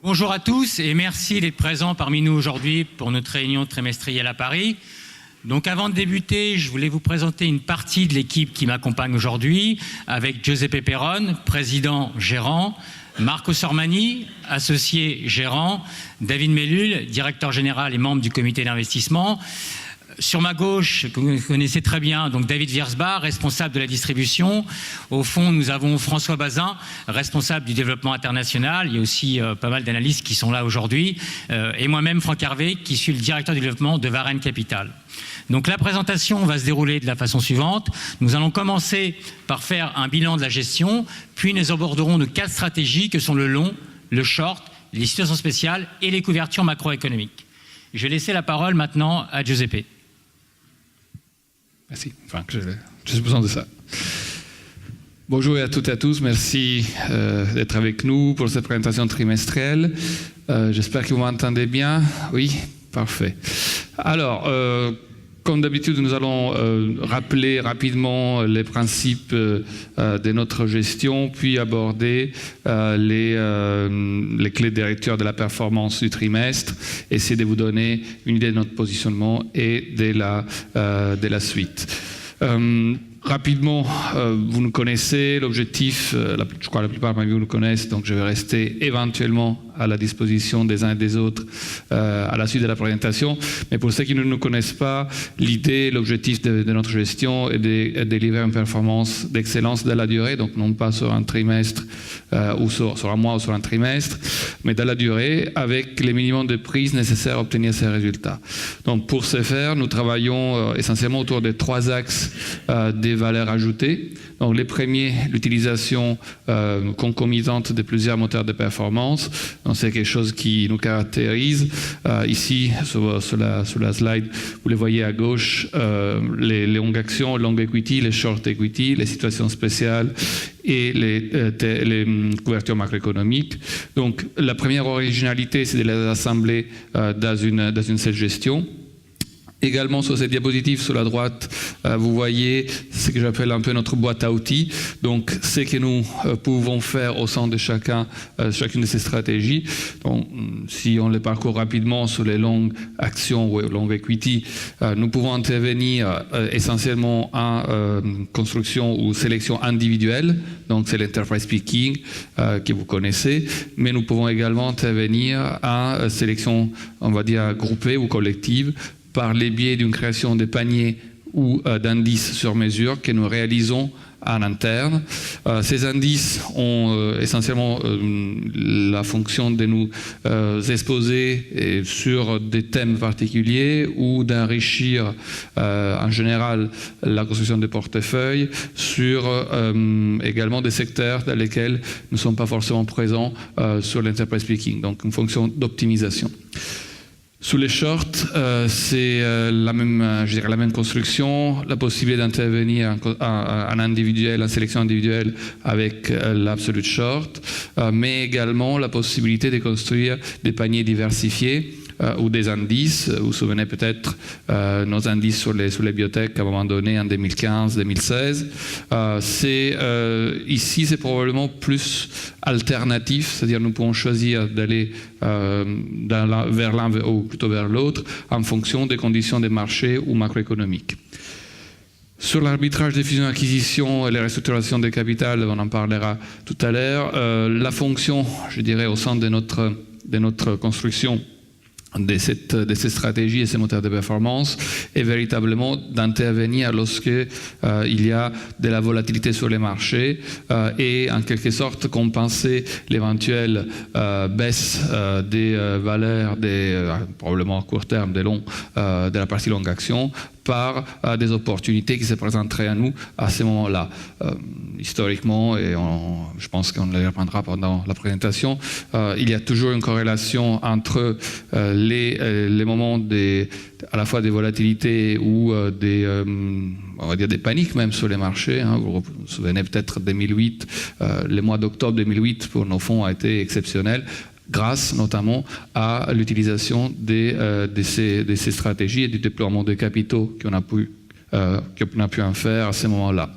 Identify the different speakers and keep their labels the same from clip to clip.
Speaker 1: Bonjour à tous et merci d'être présents parmi nous aujourd'hui pour notre réunion trimestrielle à Paris. Donc avant de débuter, je voulais vous présenter une partie de l'équipe qui m'accompagne aujourd'hui avec Giuseppe Peron, président gérant, Marco Sormani, associé gérant, David Mellul, directeur général et membre du comité d'investissement. Sur ma gauche, que vous connaissez très bien, donc David Wiersba, responsable de la distribution. Au fond, nous avons François Bazin, responsable du développement international. Il y a aussi pas mal d'analystes qui sont là aujourd'hui. Et moi-même, Franck Hervé, qui suis le directeur du développement de Varenne Capital. Donc la présentation va se dérouler de la façon suivante. Nous allons commencer par faire un bilan de la gestion, puis nous aborderons nos 4 stratégies que sont le long, le short, les situations spéciales et les couvertures macroéconomiques. Je vais laisser la parole maintenant à Giuseppe.
Speaker 2: Merci, Franck, j'ai besoin de ça. Bonjour à toutes et à tous, merci d'être avec nous pour cette présentation trimestrielle. J'espère que vous m'entendez bien. Oui, parfait. Alors, comme d'habitude, nous allons rappeler rapidement les principes de notre gestion, puis aborder les clés directeurs de la performance du trimestre, essayer de vous donner une idée de notre positionnement et de la suite. Rapidement, vous nous connaissez, l'objectif, je crois que la plupart de vous nous connaissent, donc je vais rester éventuellement à la disposition des uns et des autres à la suite de la présentation. Mais pour ceux qui ne nous connaissent pas, l'idée, l'objectif de notre gestion est de délivrer une performance d'excellence dans la durée, donc non pas sur un trimestre ou sur un mois ou sur un trimestre, mais dans la durée avec les minimums de prise nécessaires à obtenir ces résultats. Donc pour ce faire, nous travaillons essentiellement autour des 3 axes des valeurs ajoutées. Donc les premiers, l'utilisation concomitante de plusieurs moteurs de performance. C'est quelque chose qui nous caractérise. Ici, sur la slide, vous les voyez à gauche, les longues actions, long equity, les short equity, les situations spéciales et les couvertures macroéconomiques. Donc la première originalité, c'est de les assembler dans une seule gestion. Également sur cette diapositive sur la droite, vous voyez ce que j'appelle un peu notre boîte à outils. Donc, ce que nous pouvons faire au sein de chacune de ces stratégies. Donc, si on les parcourt rapidement sur les longues actions ou long equity, nous pouvons intervenir essentiellement en construction ou sélection individuelle. Donc, c'est l'enterprise picking que vous connaissez. Mais nous pouvons également intervenir en sélection, on va dire, groupée ou collective, par les biais d'une création de paniers ou d'indices sur mesure que nous réalisons en interne. Ces indices ont essentiellement la fonction de nous exposer sur des thèmes particuliers ou d'enrichir en général la construction des portefeuilles sur également des secteurs dans lesquels nous ne sommes pas forcément présents sur l'enterprise speaking, donc une fonction d'optimisation. Sous les shorts, c'est la même construction, la possibilité d'intervenir en individuel, en sélection individuelle avec l'absolute short, mais également la possibilité de construire des paniers diversifiés ou des indices. Vous vous souvenez peut-être nos indices sur les biotech à un moment donné en 2015-2016. Ici, c'est probablement plus alternatif, c'est-à-dire nous pouvons choisir d'aller vers l'un ou plutôt vers l'autre en fonction des conditions des marchés ou macroéconomiques. Sur l'arbitrage des fusions-acquisitions et les restructurations des capitales, on en parlera tout à l'heure. La fonction, je dirais, au sein de notre construction de ces stratégies et ces moteurs de performance est véritablement d'intervenir lorsque il y a de la volatilité sur les marchés et en quelque sorte compenser l'éventuelle baisse des valeurs probablement à court terme de la partie longue action par des opportunités qui se présenteraient à nous à ce moment-là. Historiquement, et je pense qu'on les reprendra pendant la présentation, il y a toujours une corrélation entre les moments à la fois des volatilités ou on va dire des paniques même sur les marchés. Vous vous souvenez peut-être 2008, les mois d'octobre 2008 pour nos fonds a été exceptionnel, grâce notamment à l'utilisation de ces stratégies et du déploiement de capitaux qu'on a pu en faire à ce moment-là.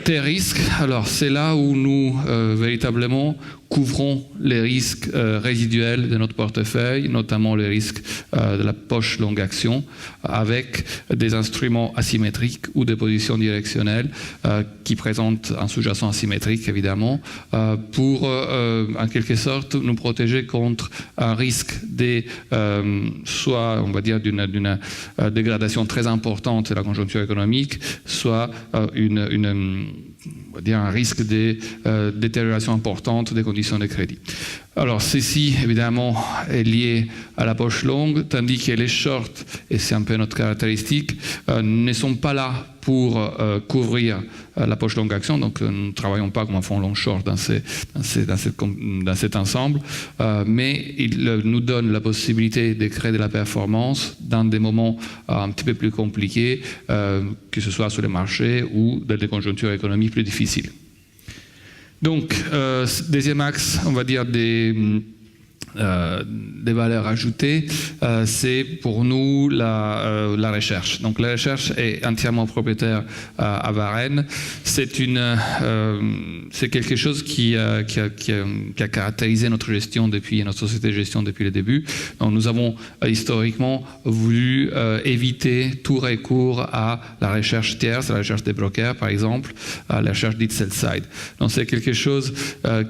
Speaker 2: Tes risques, alors c'est là où nous véritablement couvrons les risques résiduels de notre portefeuille, notamment les risques de la poche longue action, avec des instruments asymétriques ou des positions directionnelles qui présentent un sous-jacent asymétrique, évidemment, pour, en quelque sorte, nous protéger contre un risque soit, on va dire, d'une dégradation très importante de la conjoncture économique, soit on va dire un risque de détérioration importante des conditions de crédit. Alors, ceci, évidemment, est lié à la poche longue, tandis que les shorts, et c'est un peu notre caractéristique, ne sont pas là pour couvrir la poche longue action. Donc, nous ne travaillons pas comme un fonds long short dans cet ensemble, mais il nous donne la possibilité de créer de la performance dans des moments un petit peu plus compliqués, que ce soit sur les marchés ou dans des conjonctures économiques plus difficiles. Donc, deuxième axe, on va dire des valeurs ajoutées, c'est pour nous la recherche. Donc la recherche est entièrement propriétaire à Varenne. C'est quelque chose qui a caractérisé notre gestion notre société de gestion depuis le début. Donc nous avons historiquement voulu éviter tout recours à la recherche tierce, à la recherche des brokers par exemple, à la recherche dite sell-side. Donc c'est quelque chose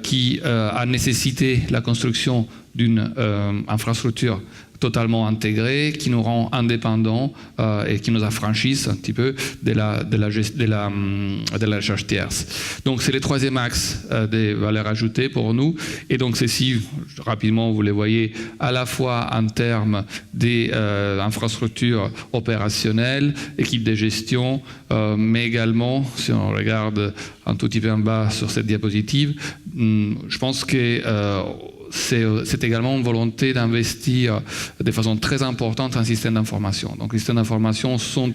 Speaker 2: qui a nécessité la construction d'une infrastructure totalement intégrée, qui nous rend indépendants et qui nous affranchisse un petit peu de la recherche tierce. Donc c'est le troisième axe des valeurs ajoutées pour nous. Et donc ceci, rapidement, vous les voyez à la fois en termes des infrastructures opérationnelles, équipes de gestion, mais également, si on regarde un tout petit peu en bas sur cette diapositive, je pense que c'est également une volonté d'investir de façon très importante en système d'information. Donc les systèmes d'information sont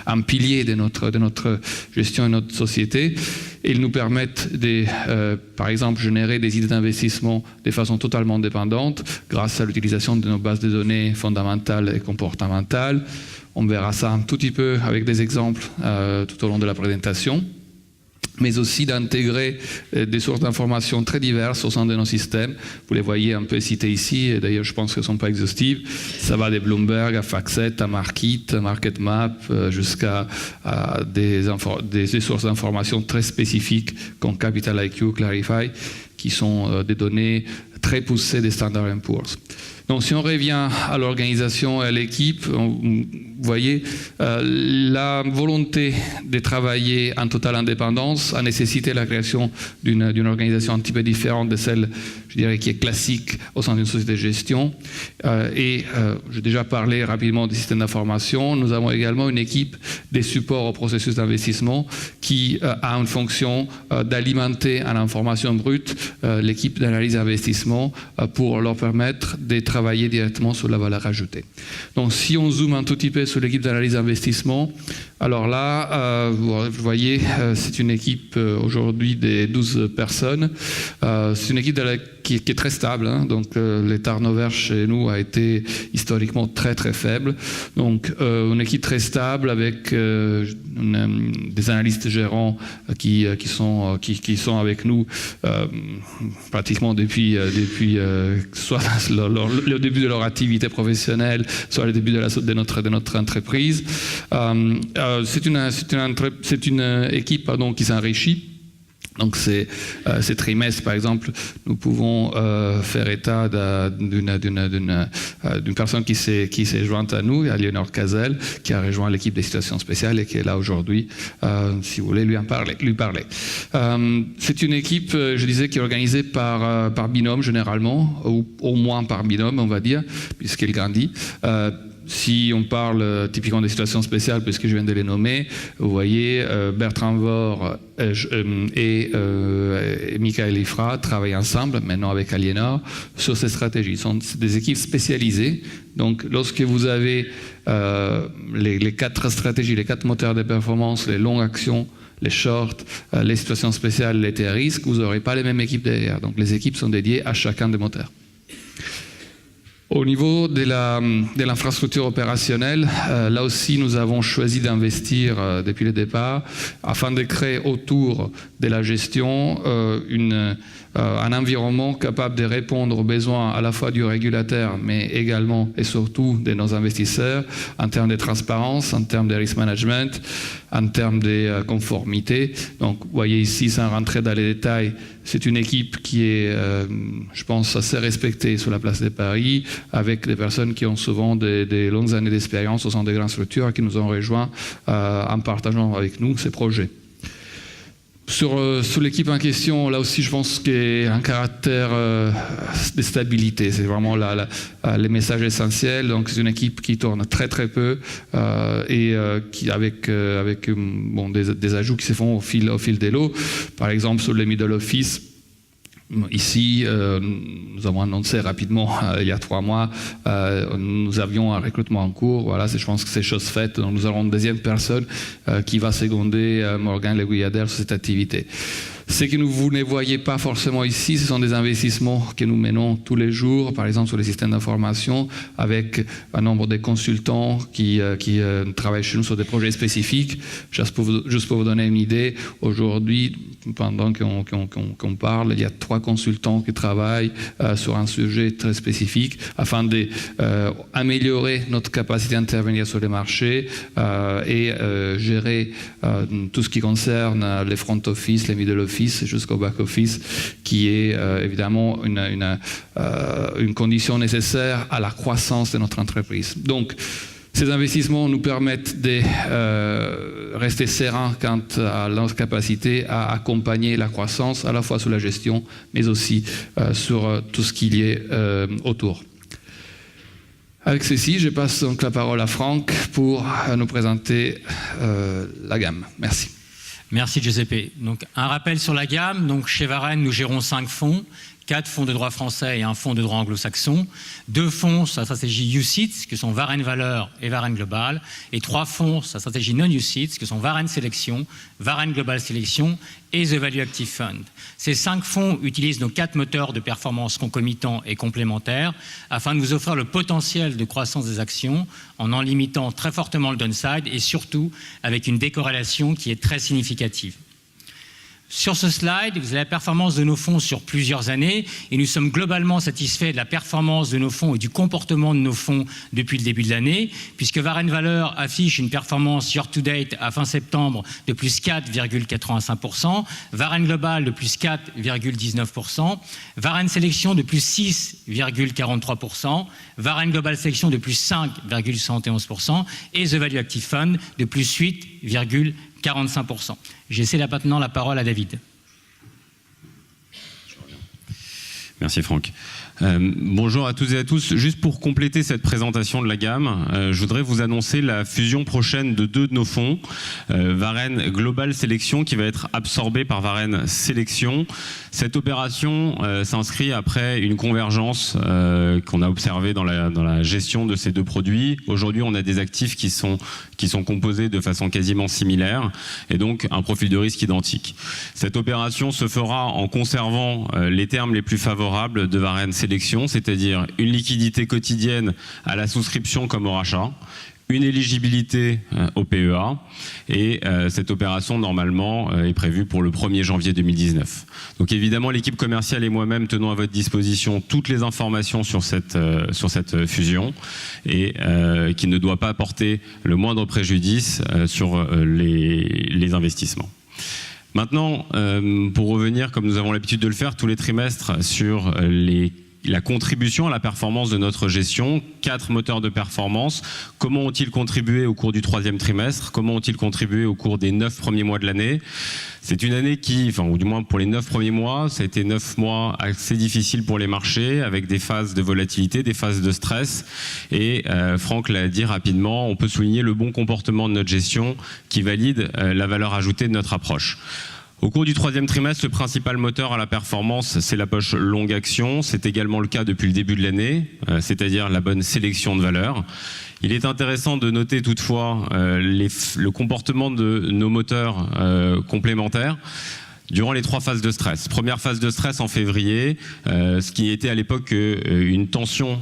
Speaker 2: un pilier de notre gestion et de notre société. Ils nous permettent de, par exemple, générer des idées d'investissement de façon totalement indépendante grâce à l'utilisation de nos bases de données fondamentales et comportementales. On verra ça un tout petit peu avec des exemples tout au long de la présentation, mais aussi d'intégrer des sources d'informations très diverses au sein de nos systèmes. Vous les voyez un peu cités ici, et d'ailleurs je pense qu'elles ne sont pas exhaustives. Ça va de Bloomberg à FactSet, à Markit, à MarketMap, jusqu'à des sources d'informations très spécifiques comme Capital IQ, Clarify, qui sont des données très poussées des Standard & Poor's. Donc si on revient à l'organisation et à l'équipe, vous voyez, la volonté de travailler en totale indépendance a nécessité la création d'une organisation un petit peu différente de celle, je dirais, qui est classique au sein d'une société de gestion. J'ai déjà parlé rapidement des systèmes d'information. Nous avons également une équipe des supports au processus d'investissement qui a une fonction d'alimenter en information brute l'équipe d'analyse d'investissement pour leur permettre de travailler directement sur la valeur ajoutée. Donc si on zoome un tout petit peu sur l'équipe d'analyse d'investissement, alors là, vous voyez, c'est une équipe aujourd'hui de 12 personnes. C'est une équipe qui est très stable, hein, donc le turnover chez nous a été historiquement très très faible. Donc une équipe très stable avec des analystes gérants qui sont avec nous pratiquement depuis soit le début de leur activité professionnelle, soit le début de notre entreprise. C'est une équipe qui s'enrichit. Donc ces trimestres, par exemple, nous pouvons faire état d'une personne qui s'est jointe à nous, à Léonore Cazel, qui a rejoint l'équipe des situations spéciales et qui est là aujourd'hui, si vous voulez lui parler. C'est une équipe, je disais, qui est organisée par binôme généralement, ou au moins par binôme, on va dire, puisqu'elle grandit. Si on parle typiquement des situations spéciales, puisque je viens de les nommer, vous voyez, Bertrand Vore et Michael Ifra travaillent ensemble, maintenant avec Aliénor, sur ces stratégies. Ce sont des équipes spécialisées. Donc, lorsque vous avez les 4 stratégies, les 4 moteurs de performance, les longues actions, les shorts, les situations spéciales, les TR risques, vous n'aurez pas les mêmes équipes derrière. Donc, les équipes sont dédiées à chacun des moteurs. Au niveau de l'infrastructure opérationnelle, là aussi nous avons choisi d'investir depuis le départ afin de créer autour de la gestion un environnement capable de répondre aux besoins à la fois du régulateur mais également et surtout de nos investisseurs en termes de transparence, en termes de risk management, en termes de conformité. Donc vous voyez ici, sans rentrer dans les détails, c'est une équipe qui est, je pense, assez respectée sur la place de Paris, avec des personnes qui ont souvent des longues années d'expérience au sein des grandes structures et qui nous ont rejoints en partageant avec nous ces projets. Sur l'équipe en question, là aussi, je pense qu'il y a un caractère de stabilité. C'est vraiment les messages essentiels. Donc, c'est une équipe qui tourne très très peu et qui avec des ajouts qui se font au fil de l'eau. Par exemple, sur le middle office. Ici, nous avons annoncé rapidement, il y a 3 mois, nous avions un recrutement en cours. Voilà, je pense que c'est chose faite. Donc nous aurons une deuxième personne qui va seconder Morgan Le Guyader sur cette activité. Ce que vous ne voyez pas forcément ici, ce sont des investissements que nous menons tous les jours, par exemple sur les systèmes d'information, avec un nombre de consultants qui travaillent chez nous sur des projets spécifiques. Juste pour vous donner une idée, aujourd'hui, pendant qu'on parle, il y a 3 consultants qui travaillent sur un sujet très spécifique afin d'améliorer notre capacité à intervenir sur les marchés et gérer tout ce qui concerne les front office, les middle office jusqu'au back office, qui est évidemment une condition nécessaire à la croissance de notre entreprise. Donc, ces investissements nous permettent de rester sereins quant à notre capacité à accompagner la croissance, à la fois sur la gestion, mais aussi sur tout ce qu'il y a autour. Avec ceci, je passe donc la parole à Franck pour nous présenter la gamme. Merci.
Speaker 1: Merci Giuseppe. Donc, un rappel sur la gamme. Donc, chez Varenne, nous gérons 5 fonds. 4 fonds de droit français et un fonds de droit anglo-saxon, 2 fonds sur la stratégie UCITS, que sont Varenne Valeur et Varenne Global, et 3 fonds sur la stratégie non-UCITS, que sont Varenne Sélection, Varenne Global Sélection et The Value Active Fund. Ces 5 fonds utilisent nos 4 moteurs de performance concomitants et complémentaires afin de vous offrir le potentiel de croissance des actions en limitant très fortement le downside et surtout avec une décorrélation qui est très significative. Sur ce slide, vous avez la performance de nos fonds sur plusieurs années et nous sommes globalement satisfaits de la performance de nos fonds et du comportement de nos fonds depuis le début de l'année, puisque Varenne Valeur affiche une performance year-to-date à fin septembre de plus 4,85%, Varenne Global de plus 4,19%, Varenne Sélection de plus 6,43%, Varenne Global Sélection de plus 5,71% et The Value Active Fund de plus 8,45%. J'essaie là maintenant la parole à David.
Speaker 3: Merci Franck. Bonjour à toutes et à tous. Juste pour compléter cette présentation de la gamme, je voudrais vous annoncer la fusion prochaine de 2 de nos fonds, Varenne Global Sélection qui va être absorbé par Varenne Sélection. Cette opération s'inscrit après une convergence qu'on a observée dans la gestion de ces 2 produits. Aujourd'hui, on a des actifs qui sont composés de façon quasiment similaire et donc un profil de risque identique. Cette opération se fera en conservant les termes les plus favorables de Varenne Sélection, c'est-à-dire une liquidité quotidienne à la souscription comme au rachat, une éligibilité au PEA et cette opération normalement est prévue pour le 1er janvier 2019. Donc évidemment l'équipe commerciale et moi-même tenons à votre disposition toutes les informations sur cette fusion et qui ne doit pas apporter le moindre préjudice sur les investissements. Maintenant, pour revenir, comme nous avons l'habitude de le faire tous les trimestres, sur la contribution à la performance de notre gestion, 4 moteurs de performance. Comment ont-ils contribué au cours du 3e trimestre? Comment ont-ils contribué au cours des 9 premiers mois de l'année? C'est une année ou du moins pour les 9 premiers mois, ça a été 9 mois assez difficiles pour les marchés, avec des phases de volatilité, des phases de stress. Et Franck l'a dit rapidement, on peut souligner le bon comportement de notre gestion qui valide la valeur ajoutée de notre approche. Au cours du 3e trimestre, le principal moteur à la performance, c'est la poche longue action. C'est également le cas depuis le début de l'année, c'est-à-dire la bonne sélection de valeurs. Il est intéressant de noter toutefois le comportement de nos moteurs complémentaires. durant les 3 phases de stress. Première phase de stress en février, ce qui était à l'époque une tension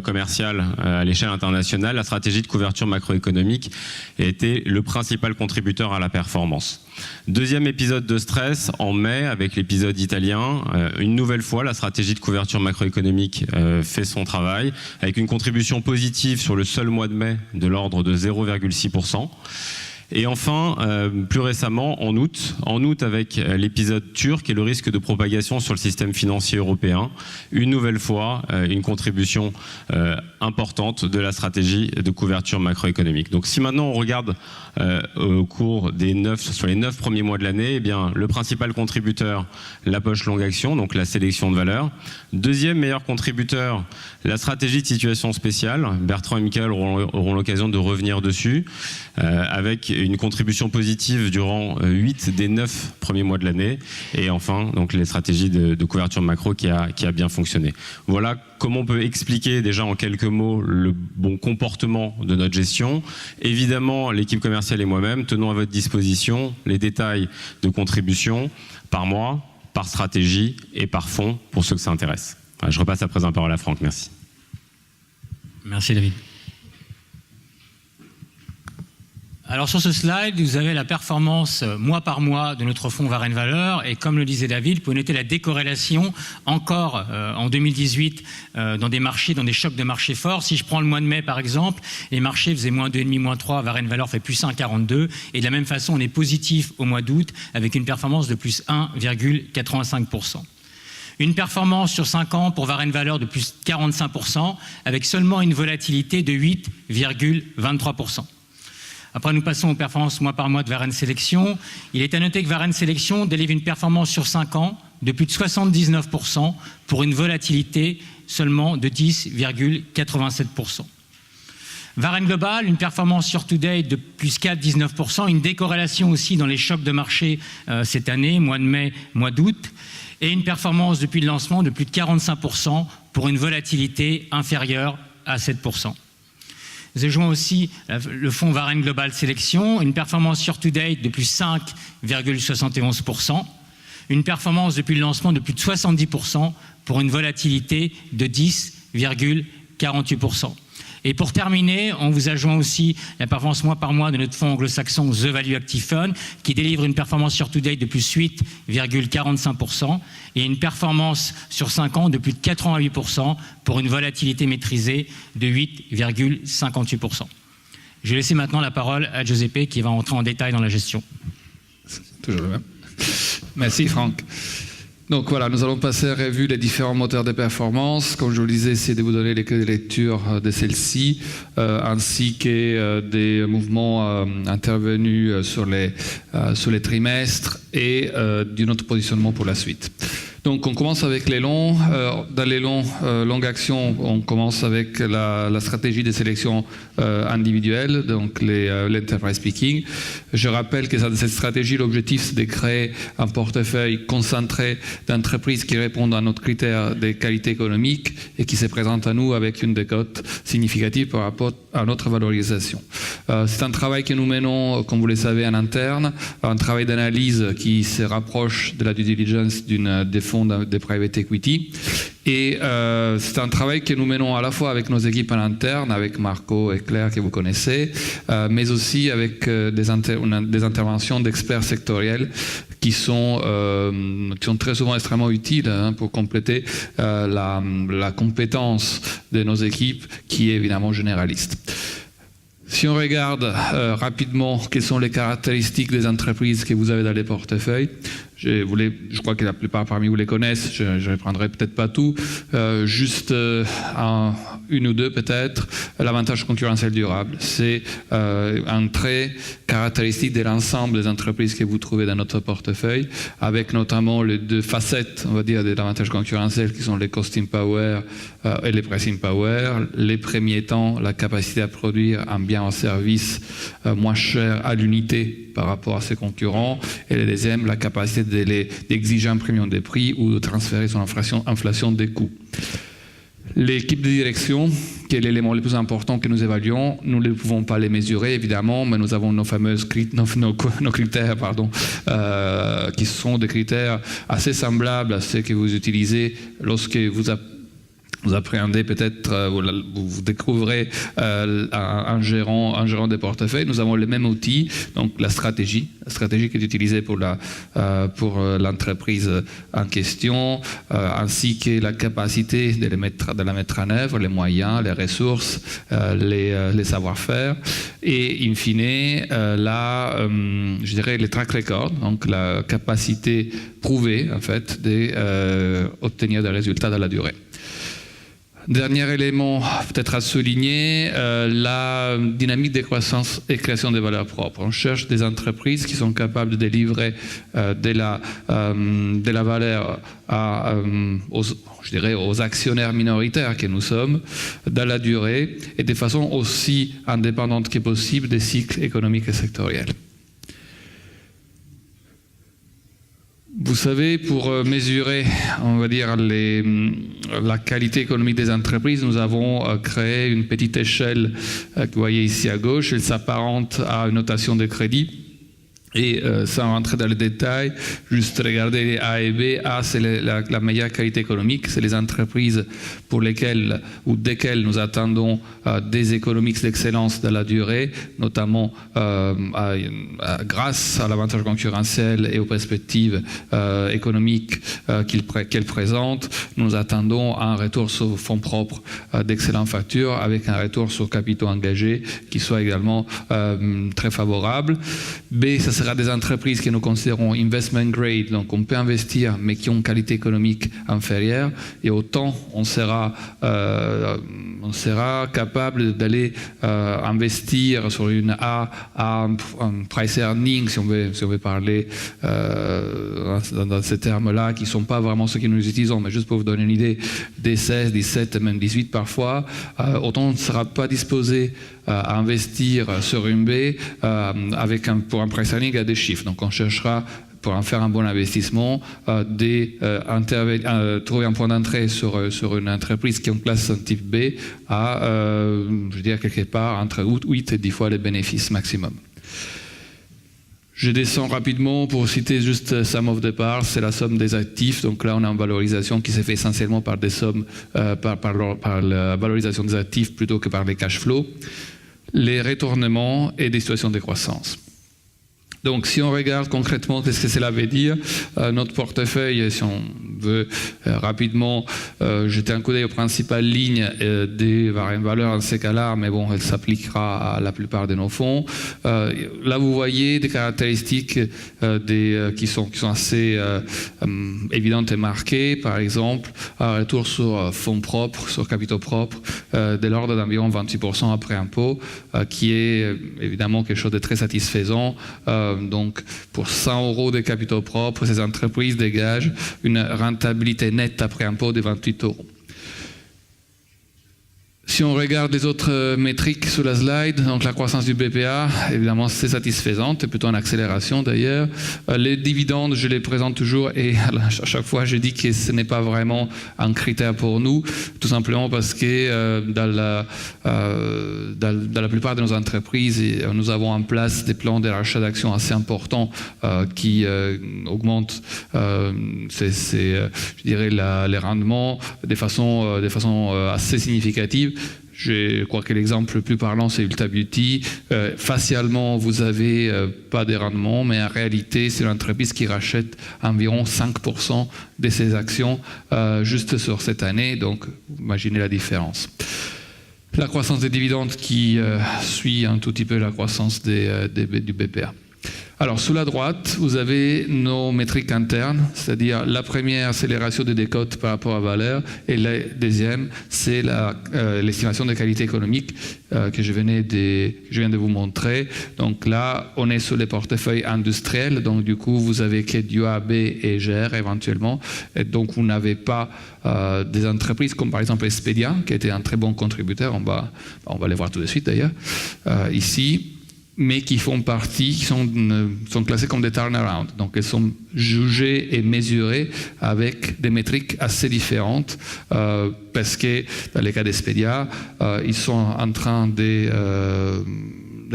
Speaker 3: commerciale à l'échelle internationale, la stratégie de couverture macroéconomique était le principal contributeur à la performance. Deuxième épisode de stress en mai avec l'épisode italien. Une nouvelle fois, la stratégie de couverture macroéconomique fait son travail avec une contribution positive sur le seul mois de mai de l'ordre de 0,6%. Et enfin, plus récemment, en août avec l'épisode turc et le risque de propagation sur le système financier européen, une nouvelle fois, une contribution importante de la stratégie de couverture macroéconomique. Donc si maintenant on regarde au cours sur les 9 premiers mois de l'année, eh bien, le principal contributeur, la poche longue action, donc la sélection de valeurs. Deuxième meilleur contributeur, la stratégie de situation spéciale. Bertrand et Michael auront l'occasion de revenir dessus, avec une contribution positive durant 8 des 9 premiers mois de l'année. Et enfin, donc, les stratégies de couverture macro qui a bien fonctionné. Voilà comment on peut expliquer déjà en quelques mots le bon comportement de notre gestion. Évidemment, l'équipe commerciale et moi-même tenons à votre disposition les détails de contribution par mois, par stratégie et par fonds pour ceux que ça intéresse. Je repasse à présent la parole à Franck. Merci.
Speaker 1: Merci David. Alors sur ce slide, vous avez la performance mois par mois de notre fonds Varenne Valeurs et comme le disait David, vous pouvez noter la décorrélation encore en 2018 dans des marchés, dans des chocs de marché forts. Si je prends le mois de mai par exemple, les marchés faisaient moins 2,5, moins 3, Varenne Valeurs fait plus 1,42 et de la même façon on est positif au mois d'août avec une performance de plus 1,85%. Une performance sur 5 ans pour Varenne Valeurs de plus 45% avec seulement une volatilité de 8,23%. Après, nous passons aux performances mois par mois de Varenne Sélection. Il est à noter que Varenne Sélection délivre une performance sur 5 ans de plus de 79% pour une volatilité seulement de 10,87%. Varenne Global, une performance sur to-date de plus 4,19%, une décorrélation aussi dans les chocs de marché cette année, mois de mai, mois d'août, et une performance depuis le lancement de plus de 45% pour une volatilité inférieure à 7%. Nous avons aussi le fonds Varenne Global Sélection, une performance sur to date de plus 5,71%, une performance depuis le lancement de plus de 70% pour une volatilité de 10,48%. Et pour terminer, on vous adjoint aussi la performance mois par mois de notre fonds anglo-saxon The Value Active Fund qui délivre une performance sur to date de plus 8,45% et une performance sur 5 ans de plus de 88% pour une volatilité maîtrisée de 8,58%. Je vais laisser maintenant la parole à Giuseppe qui va entrer en détail dans la gestion.
Speaker 2: Toujours le même. Merci Franck. Donc voilà, nous allons passer à revue les différents moteurs de performance. Comme je vous le disais, c'est de vous donner les clés de lecture de celles-ci, ainsi que des mouvements intervenus sur les trimestres et de notre positionnement pour la suite. Donc on commence avec les longs. Dans les longues actions, on commence avec la stratégie de sélection individuelle, donc l'enterprise picking. Je rappelle que cette stratégie, l'objectif c'est de créer un portefeuille concentré d'entreprises qui répondent à notre critère de qualité économique et qui se présentent à nous avec une décote significative par rapport à notre valorisation. C'est un travail que nous menons, comme vous le savez, en interne, un travail d'analyse qui se rapproche de la due diligence des fonds de private equity. Et c'est un travail que nous menons à la fois avec nos équipes en interne, avec Marco et Claire que vous connaissez, mais aussi avec des interventions d'experts sectoriels qui sont très souvent extrêmement utiles pour compléter la compétence de nos équipes qui est évidemment généraliste. Si on regarde rapidement quelles sont les caractéristiques des entreprises que vous avez dans les portefeuilles, je crois que la plupart parmi vous les connaissent, je ne reprendrai peut-être pas tout, juste une ou deux peut-être. L'avantage concurrentiel durable, c'est un trait caractéristique de l'ensemble des entreprises que vous trouvez dans notre portefeuille, avec notamment les deux facettes, on va dire, de l'avantage concurrentiel qui sont les costing power et les pricing power. Les premiers temps, la capacité à produire un bien ou service moins cher à l'unité par rapport à ses concurrents, et le deuxième, la capacité d'exiger un premium des prix ou de transférer son inflation des coûts. L'équipe de direction, qui est l'élément le plus important que nous évaluons, nous ne pouvons pas les mesurer évidemment, mais nous avons nos critères qui sont des critères assez semblables à ceux que vous utilisez lorsque vous appréhendez peut-être, vous découvrez un gérant des portefeuilles. Nous avons les mêmes outils, donc la stratégie qui est utilisée pour l'entreprise en question, ainsi que la capacité de la mettre en œuvre, les moyens, les ressources, les savoir-faire, et in fine, je dirais les track records, donc la capacité prouvée en fait d'obtenir des résultats dans la durée. Dernier élément peut-être à souligner, la dynamique de croissance et création de valeurs propres. On cherche des entreprises qui sont capables de délivrer de la valeur aux actionnaires minoritaires que nous sommes dans la durée et de façon aussi indépendante que possible des cycles économiques et sectoriels. Vous savez, pour mesurer, on va dire, la qualité économique des entreprises, nous avons créé une petite échelle que vous voyez ici à gauche. Elle s'apparente à une notation de crédit. Et sans rentrer dans les détails, juste regarder les A et B. A, c'est la meilleure qualité économique, c'est les entreprises pour lesquelles ou desquelles nous attendons des économiques d'excellence dans la durée, notamment grâce à l'avantage concurrentiel et aux perspectives économiques qu'elles présentent. Nous attendons un retour sur fonds propres d'excellentes factures avec un retour sur capitaux engagés qui soit également très favorable. B, ça sera des entreprises que nous considérons investment grade, donc on peut investir, mais qui ont une qualité économique inférieure, et autant on sera capable d'aller investir sur une A à un price earning, si on veut parler dans ces termes-là, qui ne sont pas vraiment ceux que nous utilisons, mais juste pour vous donner une idée, des 16, 17, même 18 parfois, autant on ne sera pas disposé à investir sur une B pour un price earning à des chiffres. Donc on cherchera, pour en faire un bon investissement, trouver un point d'entrée sur une entreprise qui est en classe type B à, je veux dire, quelque part entre 8 et 10 fois les bénéfices maximum. Je descends rapidement pour citer juste sum of the parts, c'est la somme des actifs. Donc là, on a une valorisation qui s'est faite essentiellement par des sommes, par la valorisation des actifs plutôt que par les cash flows, les retournements et des situations de croissance. Donc, si on regarde concrètement qu'est-ce que cela veut dire, notre portefeuille, si on veut rapidement jeter un coup d'œil aux principales lignes des valeurs en ces cas-là, mais bon, elle s'appliquera à la plupart de nos fonds. Là, vous voyez des caractéristiques qui sont assez évidentes et marquées. Par exemple, un retour sur fonds propres, sur capitaux propres, de l'ordre d'environ 28% après impôt, qui est évidemment quelque chose de très satisfaisant. Donc, pour 100 € de capitaux propres, ces entreprises dégagent une rentabilité nette après impôt de 28 €. Si on regarde les autres métriques sur la slide, donc la croissance du BPA, évidemment c'est satisfaisante, plutôt en accélération d'ailleurs. Les dividendes, je les présente toujours et à chaque fois je dis que ce n'est pas vraiment un critère pour nous, tout simplement parce que dans la plupart de nos entreprises, nous avons en place des plans de rachat d'actions assez importants qui augmentent je dirais les rendements de façon assez significative. Je crois que l'exemple le plus parlant, c'est Ulta Beauty. Facialement, vous n'avez pas de rendement, mais en réalité, c'est une entreprise qui rachète environ 5% de ses actions juste sur cette année. Donc, imaginez la différence. La croissance des dividendes qui suit un tout petit peu la croissance du BPA. Alors, sous la droite, vous avez nos métriques internes, c'est-à-dire la première, c'est les ratios de décote par rapport à valeur, et la deuxième, c'est l'estimation de qualité économique que je viens de vous montrer. Donc là, on est sur les portefeuilles industriels, donc du coup, vous avez que du A, B et GR éventuellement, et donc vous n'avez pas des entreprises comme par exemple Expedia, qui a été un très bon contributeur, on va les voir tout de suite d'ailleurs, ici. mais qui font partie, qui sont classées comme des turnaround. Donc elles sont jugées et mesurées avec des métriques assez différentes, parce que dans les cas d'Expedia, ils sont en train de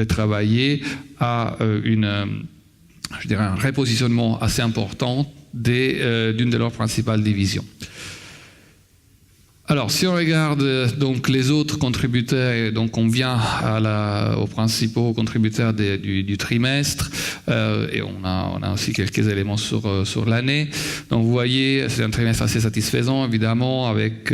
Speaker 2: travailler à un repositionnement assez important d'une de leurs principales divisions. Alors, si on regarde donc les autres contributeurs, donc on vient aux principaux contributeurs du trimestre, et on a aussi quelques éléments sur l'année. Donc, vous voyez, c'est un trimestre assez satisfaisant, évidemment, avec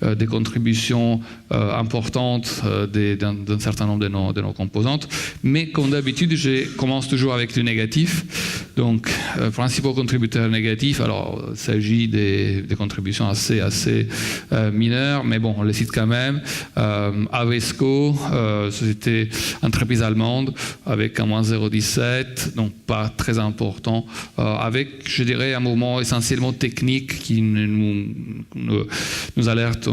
Speaker 2: des contributions importantes d'un certain nombre de nos composantes. Mais comme d'habitude, je commence toujours avec du négatif. Donc, principaux contributeurs négatifs, alors il s'agit des contributions assez mineurs, mais bon, on les cite quand même. Avesco, société entreprise allemande, avec un moins 0,17, donc pas très important, avec, je dirais, un mouvement essentiellement technique qui nous alerte,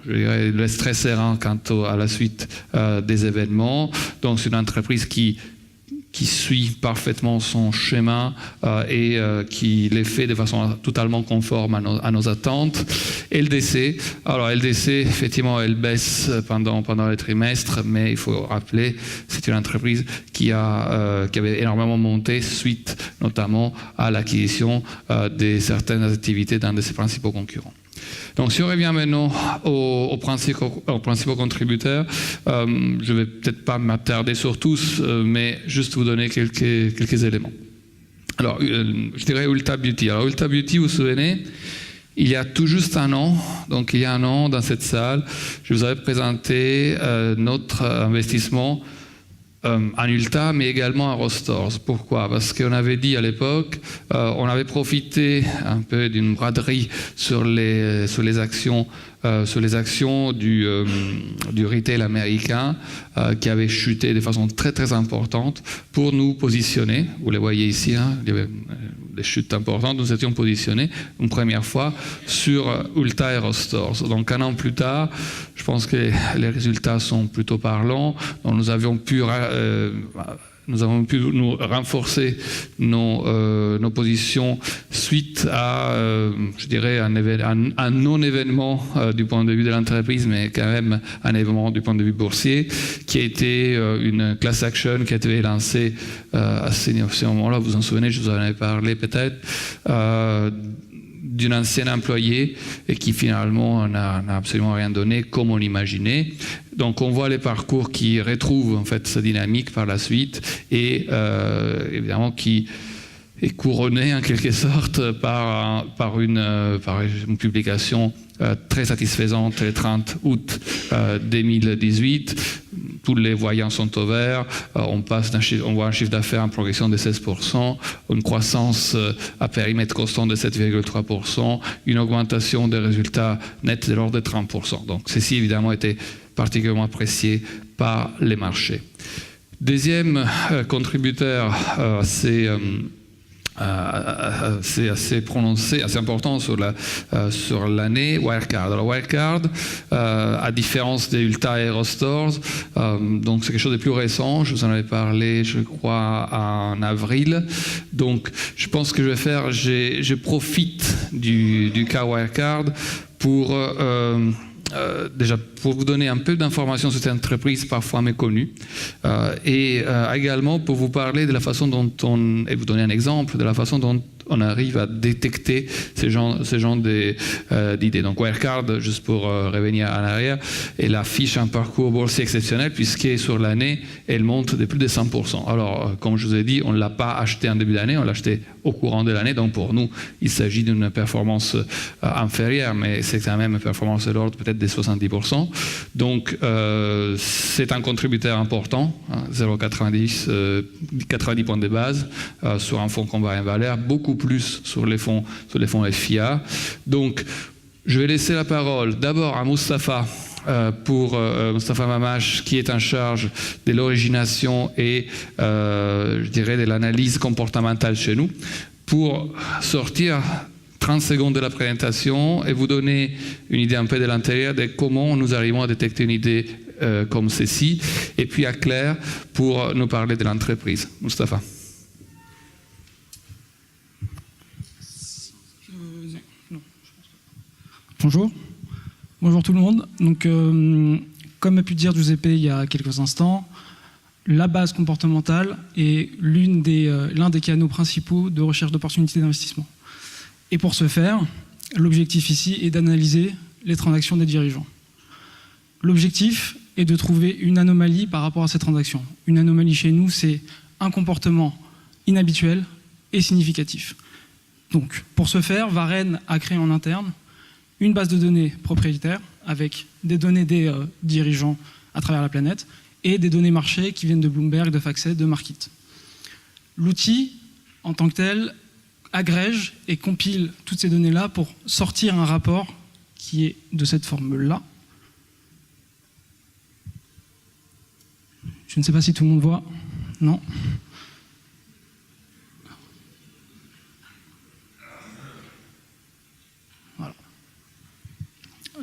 Speaker 2: je dirais, le laisse très serein quant à la suite des événements. Donc c'est une entreprise qui suit parfaitement son chemin et qui les fait de façon totalement conforme à nos attentes. LDC, alors LDC, effectivement, elle baisse pendant le trimestre, mais il faut rappeler, c'est une entreprise qui avait énormément monté suite notamment à l'acquisition de certaines activités d'un de ses principaux concurrents. Donc, si on revient maintenant aux principaux contributeurs, je ne vais peut-être pas m'attarder sur tous, mais juste vous donner quelques éléments. Alors, je dirais Ulta Beauty. Alors, Ulta Beauty, vous vous souvenez, il y a tout juste un an, donc il y a un an, dans cette salle, je vous avais présenté notre investissement en Ulta, mais également à Rostors. Pourquoi? Parce qu'on avait dit à l'époque, on avait profité un peu d'une braderie sur les actions du retail américain qui avait chuté de façon très très importante pour nous positionner. Vous les voyez ici, hein, il y avait des chutes importantes. Nous étions positionnés une première fois sur Ulta et Rostors. Donc un an plus tard, je pense que les résultats sont plutôt parlants. Donc, nous avons pu nous renforcer nos positions suite à, je dirais, un non-événement du point de vue de l'entreprise, mais quand même un événement du point de vue boursier, qui a été une class action qui a été lancée à ce moment-là. Vous vous en souvenez, je vous en avais parlé peut-être, d'une ancienne employée et qui finalement n'a absolument rien donné comme on l'imaginait. Donc on voit les parcours qui retrouvent en fait sa dynamique par la suite et évidemment qui est couronné en quelque sorte par une publication très satisfaisante le 30 août 2018. Tous les voyants sont au vert, on voit un chiffre d'affaires en progression de 16%, une croissance à périmètre constant de 7,3%, une augmentation des résultats nets de l'ordre de 30%. Donc ceci évidemment était particulièrement apprécié par les marchés. Deuxième contributeur, c'est assez prononcé, assez important sur l'année, Wirecard. Alors Wirecard, à différence des Ulta et Rostors, donc c'est quelque chose de plus récent. Je vous en avais parlé, je crois, en avril. Donc je pense que je vais faire, je profite du cas Wirecard pour déjà pour vous donner un peu d'informations sur cette entreprise parfois méconnue et également pour vous parler de la façon dont et vous donner un exemple de la façon dont on arrive à détecter ces genres d'idées. Donc Wirecard, juste pour revenir en arrière, elle affiche un parcours boursier exceptionnel puisque sur l'année, elle monte de plus de 100%. Alors, comme je vous ai dit, on ne l'a pas acheté en début d'année, on l'a acheté au courant de l'année. Donc pour nous, il s'agit d'une performance inférieure, mais c'est quand même une performance de l'ordre peut-être des 70%. Donc c'est un contributeur important, 0,90 points de base sur un fonds combat valeur, beaucoup plus sur les fonds FIA. Donc je vais laisser la parole d'abord à Moustapha pour Moustapha Mamache, qui est en charge de l'origination et je dirais de l'analyse comportementale chez nous, pour sortir 30 secondes de la présentation et vous donner une idée un peu de l'intérieur de comment nous arrivons à détecter une idée comme ceci. Et puis à Claire pour nous parler de l'entreprise. Mustapha.
Speaker 4: Bonjour. Bonjour tout le monde. Donc, comme a pu dire Giuseppe il y a quelques instants, la base comportementale est l'un des canaux principaux de recherche d'opportunités d'investissement. Et pour ce faire, l'objectif ici est d'analyser les transactions des dirigeants. L'objectif est de trouver une anomalie par rapport à ces transactions. Une anomalie chez nous, c'est un comportement inhabituel et significatif. Donc, pour ce faire, Varenne a créé en interne une base de données propriétaire avec des données des dirigeants à travers la planète et des données marchés qui viennent de Bloomberg, de FactSet, de Markit. L'outil, en tant que tel, agrège et compile toutes ces données-là pour sortir un rapport qui est de cette formule-là. Je ne sais pas si tout le monde voit. Non. Voilà.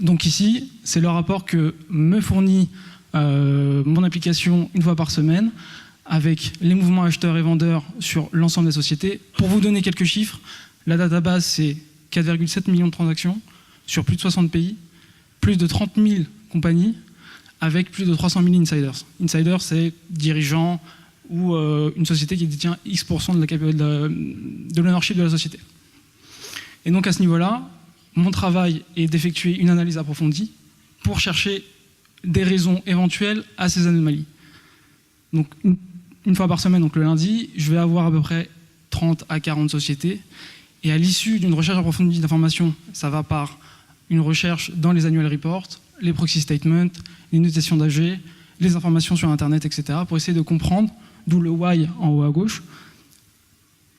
Speaker 4: Donc ici, c'est le rapport que me fournit mon application une fois par semaine avec les mouvements acheteurs et vendeurs sur l'ensemble des sociétés. Pour vous donner quelques chiffres, la database, c'est 4,7 millions de transactions sur plus de 60 pays, plus de 30 000 compagnies, avec plus de 300 000 insiders. Insiders, c'est dirigeants ou une société qui détient X% de l'ownership de la société. Et donc à ce niveau-là, mon travail est d'effectuer une analyse approfondie pour chercher des raisons éventuelles à ces anomalies. Donc une fois par semaine, donc le lundi, je vais avoir à peu près 30 à 40 sociétés. Et à l'issue d'une recherche approfondie d'informations, ça va par une recherche dans les annual reports, les proxy statements, les notations d'AG, les informations sur Internet, etc., pour essayer de comprendre, d'où le why en haut à gauche,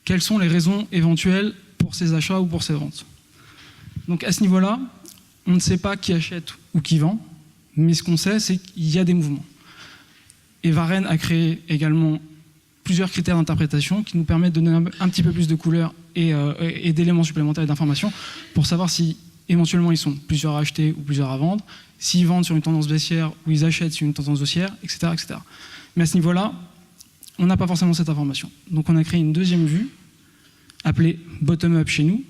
Speaker 4: quelles sont les raisons éventuelles pour ces achats ou pour ces ventes. Donc à ce niveau-là, on ne sait pas qui achète ou qui vend, mais ce qu'on sait, c'est qu'il y a des mouvements. Et Varenne a créé également plusieurs critères d'interprétation qui nous permettent de donner un petit peu plus de couleur et d'éléments supplémentaires et d'informations pour savoir si éventuellement ils sont plusieurs à acheter ou plusieurs à vendre, s'ils vendent sur une tendance baissière ou ils achètent sur une tendance haussière, etc., etc. Mais à ce niveau-là, on n'a pas forcément cette information. Donc on a créé une deuxième vue, appelée bottom-up chez nous,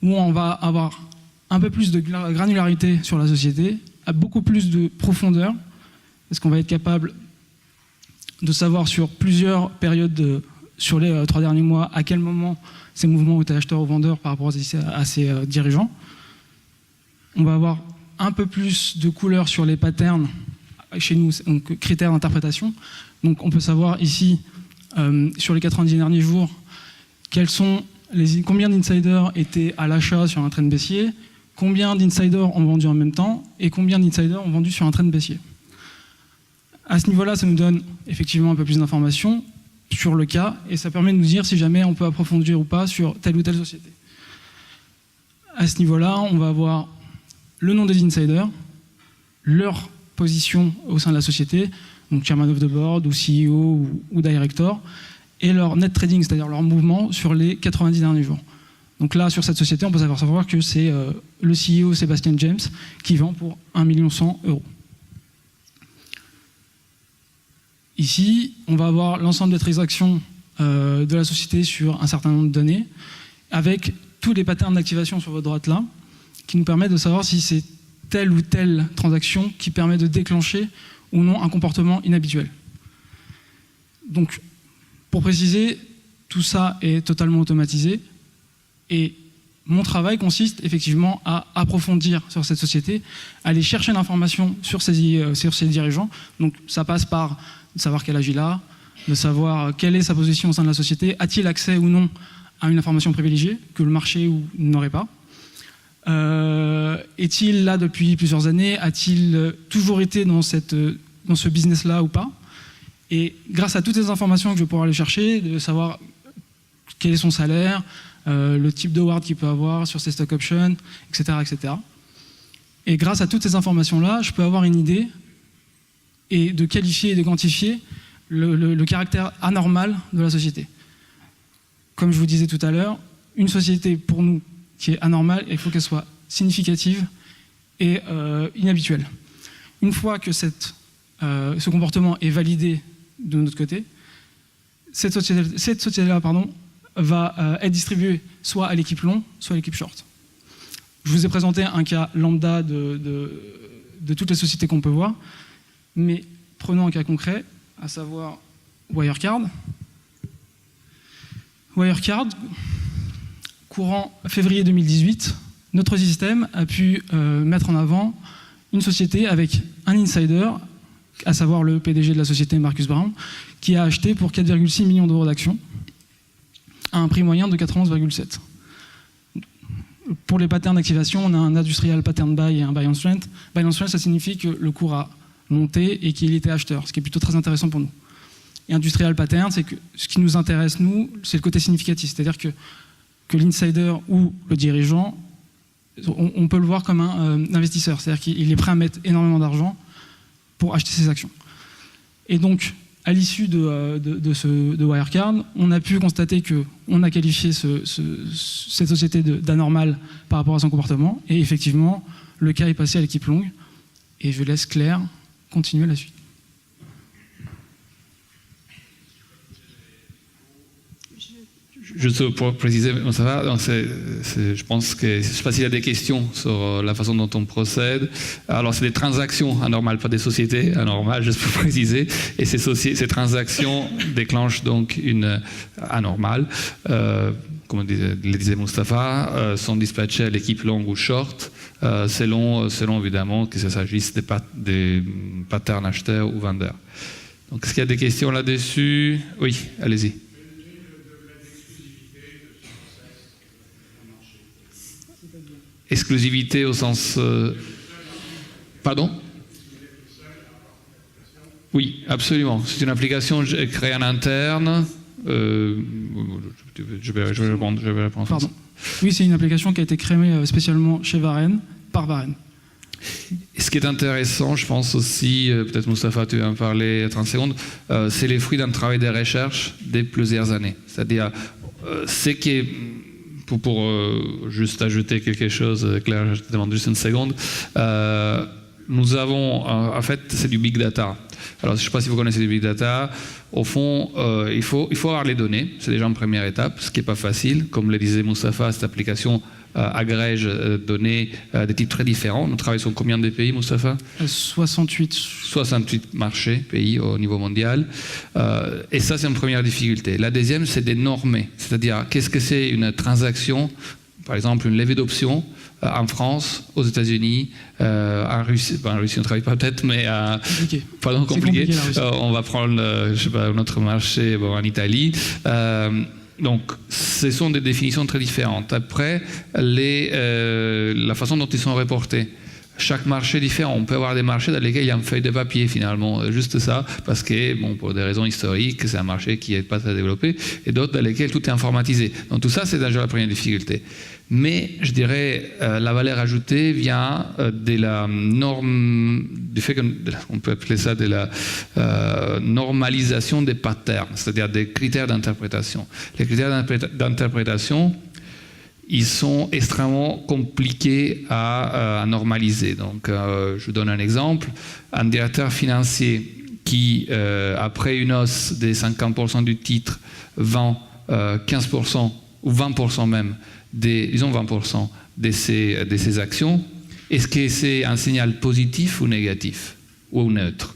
Speaker 4: où on va avoir un peu plus de granularité sur la société, à beaucoup plus de profondeur, parce qu'on va être capable de savoir sur plusieurs périodes, sur les 3 derniers mois, à quel moment ces mouvements ont été acheteurs ou vendeurs par rapport à ces dirigeants. On va avoir un peu plus de couleur sur les patterns chez nous, donc critères d'interprétation. Donc on peut savoir ici, sur les 90 derniers jours, combien d'insiders étaient à l'achat sur un trend baissier, combien d'insiders ont vendu en même temps et combien d'insiders ont vendu sur un trend baissier. À ce niveau-là, ça nous donne effectivement un peu plus d'informations sur le cas et ça permet de nous dire si jamais on peut approfondir ou pas sur telle ou telle société. À ce niveau-là, on va avoir le nom des insiders, leur position au sein de la société, donc chairman of the board ou CEO ou director, et leur net trading, c'est-à-dire leur mouvement sur les 90 derniers jours. Donc là, sur cette société, on peut savoir que c'est le CEO Sébastien James qui vend pour 1 100 000 €. Ici, on va avoir l'ensemble des transactions de la société sur un certain nombre de données, avec tous les patterns d'activation sur votre droite là, qui nous permettent de savoir si c'est telle ou telle transaction qui permet de déclencher ou non un comportement inhabituel. Donc, pour préciser, tout ça est totalement automatisé et mon travail consiste effectivement à approfondir sur cette société, aller chercher l'information sur ses dirigeants. Donc, ça passe par de savoir quel âge il a, de savoir quelle est sa position au sein de la société, a-t-il accès ou non à une information privilégiée que le marché n'aurait pas, est-il là depuis plusieurs années, a-t-il toujours été dans ce business-là ou pas, et grâce à toutes ces informations que je vais pouvoir aller chercher, de savoir quel est son salaire, le type de award qu'il peut avoir sur ses stock options, etc., etc. Et grâce à toutes ces informations-là, je peux avoir une idée et de qualifier et de quantifier le caractère anormal de la société. Comme je vous disais tout à l'heure, une société pour nous qui est anormale, il faut qu'elle soit significative et inhabituelle. Une fois que ce comportement est validé de notre côté, cette société-là va être distribuée soit à l'équipe long, soit à l'équipe short. Je vous ai présenté un cas lambda de toutes les sociétés qu'on peut voir, mais prenons un cas concret, à savoir Wirecard. Wirecard, courant février 2018, notre système a pu mettre en avant une société avec un insider, à savoir le PDG de la société, Marcus Brown, qui a acheté pour 4,6 millions d'euros d'actions à un prix moyen de 91,7. Pour les patterns d'activation, on a un industrial pattern buy et un buy on strength. Buy on strength, ça signifie que le cours a monté et qu'il était acheteur, ce qui est plutôt très intéressant pour nous. Et industrial pattern, c'est que ce qui nous intéresse, nous, c'est le côté significatif. C'est-à-dire que l'insider ou le dirigeant, on peut le voir comme un investisseur. C'est-à-dire qu'il est prêt à mettre énormément d'argent pour acheter ses actions. Et donc, à l'issue de Wirecard, on a pu constater qu'on a qualifié cette société d'anormale par rapport à son comportement. Et effectivement, le cas est passé à l'équipe longue. Et je laisse Claire continuer la suite.
Speaker 2: Juste pour préciser, ça va, donc je pense que je ne sais pas s'il y a des questions sur la façon dont on procède. Alors c'est des transactions anormales, pas des sociétés anormales, juste pour préciser. Et ces transactions déclenchent donc une anormale. Comme le disait Mustapha, sont dispatchées à l'équipe longue ou short, selon évidemment que s'agisse des patterns acheteurs ou vendeurs. Donc est-ce qu'il y a des questions là-dessus? Oui, allez-y. Exclusivité au sens... Pardon? Oui, absolument. C'est une application créée en interne. Je vais répondre.
Speaker 4: Pardon. Oui, c'est une application qui a été créée spécialement chez Varenne, par Varenne.
Speaker 2: Et ce qui est intéressant, je pense aussi, peut-être Mustapha, tu vas en parler 30 secondes, c'est les fruits d'un travail de recherche de plusieurs années. C'est-à-dire, ce qui est... Pour juste ajouter quelque chose, Claire, je te demande juste une seconde. Nous avons, en fait, c'est du big data. Alors, je ne sais pas si vous connaissez du big data. Au fond, il faut avoir les données. C'est déjà une première étape, ce qui n'est pas facile. Comme le disait Mustapha, cette application agrège données de types très différents. Nous travaillons sur combien de pays, Mustapha?
Speaker 4: 68.
Speaker 2: 68 marchés, pays au niveau mondial. Et ça, c'est une première difficulté. La deuxième, c'est de normer. C'est-à-dire, qu'est-ce que c'est une transaction, par exemple une levée d'options en France, aux États-Unis, en Russie. En Russie, on ne travaille pas peut-être, mais
Speaker 4: compliqué.
Speaker 2: Pardon, compliqué.
Speaker 4: On
Speaker 2: va prendre, je sais pas, un autre marché en Italie. Donc, ce sont des définitions très différentes. Après, la façon dont ils sont reportés. Chaque marché est différent. On peut avoir des marchés dans lesquels il y a une feuille de papier finalement, juste ça, parce que, bon, pour des raisons historiques, c'est un marché qui n'est pas très développé, et d'autres dans lesquels tout est informatisé. Donc tout ça, c'est déjà la première difficulté. Mais je dirais, la valeur ajoutée vient de la norme, du fait qu'on peut appeler ça de la normalisation des patterns, c'est-à-dire des critères d'interprétation. Les critères d'interprétation, ils sont extrêmement compliqués à normaliser. Donc, je vous donne un exemple. Un directeur financier qui, après une hausse des 50% du titre, vend 15% ou 20% même, disons 20% de ses actions, est-ce que c'est un signal positif ou négatif ou neutre?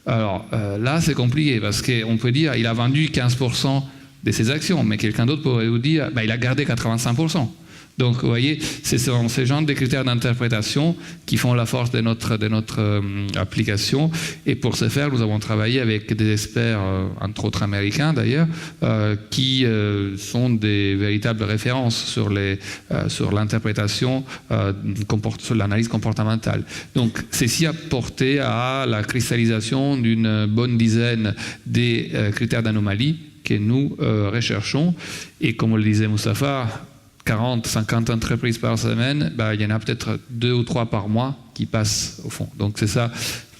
Speaker 2: Alors là, c'est compliqué parce qu'on peut dire qu'il a vendu 15% de ses actions, mais quelqu'un d'autre pourrait vous dire il a gardé 85%. Donc, vous voyez, c'est ces genres de critères d'interprétation qui font la force de notre application. Et pour ce faire, nous avons travaillé avec des experts, entre autres américains d'ailleurs, qui sont des véritables références sur l'interprétation, sur l'analyse comportementale. Donc, ceci a porté à la cristallisation d'une bonne dizaine des critères d'anomalie que nous recherchons. Et comme le disait Mustapha, 40, 50 entreprises par semaine, il y en a peut-être 2 ou 3 par mois qui passent au fond. Donc c'est ça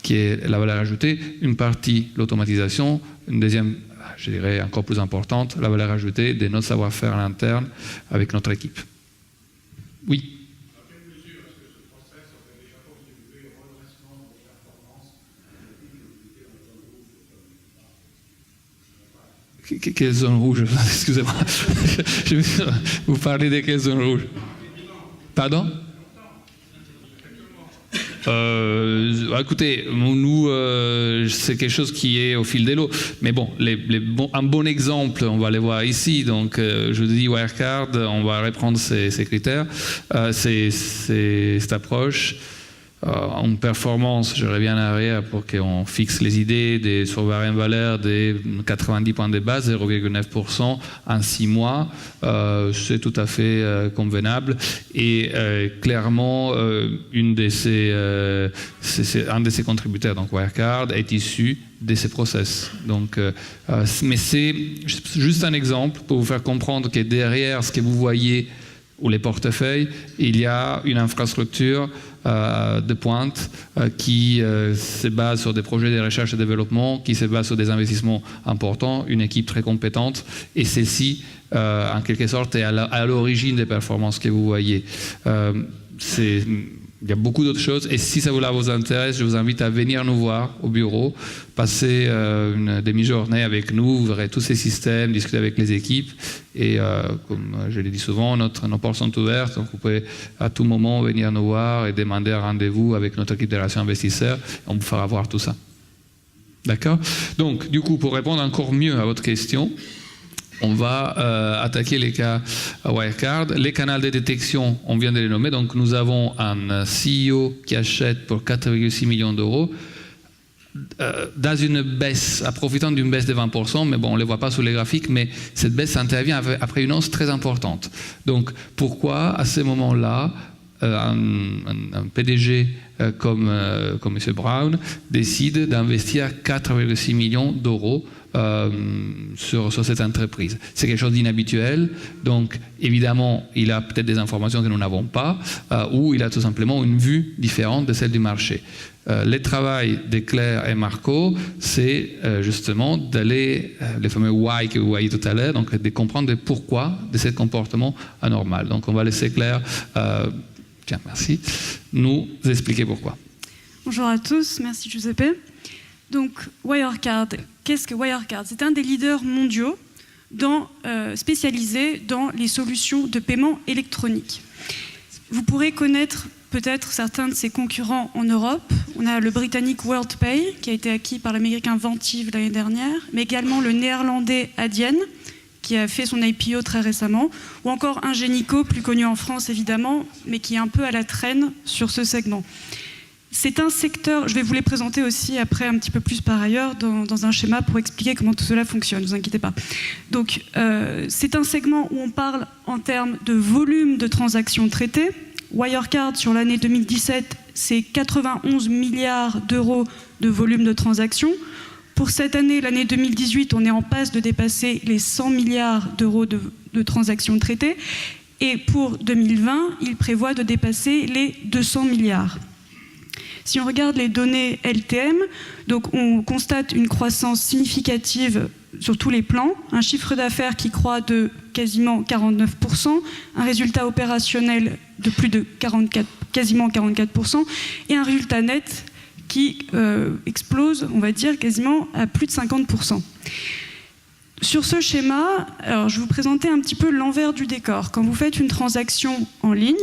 Speaker 2: qui est la valeur ajoutée. Une partie, l'automatisation. Une deuxième, je dirais encore plus importante, la valeur ajoutée de notre savoir-faire à l'interne avec notre équipe. Oui. Quelle zone rouge? Excusez-moi. Vous parlez de quelle zone rouge? Pardon? Écoutez, nous, c'est quelque chose qui est au fil de l'eau. Mais bon, un bon exemple, on va les voir ici. Donc, je vous dis Wirecard, on va reprendre ces critères, cette approche. En performance, je reviens en arrière pour qu'on fixe les idées sur variable valeur des 90 points de base, 0,9% en 6 mois. C'est tout à fait convenable. Et clairement, un de ces contributeurs, donc Wirecard, est issu de ces process. Donc, mais c'est juste un exemple pour vous faire comprendre que derrière ce que vous voyez ou les portefeuilles, il y a une infrastructure de pointe qui se base sur des projets de recherche et développement, qui se base sur des investissements importants, une équipe très compétente, et celle-ci, en quelque sorte, est à l'origine des performances que vous voyez. Il y a beaucoup d'autres choses, et si ça vous intéresse, je vous invite à venir nous voir au bureau, passer une demi-journée avec nous, vous verrez tous ces systèmes, discuter avec les équipes, et comme je l'ai dit souvent, nos portes sont ouvertes, donc vous pouvez à tout moment venir nous voir et demander un rendez-vous avec notre équipe de relations investisseurs, on vous fera voir tout ça. D'accord? Donc, du coup, pour répondre encore mieux à votre question, on va attaquer les cas Wirecard. Les canaux de détection, on vient de les nommer. Donc, nous avons un CEO qui achète pour 4,6 millions d'euros dans une baisse, en profitant d'une baisse de 20%, mais bon, on ne les voit pas sur les graphiques, mais cette baisse intervient après une hausse très importante. Donc, pourquoi, à ce moment-là, un PDG comme M. Brown décide d'investir 4,6 millions d'euros sur cette entreprise? C'est quelque chose d'inhabituel, donc évidemment il a peut-être des informations que nous n'avons pas, ou il a tout simplement une vue différente de celle du marché. Le travail de Claire et Marco, c'est justement d'aller, les fameux why que vous voyez tout à l'heure, donc de comprendre le pourquoi de ce comportement anormal. Donc on va laisser Claire, tiens, merci, nous expliquer pourquoi.
Speaker 5: Bonjour à tous, merci Giuseppe. Donc Wirecard, qu'est-ce que Wirecard? C'est un des leaders mondiaux spécialisés dans les solutions de paiement électronique. Vous pourrez connaître peut-être certains de ses concurrents en Europe. On a le britannique WorldPay, qui a été acquis par l'américain Ventive l'année dernière, mais également le néerlandais Adyen, qui a fait son IPO très récemment, ou encore Ingenico, plus connu en France évidemment, mais qui est un peu à la traîne sur ce segment. C'est un secteur, je vais vous les présenter aussi après un petit peu plus par ailleurs dans un schéma pour expliquer comment tout cela fonctionne, ne vous inquiétez pas. Donc c'est un segment où on parle en termes de volume de transactions traitées. Wirecard sur l'année 2017, c'est 91 milliards d'euros de volume de transactions. Pour cette année, l'année 2018, on est en passe de dépasser les 100 milliards d'euros de transactions traitées. Et pour 2020, il prévoit de dépasser les 200 milliards. Si on regarde les données LTM, donc on constate une croissance significative sur tous les plans, un chiffre d'affaires qui croît de quasiment 49%, un résultat opérationnel de plus de quasiment 44%, et un résultat net qui explose, on va dire, quasiment à plus de 50%. Sur ce schéma, alors je vais vous présenter un petit peu l'envers du décor. Quand vous faites une transaction en ligne,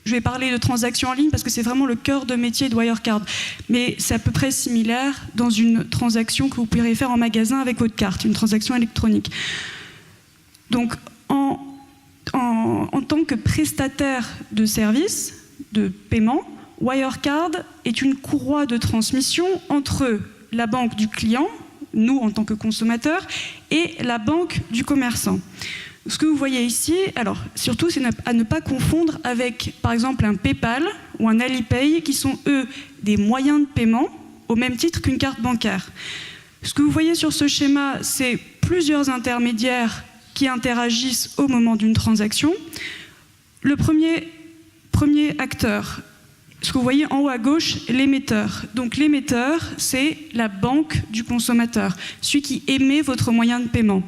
Speaker 5: je vais parler de transactions en ligne parce que c'est vraiment le cœur de métier de Wirecard, mais c'est à peu près similaire dans une transaction que vous pourriez faire en magasin avec votre carte, une transaction électronique. Donc, en tant que prestataire de services, de paiement, Wirecard est une courroie de transmission entre la banque du client, nous en tant que consommateurs, et la banque du commerçant. Ce que vous voyez ici, alors surtout c'est à ne pas confondre avec par exemple un PayPal ou un Alipay qui sont eux des moyens de paiement au même titre qu'une carte bancaire. Ce que vous voyez sur ce schéma, c'est plusieurs intermédiaires qui interagissent au moment d'une transaction. Le premier acteur, ce que vous voyez en haut à gauche, l'émetteur. Donc l'émetteur, c'est la banque du consommateur, celui qui émet votre moyen de paiement.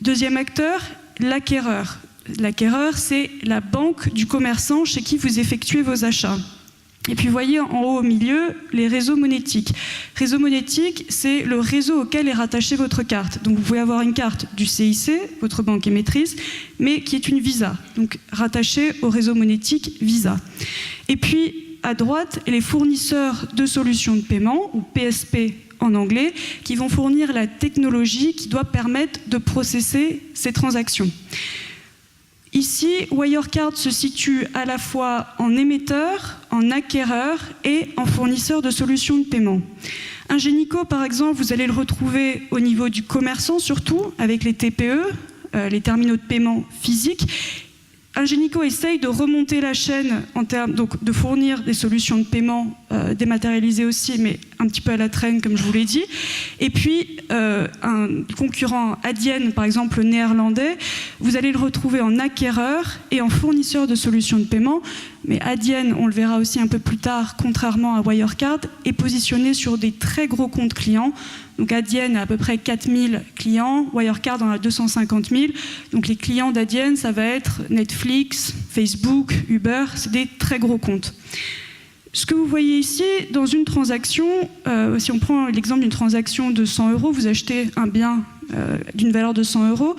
Speaker 5: Deuxième acteur, l'acquéreur. L'acquéreur, c'est la banque du commerçant chez qui vous effectuez vos achats. Et puis vous voyez en haut au milieu les réseaux monétiques. Réseau monétique, c'est le réseau auquel est rattachée votre carte. Donc vous pouvez avoir une carte du CIC, votre banque émettrice, mais qui est une Visa, donc rattachée au réseau monétique Visa. Et puis à droite, les fournisseurs de solutions de paiement, ou PSP en anglais, qui vont fournir la technologie qui doit permettre de processer ces transactions. Ici, Wirecard se situe à la fois en émetteur, en acquéreur et en fournisseur de solutions de paiement. Ingenico, par exemple, vous allez le retrouver au niveau du commerçant surtout, avec les TPE, les terminaux de paiement physiques. Ingenico essaye de remonter la chaîne en termes donc de fournir des solutions de paiement dématérialisées aussi, mais un petit peu à la traîne, comme je vous l'ai dit. Et puis, un concurrent Adyen, par exemple néerlandais, vous allez le retrouver en acquéreur et en fournisseur de solutions de paiement. Mais Adyen, on le verra aussi un peu plus tard, contrairement à Wirecard, est positionné sur des très gros comptes clients. Donc Adyen a à peu près 4000 clients, Wirecard en a 250 000. Donc les clients d'Adyen, ça va être Netflix, Facebook, Uber, c'est des très gros comptes. Ce que vous voyez ici, dans une transaction, si on prend l'exemple d'une transaction de 100 €, vous achetez un bien d'une valeur de 100 €,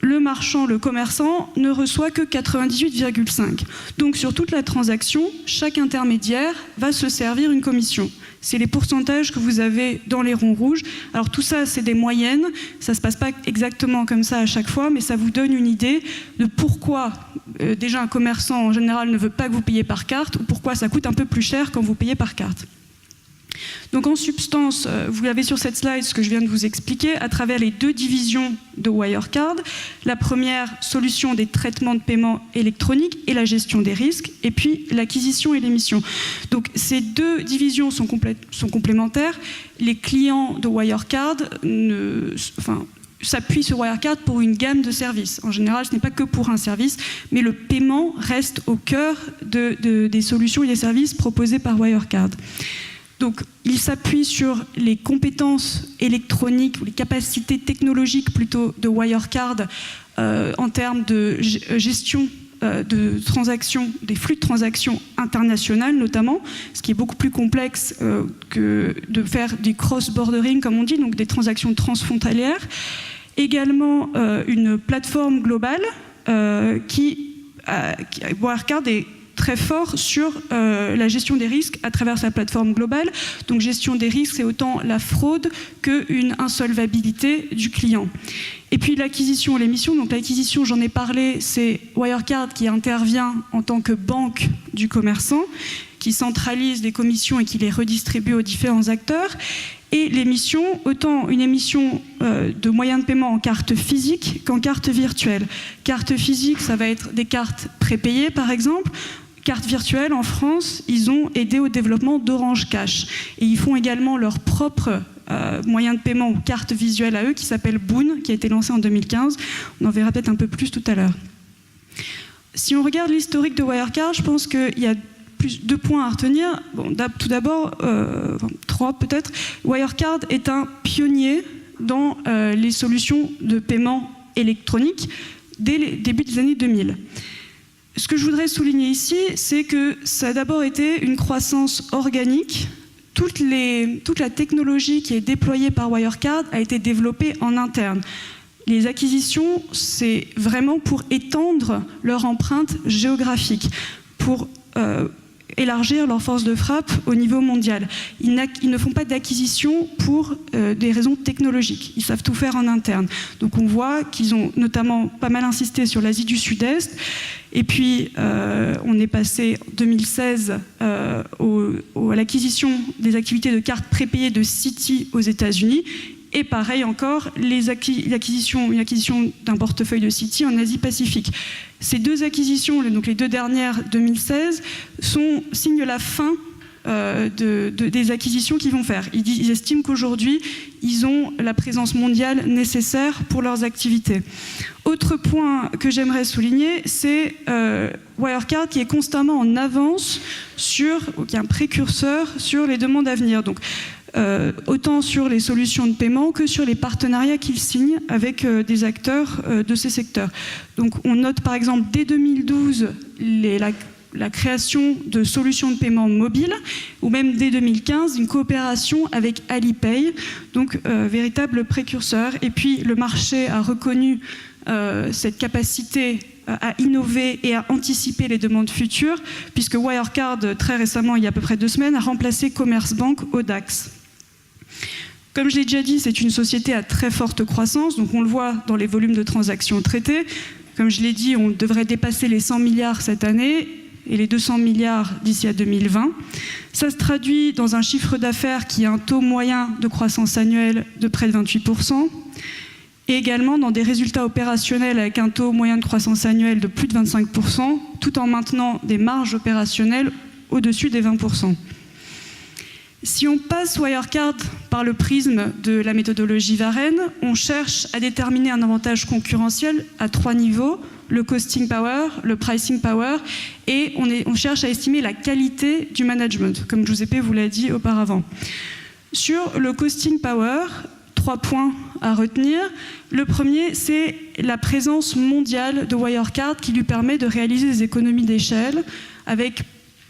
Speaker 5: le marchand, le commerçant, ne reçoit que 98,5. Donc sur toute la transaction, chaque intermédiaire va se servir une commission. C'est les pourcentages que vous avez dans les ronds rouges. Alors tout ça, c'est des moyennes. Ça ne se passe pas exactement comme ça à chaque fois, mais ça vous donne une idée de pourquoi déjà un commerçant en général ne veut pas que vous payiez par carte, ou pourquoi ça coûte un peu plus cher quand vous payez par carte. Donc en substance, vous avez sur cette slide ce que je viens de vous expliquer à travers les deux divisions de Wirecard. La première, solution des traitements de paiement électroniques et la gestion des risques, et puis l'acquisition et l'émission. Donc ces deux divisions sont complémentaires. Les clients de Wirecard s'appuient sur Wirecard pour une gamme de services. En général, ce n'est pas que pour un service, mais le paiement reste au cœur des solutions et des services proposés par Wirecard. Donc, il s'appuie sur les compétences électroniques, ou les capacités technologiques plutôt de Wirecard en termes de gestion de transactions, des flux de transactions internationales notamment, ce qui est beaucoup plus complexe que de faire du cross-bordering, comme on dit, donc des transactions transfrontalières. Également, une plateforme globale Wirecard est très fort sur la gestion des risques à travers sa plateforme globale. Donc gestion des risques, c'est autant la fraude qu'une insolvabilité du client. Et puis l'acquisition et l'émission. Donc l'acquisition, j'en ai parlé, c'est Wirecard qui intervient en tant que banque du commerçant, qui centralise les commissions et qui les redistribue aux différents acteurs. Et l'émission, autant une émission de moyens de paiement en carte physique qu'en carte virtuelle. Carte physique, ça va être des cartes prépayées par exemple. Carte virtuelle, en France, ils ont aidé au développement d'Orange Cash. Et ils font également leur propre moyen de paiement ou carte visuelle à eux qui s'appelle Boon, qui a été lancé en 2015. On en verra peut-être un peu plus tout à l'heure. Si on regarde l'historique de Wirecard, je pense qu'il y a deux points à retenir. Bon, tout d'abord, trois peut-être. Wirecard est un pionnier dans les solutions de paiement électronique dès le début des années 2000. Ce que je voudrais souligner ici, c'est que ça a d'abord été une croissance organique. Toute la technologie qui est déployée par Wirecard a été développée en interne. Les acquisitions, c'est vraiment pour étendre leur empreinte géographique, pour élargir leur force de frappe au niveau mondial. Ils ne font pas d'acquisition pour des raisons technologiques. Ils savent tout faire en interne. Donc on voit qu'ils ont notamment pas mal insisté sur l'Asie du Sud-Est. Et puis on est passé en 2016 à l'acquisition des activités de cartes prépayées de Citi aux États-Unis. Et pareil encore, une acquisition d'un portefeuille de Citi en Asie-Pacifique. Ces deux acquisitions, donc les deux dernières 2016, signent la fin des acquisitions qu'ils vont faire. Ils estiment qu'aujourd'hui, ils ont la présence mondiale nécessaire pour leurs activités. Autre point que j'aimerais souligner, c'est Wirecard qui est constamment en avance qui est un précurseur sur les demandes à venir. Donc, autant sur les solutions de paiement que sur les partenariats qu'ils signent avec des acteurs de ces secteurs. Donc on note par exemple dès 2012 la création de solutions de paiement mobiles, ou même dès 2015, une coopération avec Alipay, donc véritable précurseur. Et puis le marché a reconnu cette capacité à innover et à anticiper les demandes futures, puisque Wirecard, très récemment, il y a à peu près 2 semaines, a remplacé Commerzbank au DAX. Comme je l'ai déjà dit, c'est une société à très forte croissance, donc on le voit dans les volumes de transactions traitées. Comme je l'ai dit, on devrait dépasser les 100 milliards cette année et les 200 milliards d'ici à 2020. Ça se traduit dans un chiffre d'affaires qui a un taux moyen de croissance annuelle de près de 28%, et également dans des résultats opérationnels avec un taux moyen de croissance annuelle de plus de 25%, tout en maintenant des marges opérationnelles au-dessus des 20%. Si on passe Wirecard par le prisme de la méthodologie Varenne, on cherche à déterminer un avantage concurrentiel à 3 niveaux, le costing power, le pricing power, et on cherche à estimer la qualité du management, comme Giuseppe vous l'a dit auparavant. Sur le costing power, 3 points à retenir. Le premier, c'est la présence mondiale de Wirecard qui lui permet de réaliser des économies d'échelle avec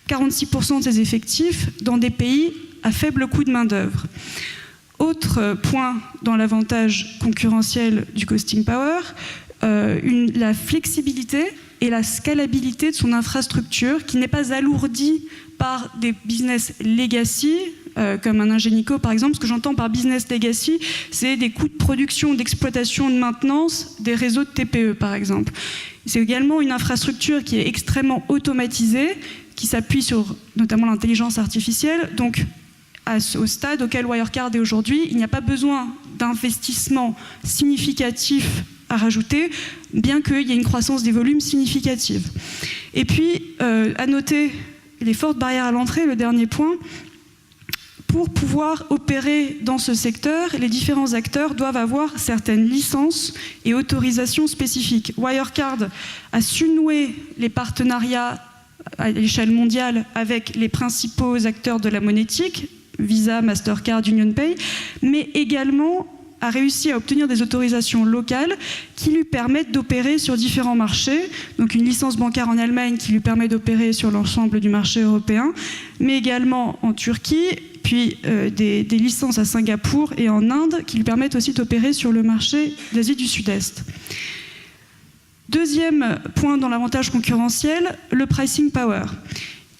Speaker 5: 46% de ses effectifs dans des pays à faible coût de main-d'œuvre. Autre point dans l'avantage concurrentiel du costing power, la flexibilité et la scalabilité de son infrastructure qui n'est pas alourdie par des business legacy, comme un Ingenico par exemple. Ce que j'entends par business legacy, c'est des coûts de production, d'exploitation, de maintenance des réseaux de TPE par exemple. C'est également une infrastructure qui est extrêmement automatisée, qui s'appuie sur notamment l'intelligence artificielle. Donc, au stade auquel Wirecard est aujourd'hui, il n'y a pas besoin d'investissement significatif à rajouter, bien qu'il y ait une croissance des volumes significative. Et puis, à noter les fortes barrières à l'entrée, le dernier point. Pour pouvoir opérer dans ce secteur, les différents acteurs doivent avoir certaines licences et autorisations spécifiques. Wirecard a su nouer les partenariats à l'échelle mondiale avec les principaux acteurs de la monétique, Visa, Mastercard, UnionPay, mais également a réussi à obtenir des autorisations locales qui lui permettent d'opérer sur différents marchés. Donc une licence bancaire en Allemagne qui lui permet d'opérer sur l'ensemble du marché européen, mais également en Turquie, puis des licences à Singapour et en Inde qui lui permettent aussi d'opérer sur le marché d'Asie du Sud-Est. Deuxième point dans l'avantage concurrentiel, le pricing power.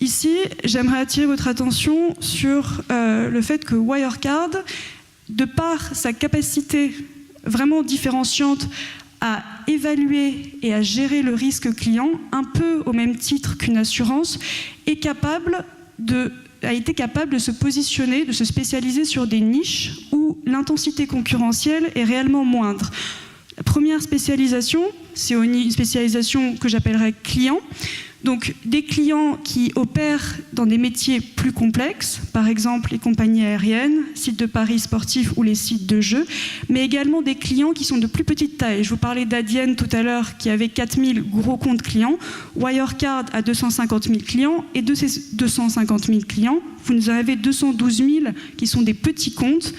Speaker 5: Ici, j'aimerais attirer votre attention sur le fait que Wirecard, de par sa capacité vraiment différenciante à évaluer et à gérer le risque client, un peu au même titre qu'une assurance, a été capable de se positionner, de se spécialiser sur des niches où l'intensité concurrentielle est réellement moindre. La première spécialisation, c'est une spécialisation que j'appellerais client. Donc des clients qui opèrent dans des métiers plus complexes, par exemple les compagnies aériennes, sites de paris sportifs ou les sites de jeux, mais également des clients qui sont de plus petite taille. Je vous parlais d'Adyen tout à l'heure qui avait 4000 gros comptes clients. Wirecard a 250 000 clients et de ces 250 000 clients, vous nous en avez 212 000 qui sont des petits comptes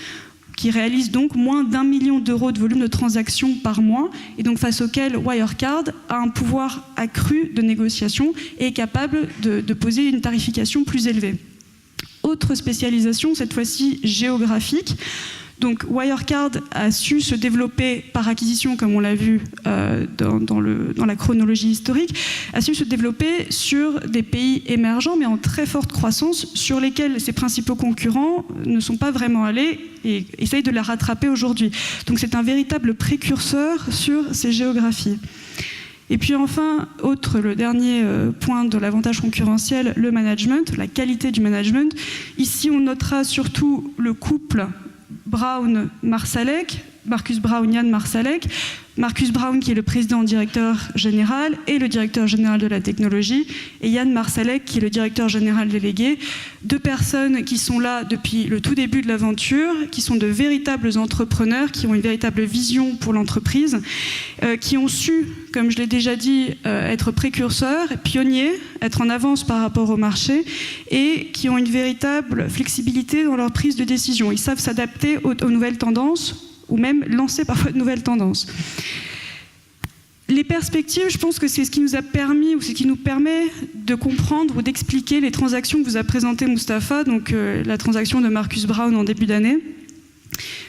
Speaker 5: qui réalisent donc moins d'1 million d'euros de volume de transactions par mois, et donc face auquel Wirecard a un pouvoir accru de négociation et est capable de poser une tarification plus élevée. Autre spécialisation, cette fois-ci géographique. Donc Wirecard a su se développer par acquisition, comme on l'a vu dans la chronologie historique, a su se développer sur des pays émergents, mais en très forte croissance, sur lesquels ses principaux concurrents ne sont pas vraiment allés et essayent de la rattraper aujourd'hui. Donc c'est un véritable précurseur sur ces géographies. Et puis enfin, le dernier point de l'avantage concurrentiel, le management, la qualité du management. Ici, on notera surtout le couple Brown-Marsalek, Marcus Brown, Yann Marsalek. Marcus Brown qui est le président-directeur général et le directeur général de la technologie, et Yann Marsalek qui est le directeur général délégué. 2 personnes qui sont là depuis le tout début de l'aventure, qui sont de véritables entrepreneurs, qui ont une véritable vision pour l'entreprise, qui ont su, comme je l'ai déjà dit, être précurseurs, pionniers, être en avance par rapport au marché, et qui ont une véritable flexibilité dans leur prise de décision. Ils savent s'adapter aux nouvelles tendances, ou même lancer parfois de nouvelles tendances. Les perspectives, je pense que c'est ce qui nous a permis ou ce qui nous permet de comprendre ou d'expliquer les transactions que vous a présentées Mustapha, donc la transaction de Marcus Brown en début d'année.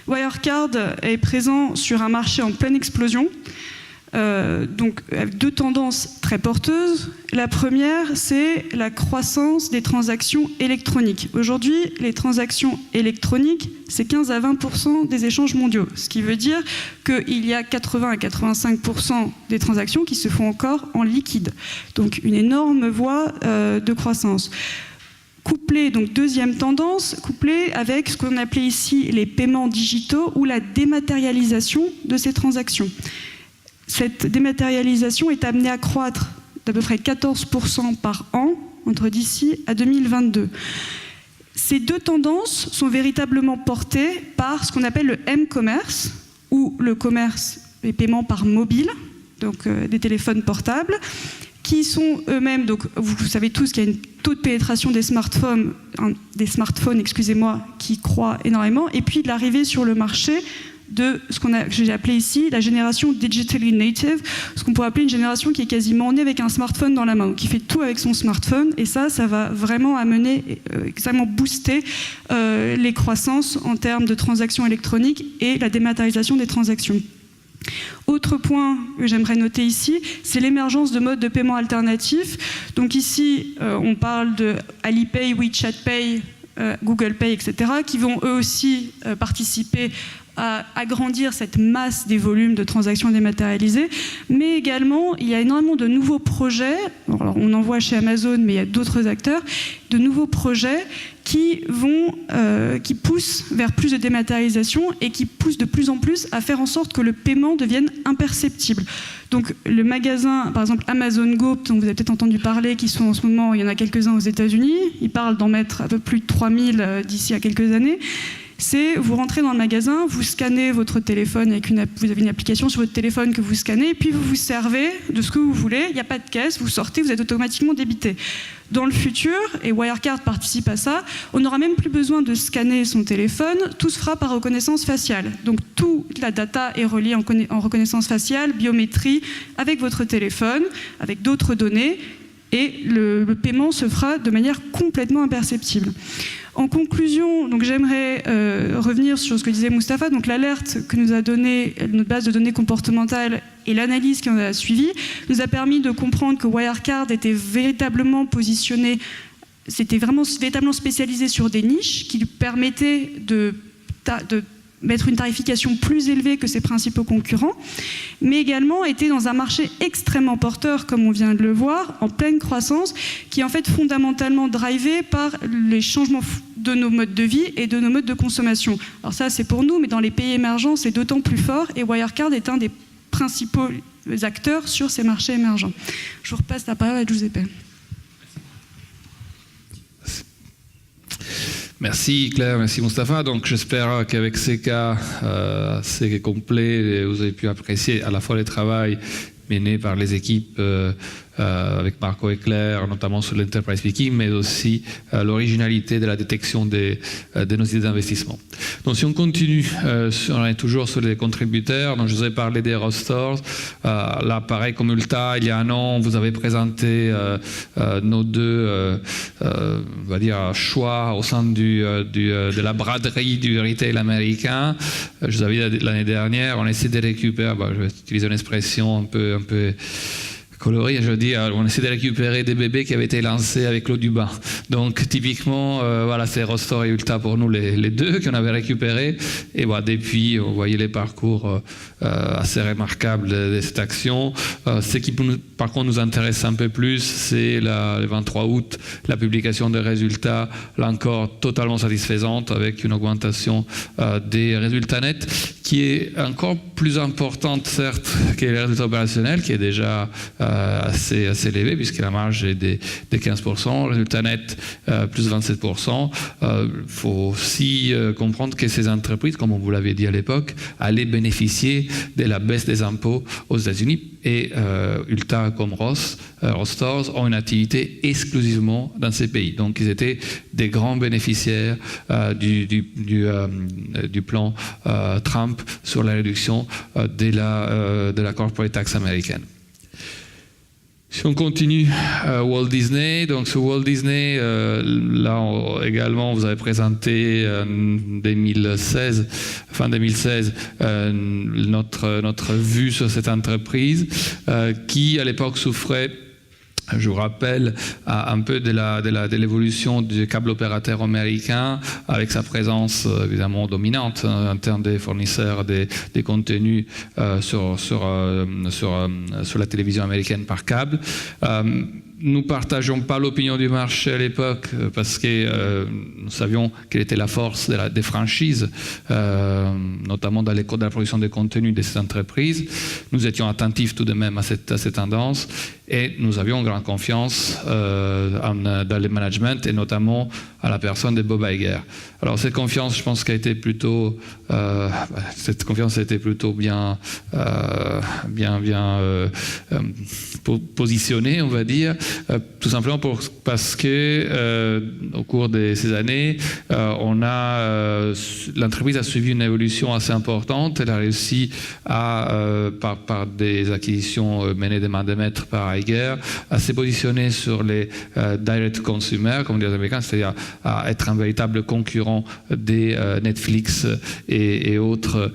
Speaker 5: Wirecard est présent sur un marché en pleine explosion, donc avec deux tendances très porteuses. La première, c'est la croissance des transactions électroniques. Aujourd'hui, les transactions électroniques, c'est 15 à 20% des échanges mondiaux, ce qui veut dire qu'il y a 80 à 85% des transactions qui se font encore en liquide. Donc une énorme voie de croissance. Couplé, donc deuxième tendance, couplé avec ce qu'on appelait ici les paiements digitaux ou la dématérialisation de ces transactions. Cette dématérialisation est amenée à croître d'à peu près 14% par an entre d'ici à 2022. Ces deux tendances sont véritablement portées par ce qu'on appelle le M-commerce, ou le commerce, les paiements par mobile, donc des téléphones portables, qui sont eux-mêmes, donc vous savez tous qu'il y a un taux de pénétration des smartphones, qui croît énormément, et puis de l'arrivée sur le marché de ce que j'ai appelé ici la génération digitally native, ce qu'on pourrait appeler une génération qui est quasiment née avec un smartphone dans la main, qui fait tout avec son smartphone, et ça va vraiment amener, extrêmement booster les croissances en termes de transactions électroniques et la dématérialisation des transactions. Autre point que j'aimerais noter ici, c'est l'émergence de modes de paiement alternatifs. Donc ici, on parle de Alipay, WeChat Pay, Google Pay, etc., qui vont eux aussi participer à agrandir cette masse des volumes de transactions dématérialisées, mais également il y a énormément de nouveaux projets, alors on en voit chez Amazon, mais il y a d'autres acteurs, de nouveaux projets qui poussent vers plus de dématérialisation et qui poussent de plus en plus à faire en sorte que le paiement devienne imperceptible. Donc le magasin, par exemple Amazon Go, dont vous avez peut-être entendu parler, qui sont en ce moment, il y en a quelques-uns aux États-Unis, ils parlent d'en mettre un peu plus de 3000 d'ici à quelques années. C'est vous rentrez dans le magasin, vous scannez votre téléphone, vous avez une application sur votre téléphone que vous scannez, et puis vous vous servez de ce que vous voulez, il n'y a pas de caisse, vous sortez, vous êtes automatiquement débité. Dans le futur, et Wirecard participe à ça, on n'aura même plus besoin de scanner son téléphone, tout se fera par reconnaissance faciale. Donc toute la data est reliée en reconnaissance faciale, biométrie, avec votre téléphone, avec d'autres données, et le paiement se fera de manière complètement imperceptible. En conclusion, donc j'aimerais revenir sur ce que disait Mustapha. Donc l'alerte que nous a donnée notre base de données comportementale et l'analyse qui en a suivi nous a permis de comprendre que Wirecard était véritablement positionné, c'était vraiment véritablement spécialisé sur des niches qui lui permettaient de mettre une tarification plus élevée que ses principaux concurrents, mais également était dans un marché extrêmement porteur, comme on vient de le voir, en pleine croissance, qui est en fait fondamentalement drivé par les changements de nos modes de vie et de nos modes de consommation. Alors ça, c'est pour nous, mais dans les pays émergents, c'est d'autant plus fort, et Wirecard est un des principaux acteurs sur ces marchés émergents. Je vous repasse la parole à Giuseppe.
Speaker 2: Merci Claire, merci Mustapha. Donc j'espère qu'avec ces cas assez complets, vous avez pu apprécier à la fois le travail mené par les équipes avec Marco et Claire, notamment sur l'enterprise speaking, mais aussi l'originalité de la détection de nos idées d'investissement. Donc si on continue, on est toujours sur les contributeurs. Donc je vous ai parlé des Rostors. Là, pareil comme Ulta, il y a un an, vous avez présenté nos deux on va dire, choix au sein de la braderie du retail américain. Je vous avais dit l'année dernière, on essaie de récupérer, je vais utiliser une expression un peu coloré, je veux dire, on essaie de récupérer des bébés qui avaient été lancés avec l'eau du bain. Donc typiquement, voilà, c'est Rostor et Ulta pour nous les deux qu'on avait récupérés. Et voilà, depuis, vous voyez les parcours assez remarquables de cette action. Ce qui par contre nous intéresse un peu plus, c'est le 23 août, la publication des résultats, là encore totalement satisfaisante, avec une augmentation des résultats nets qui est encore plus importante, certes, que les résultats opérationnels, qui est déjà assez élevé, puisque la marge est de 15%, résultat net plus 27%. Il faut aussi comprendre que ces entreprises, comme on vous l'avait dit à l'époque, allaient bénéficier de la baisse des impôts aux États-Unis, et Ulta comme Ross Stores ont une activité exclusivement dans ces pays. Donc ils étaient des grands bénéficiaires du plan Trump sur la réduction de la corporate tax américaine. Si on continue, Walt Disney, donc sur Walt Disney, là également vous avez présenté fin 2016, notre vue sur cette entreprise qui à l'époque souffrait, je vous rappelle, un peu de l'évolution du câble opérateur américain, avec sa présence évidemment dominante en termes des fournisseurs des contenus sur la télévision américaine par câble. Nous ne partageons pas l'opinion du marché à l'époque parce que nous savions quelle était la force des franchises, notamment dans la production de contenu de ces entreprises. Nous étions attentifs tout de même à cette tendance et nous avions grande confiance dans le management et notamment à la personne de Bob Iger. Alors cette confiance, je pense, cette confiance a été plutôt bien positionnée, on va dire. Tout simplement parce que au cours de ces années, l'entreprise a suivi une évolution assez importante. Elle a réussi par des acquisitions menées de main de maître par Iger, à se positionner sur les direct consumer, comme disent les Américains, c'est-à-dire à être un véritable concurrent des Netflix et autres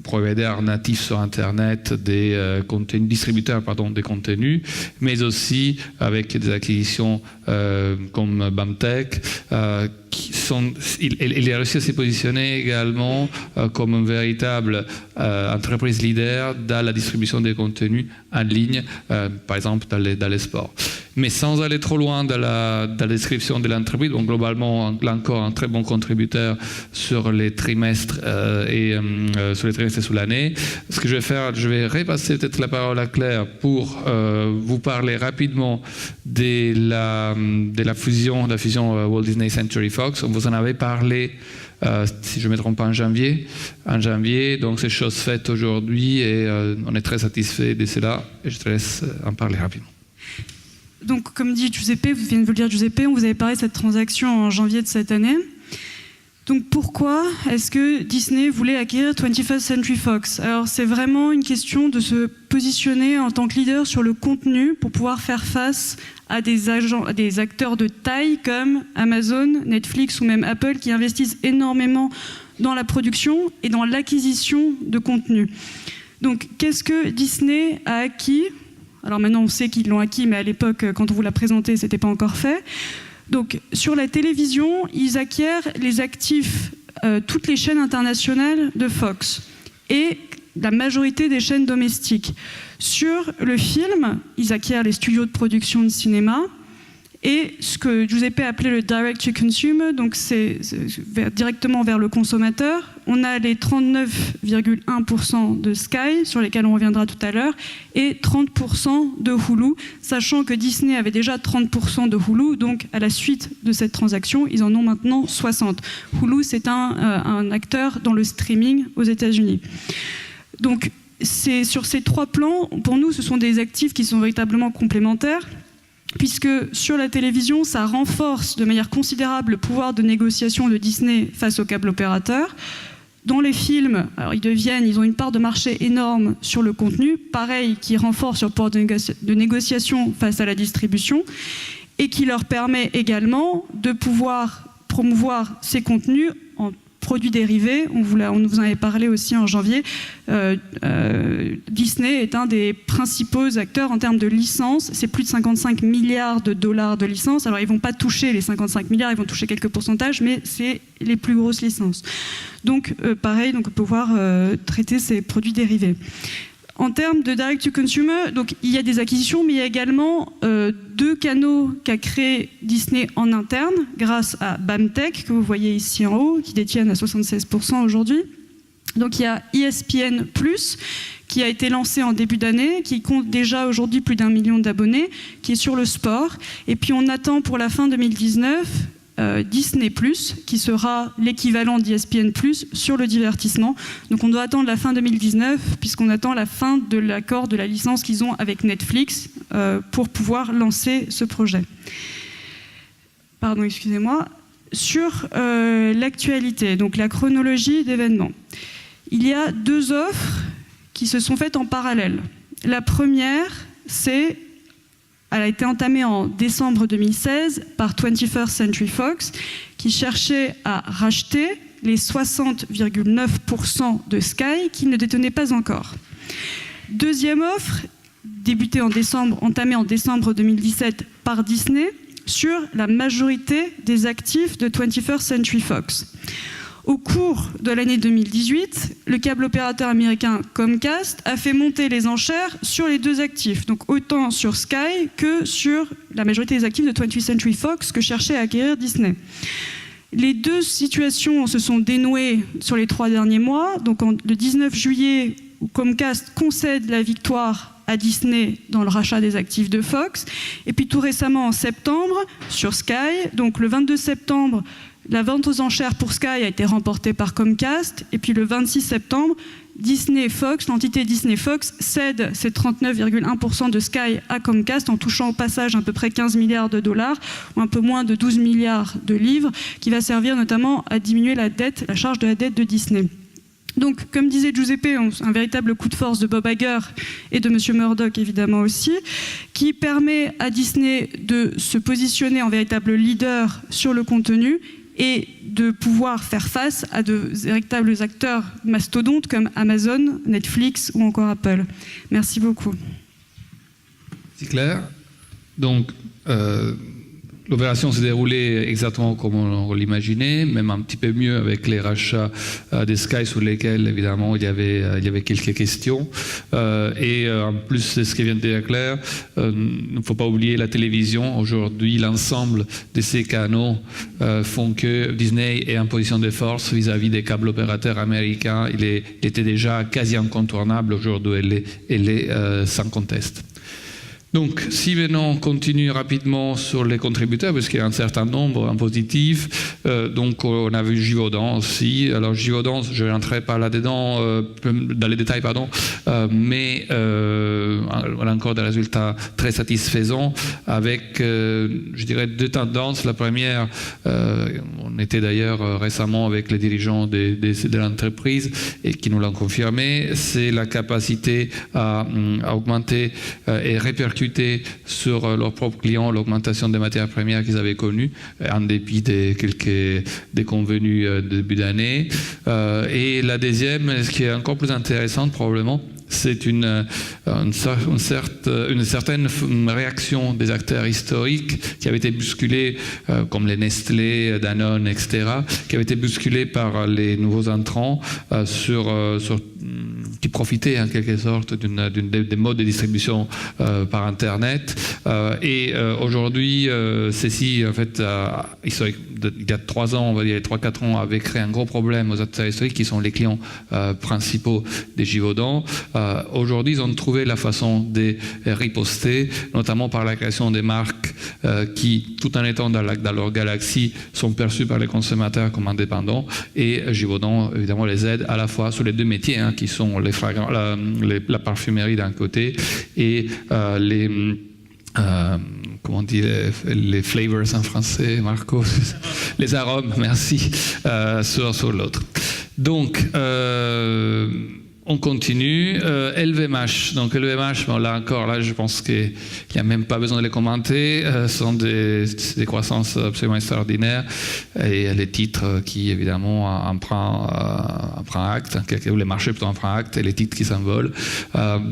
Speaker 2: providers natifs sur Internet, des distributeurs des contenus, mais aussi avec des acquisitions comme BAMTech. Il a réussi à se positionner également comme une véritable entreprise leader dans la distribution des contenus en ligne, par exemple dans les sports. Mais sans aller trop loin dans la description de l'entreprise, donc globalement encore un très bon contributeur sur les trimestres sous l'année. Ce que je vais faire, je vais repasser peut-être la parole à Claire pour vous parler rapidement de la fusion Walt Disney Century Fox. On vous en avait parlé, si je ne me trompe pas, en janvier. Donc c'est chose faite aujourd'hui et on est très satisfait de cela. Et je te laisse en parler rapidement.
Speaker 5: Donc, comme dit Giuseppe, vous venez de vous le dire, Giuseppe, on vous avait parlé de cette transaction en janvier de cette année. Donc, pourquoi est-ce que Disney voulait acquérir 21st Century Fox? Alors, c'est vraiment une question de se positionner en tant que leader sur le contenu pour pouvoir faire face à des acteurs de taille comme Amazon, Netflix ou même Apple qui investissent énormément dans la production et dans l'acquisition de contenu. Donc, qu'est-ce que Disney a acquis? Alors maintenant, on sait qu'ils l'ont acquis, mais à l'époque, quand on vous l'a présenté, ce n'était pas encore fait. Donc, sur la télévision, ils acquièrent les actifs, toutes les chaînes internationales de Fox et la majorité des chaînes domestiques. Sur le film, ils acquièrent les studios de production de cinéma et ce que Giuseppe appelait le direct to consumer, donc c'est directement vers le consommateur. On a les 39,1% de Sky, sur lesquels on reviendra tout à l'heure, et 30% de Hulu, sachant que Disney avait déjà 30% de Hulu, donc à la suite de cette transaction, ils en ont maintenant 60%. Hulu, c'est un acteur dans le streaming aux États-Unis. Donc, sur ces trois plans, pour nous, ce sont des actifs qui sont véritablement complémentaires, puisque sur la télévision, ça renforce de manière considérable le pouvoir de négociation de Disney face aux câbles opérateurs. Dans les films, alors ils ont une part de marché énorme sur le contenu, pareil, qui renforce leur pouvoir de négociation face à la distribution, et qui leur permet également de pouvoir promouvoir ces contenus en produits dérivés. On vous en avait parlé aussi en janvier. Disney est un des principaux acteurs en termes de licences. C'est plus de 55 milliards de dollars de licences. Alors, ils ne vont pas toucher les 55 milliards, ils vont toucher quelques pourcentages, mais c'est les plus grosses licences. Donc, pareil, on peut pouvoir traiter ces produits dérivés. En termes de direct to consumer, donc il y a des acquisitions, mais il y a également deux canaux qu'a créé Disney en interne, grâce à BAMTech, que vous voyez ici en haut, qui détiennent à 76% aujourd'hui. Donc il y a ESPN+, qui a été lancé en début d'année, qui compte déjà aujourd'hui plus d'1 million d'abonnés, qui est sur le sport. Et puis on attend pour la fin 2019 Disney+, qui sera l'équivalent d'ESPN+, sur le divertissement. Donc on doit attendre la fin 2019, puisqu'on attend la fin de l'accord de la licence qu'ils ont avec Netflix pour pouvoir lancer ce projet. Pardon, excusez-moi. Sur l'actualité, donc la chronologie d'événements. Il y a 2 offres qui se sont faites en parallèle. La première, elle a été entamée en décembre 2016 par 21st Century Fox, qui cherchait à racheter les 60,9% de Sky qu'ils ne détenaient pas encore. Deuxième offre, entamée en décembre 2017 par Disney, sur la majorité des actifs de 21st Century Fox. Au cours de l'année 2018, le câble opérateur américain Comcast a fait monter les enchères sur les 2 actifs, donc autant sur Sky que sur la majorité des actifs de 20th Century Fox que cherchait à acquérir Disney. Les 2 situations se sont dénouées sur les 3 derniers mois. Donc le 19 juillet, où Comcast concède la victoire à Disney dans le rachat des actifs de Fox. Et puis tout récemment, en septembre, sur Sky, donc le 22 septembre, la vente aux enchères pour Sky a été remportée par Comcast. Et puis le 26 septembre, Disney Fox, l'entité Disney Fox, cède ses 39,1% de Sky à Comcast en touchant au passage à peu près 15 milliards de dollars ou un peu moins de 12 milliards de livres, qui va servir notamment à diminuer la charge de la dette de Disney. Donc, comme disait Giuseppe, un véritable coup de force de Bob Iger et de M. Murdoch, évidemment aussi, qui permet à Disney de se positionner en véritable leader sur le contenu et de pouvoir faire face à de véritables acteurs mastodontes comme Amazon, Netflix ou encore Apple. Merci beaucoup.
Speaker 2: C'est clair. Donc, l'opération s'est déroulée exactement comme on l'imaginait, même un petit peu mieux avec les rachats des Sky sur lesquels, évidemment, il y avait quelques questions. Et en plus de ce que vient de dire Claire, il ne faut pas oublier la télévision. Aujourd'hui, l'ensemble de ces canaux font que Disney est en position de force vis-à-vis des câbles opérateurs américains. Il était déjà quasi incontournable. Aujourd'hui, elle est sans conteste. Donc, si maintenant on continue rapidement sur les contributeurs, parce qu'il y a un certain nombre en positif, donc on a vu Givaudan aussi. Alors Givaudan, je ne rentrerai pas là-dedans, dans les détails, mais on a encore des résultats très satisfaisants avec, je dirais, 2 tendances. La première, on était d'ailleurs récemment avec les dirigeants de l'entreprise et qui nous l'ont confirmé, c'est la capacité à augmenter et répercuter sur leurs propres clients l'augmentation des matières premières qu'ils avaient connues, en dépit de quelques déconvenus de début d'année. Et la deuxième, ce qui est encore plus intéressant probablement, c'est une certaine réaction des acteurs historiques qui avaient été bousculés, comme les Nestlé, Danone, etc., qui avaient été bousculés par les nouveaux entrants qui profitaient en quelque sorte des modes de distribution par Internet. Et aujourd'hui, ceci, en fait, il y a 3 ans, on va dire 3-4 ans, avait créé un gros problème aux acteurs historiques qui sont les clients principaux des Givaudan. Aujourd'hui, ils ont trouvé la façon de riposter, notamment par la création des marques qui, tout en étant dans leur galaxie, sont perçues par les consommateurs comme indépendants. Et Givaudan, évidemment, les aide à la fois sur les 2 métiers, qui sont la parfumerie d'un côté et comment on dit les flavors en français, Marco? Les arômes, merci, sur l'autre. Donc, on continue. LVMH. Donc LVMH, bon, là encore, je pense qu'il n'y a même pas besoin de les commenter. Ce sont des croissances absolument extraordinaires. Et les titres qui, évidemment, en prennent acte, ou les marchés plutôt en prennent acte, et les titres qui s'envolent.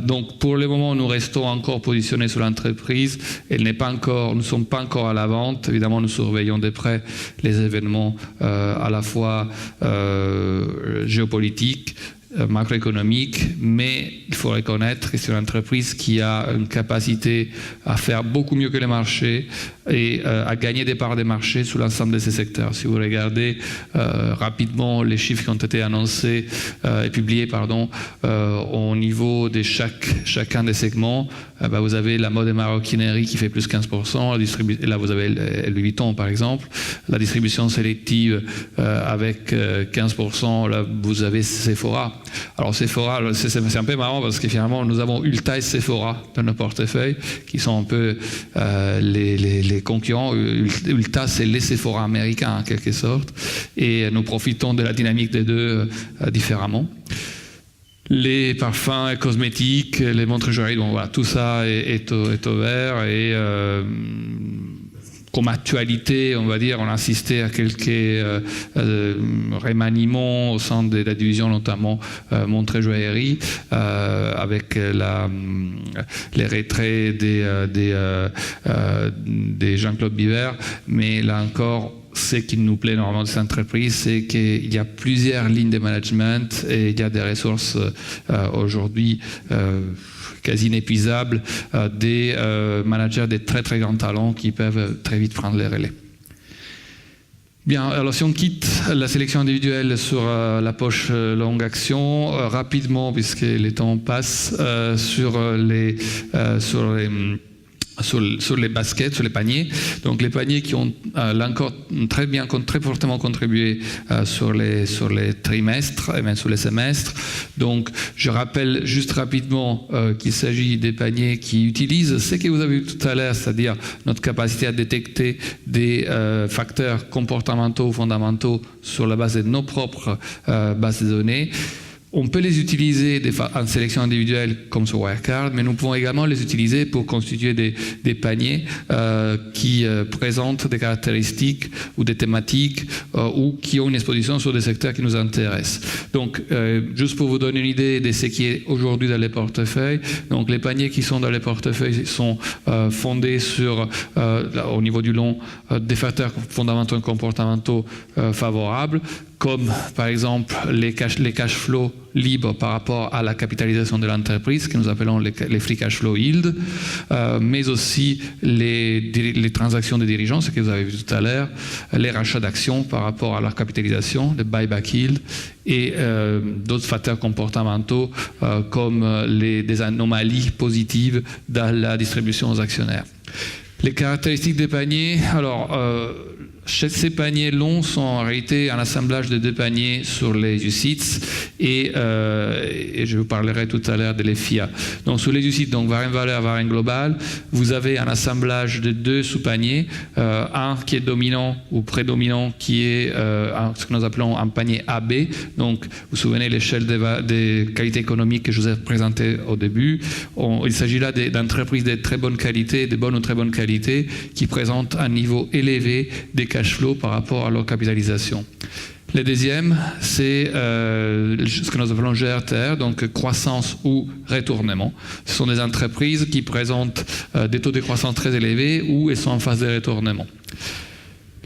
Speaker 2: Donc pour le moment, nous restons encore positionnés sur l'entreprise. Nous ne sommes pas encore à la vente. Évidemment, nous surveillons de près les événements à la fois géopolitiques, macroéconomique, mais il faut reconnaître que c'est une entreprise qui a une capacité à faire beaucoup mieux que les marchés, et à gagner des parts de marché sur l'ensemble de ces secteurs. Si vous regardez rapidement les chiffres qui ont été annoncés et publiés au niveau de chacun des segments, vous avez la mode et maroquinerie qui fait plus 15%, là vous avez Louis Vuitton par exemple, la distribution sélective avec 15%, là vous avez Sephora. Alors Sephora, c'est un peu marrant parce que finalement nous avons Ulta et Sephora dans nos portefeuilles qui sont un peu les concurrents. Ulta c'est les Sephora américains en quelque sorte et nous profitons de la dynamique des deux différemment. Les parfums, les cosmétiques, les montres joaillerie, bon, voilà, tout ça est au vert et comme actualité, on va dire, on a assisté à quelques remaniements au sein de la division, notamment montres joaillerie, avec les retraits des Jean-Claude Biver, mais là encore, ce qui nous plaît normalement de cette entreprise, c'est qu'il y a plusieurs lignes de management et il y a des ressources aujourd'hui quasi inépuisables, des managers de très très grands talents qui peuvent très vite prendre les relais. Bien, alors si on quitte la sélection individuelle sur la poche longue action, rapidement, puisque les temps passent, sur les baskets, sur les paniers. Donc les paniers qui ont là encore très fortement contribué sur les trimestres et même sur les semestres. Donc je rappelle juste rapidement qu'il s'agit des paniers qui utilisent ce que vous avez vu tout à l'heure, c'est-à-dire notre capacité à détecter des facteurs comportementaux ou fondamentaux sur la base de nos propres bases de données. On peut les utiliser en sélection individuelle comme sur Wirecard, mais nous pouvons également les utiliser pour constituer des paniers qui présentent des caractéristiques ou des thématiques ou qui ont une exposition sur des secteurs qui nous intéressent. Donc, juste pour vous donner une idée de ce qui est aujourd'hui dans les portefeuilles, donc les paniers qui sont dans les portefeuilles sont fondés sur, au niveau du long, des facteurs fondamentaux et comportementaux favorables, comme par exemple les cash flows libres par rapport à la capitalisation de l'entreprise, que nous appelons les free cash flow yield, mais aussi les transactions de dirigeants, ce que vous avez vu tout à l'heure, les rachats d'actions par rapport à leur capitalisation, le buyback yield, et d'autres facteurs comportementaux comme des anomalies positives dans la distribution aux actionnaires. Les caractéristiques des paniers, alors ces paniers longs sont en réalité un assemblage de deux paniers sur les UCITS et je vous parlerai tout à l'heure de l'EFIA. Donc sur les UCITS, donc Varenne Valeur, Varenne Global, vous avez un assemblage de deux sous-paniers, un qui est dominant ou prédominant qui est ce que nous appelons un panier AB. Donc vous vous souvenez l'échelle des qualités économiques que je vous ai présentées au début. Il s'agit là d'entreprises de très bonne qualité, de bonne ou très bonne qualité, qui présentent un niveau élevé des cash flow par rapport à leur capitalisation. Le deuxième, c'est ce que nous appelons GRTR, donc croissance ou retournement. Ce sont des entreprises qui présentent des taux de croissance très élevés ou elles sont en phase de retournement.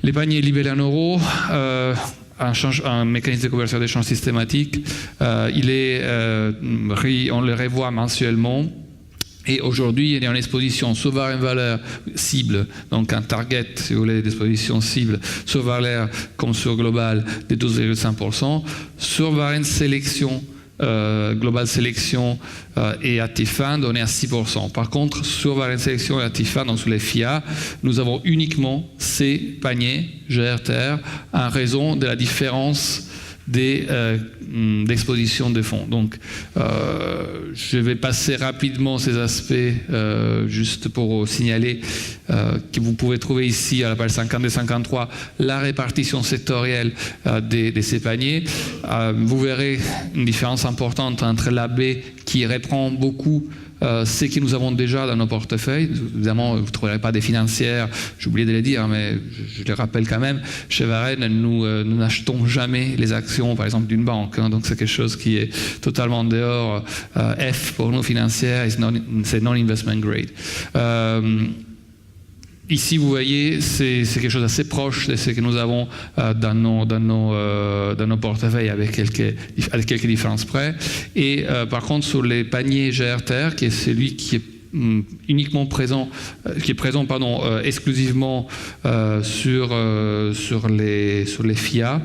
Speaker 2: Les paniers libellés en euros, un mécanisme de couverture d'échange systématique, on le revoit mensuellement. Et aujourd'hui, il y a une exposition sur Varenne Valeur cible, donc un target, si vous voulez, d'exposition cible sur Valeur comme sur Global de 12,5%. Sur Varenne Sélection, Global Sélection et Active Fund, on est à 6%. Par contre, sur Varenne Sélection et Active Fund, donc sur les FIA, nous avons uniquement ces paniers GRTR en raison de la différence d'exposition des fonds. Donc, je vais passer rapidement ces aspects juste pour signaler que vous pouvez trouver ici à la page 52 et 53 la répartition sectorielle de ces paniers. Vous verrez une différence importante entre l'AB qui reprend beaucoup ce que nous avons déjà dans nos portefeuilles. Évidemment, vous ne trouverez pas des financières, j'ai oublié de le dire, mais je le rappelle quand même. Chez Varenne, nous n'achetons jamais les actions, par exemple, d'une banque. Donc c'est quelque chose qui est totalement dehors. F pour nous financières, c'est non-investment grade. Ici, vous voyez, c'est quelque chose d'assez proche de ce que nous avons dans nos portefeuilles avec quelques différences près. Et par contre, sur les paniers GRTR, qui est celui qui est uniquement présent, exclusivement sur les FIA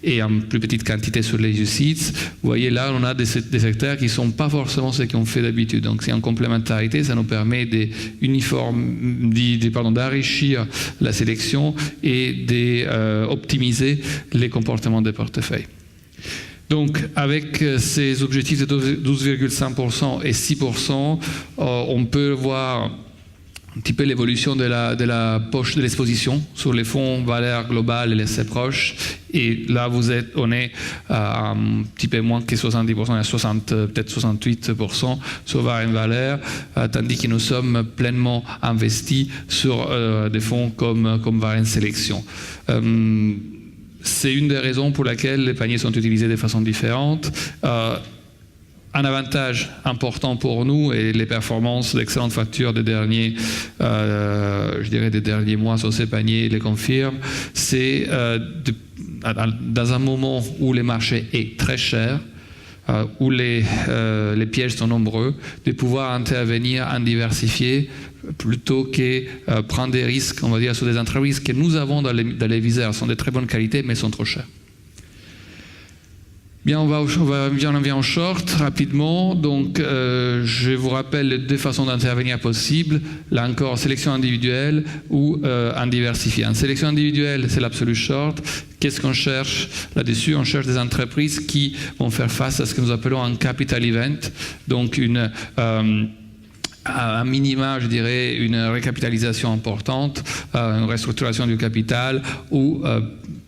Speaker 2: et en plus petite quantité sur les UCITS. Vous voyez là, on a des secteurs qui ne sont pas forcément ceux qu'on fait d'habitude. Donc c'est en complémentarité, ça nous permet d'enrichir la sélection et d'optimiser les comportements des portefeuilles. Donc, avec ces objectifs de 12,5% et 6%, on peut voir un petit peu l'évolution de la poche de l'exposition sur les fonds valeurs globales et les assez proches. Et là, on est à un petit peu moins que 70%, à peut-être 68% sur Varenne Valeur, tandis que nous sommes pleinement investis sur des fonds comme Varenne Sélection. C'est une des raisons pour laquelle les paniers sont utilisés de façon différente. Un avantage important pour nous et les performances d'excellentes factures des derniers mois sur ces paniers les confirment, c'est dans un moment où le marché est très cher, où les pièges sont nombreux, de pouvoir intervenir en diversifié plutôt que prendre des risques, on va dire, sur des entreprises que nous avons dans les viseurs, sont de très bonne qualité, mais sont trop chères. Bien, on vient en short rapidement. Donc, je vous rappelle les deux façons d'intervenir possibles. Là encore, sélection individuelle ou en diversifié. En sélection individuelle, c'est l'absolu short. Qu'est-ce qu'on cherche là-dessus? On cherche des entreprises qui vont faire face à ce que nous appelons un capital event, donc à minima, je dirais, une récapitalisation importante, une restructuration du capital ou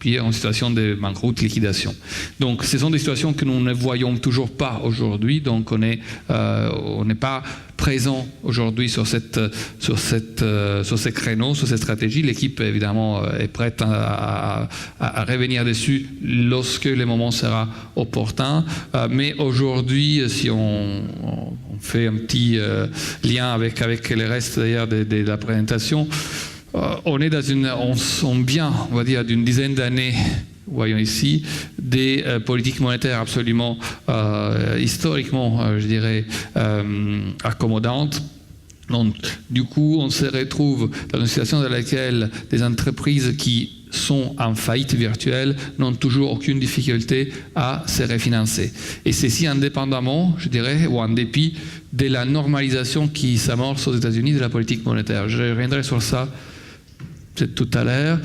Speaker 2: puis en situation de banqueroute, liquidation. Donc, ce sont des situations que nous ne voyons toujours pas aujourd'hui. Donc, on n'est pas présent aujourd'hui sur ces créneaux, sur cette stratégie. L'équipe, évidemment, est prête à revenir dessus lorsque le moment sera opportun. Mais aujourd'hui, si on fait un petit lien avec les restes d'ailleurs de la présentation, on est on va dire, d'une dizaine d'années, voyons ici, des politiques monétaires absolument historiquement, je dirais, accommodantes. Donc, du coup, on se retrouve dans une situation dans laquelle des entreprises qui sont en faillite virtuelle n'ont toujours aucune difficulté à se refinancer. Et ceci indépendamment, je dirais, ou en dépit de la normalisation qui s'amorce aux États-Unis de la politique monétaire. Je reviendrai sur ça peut-être tout à l'heure.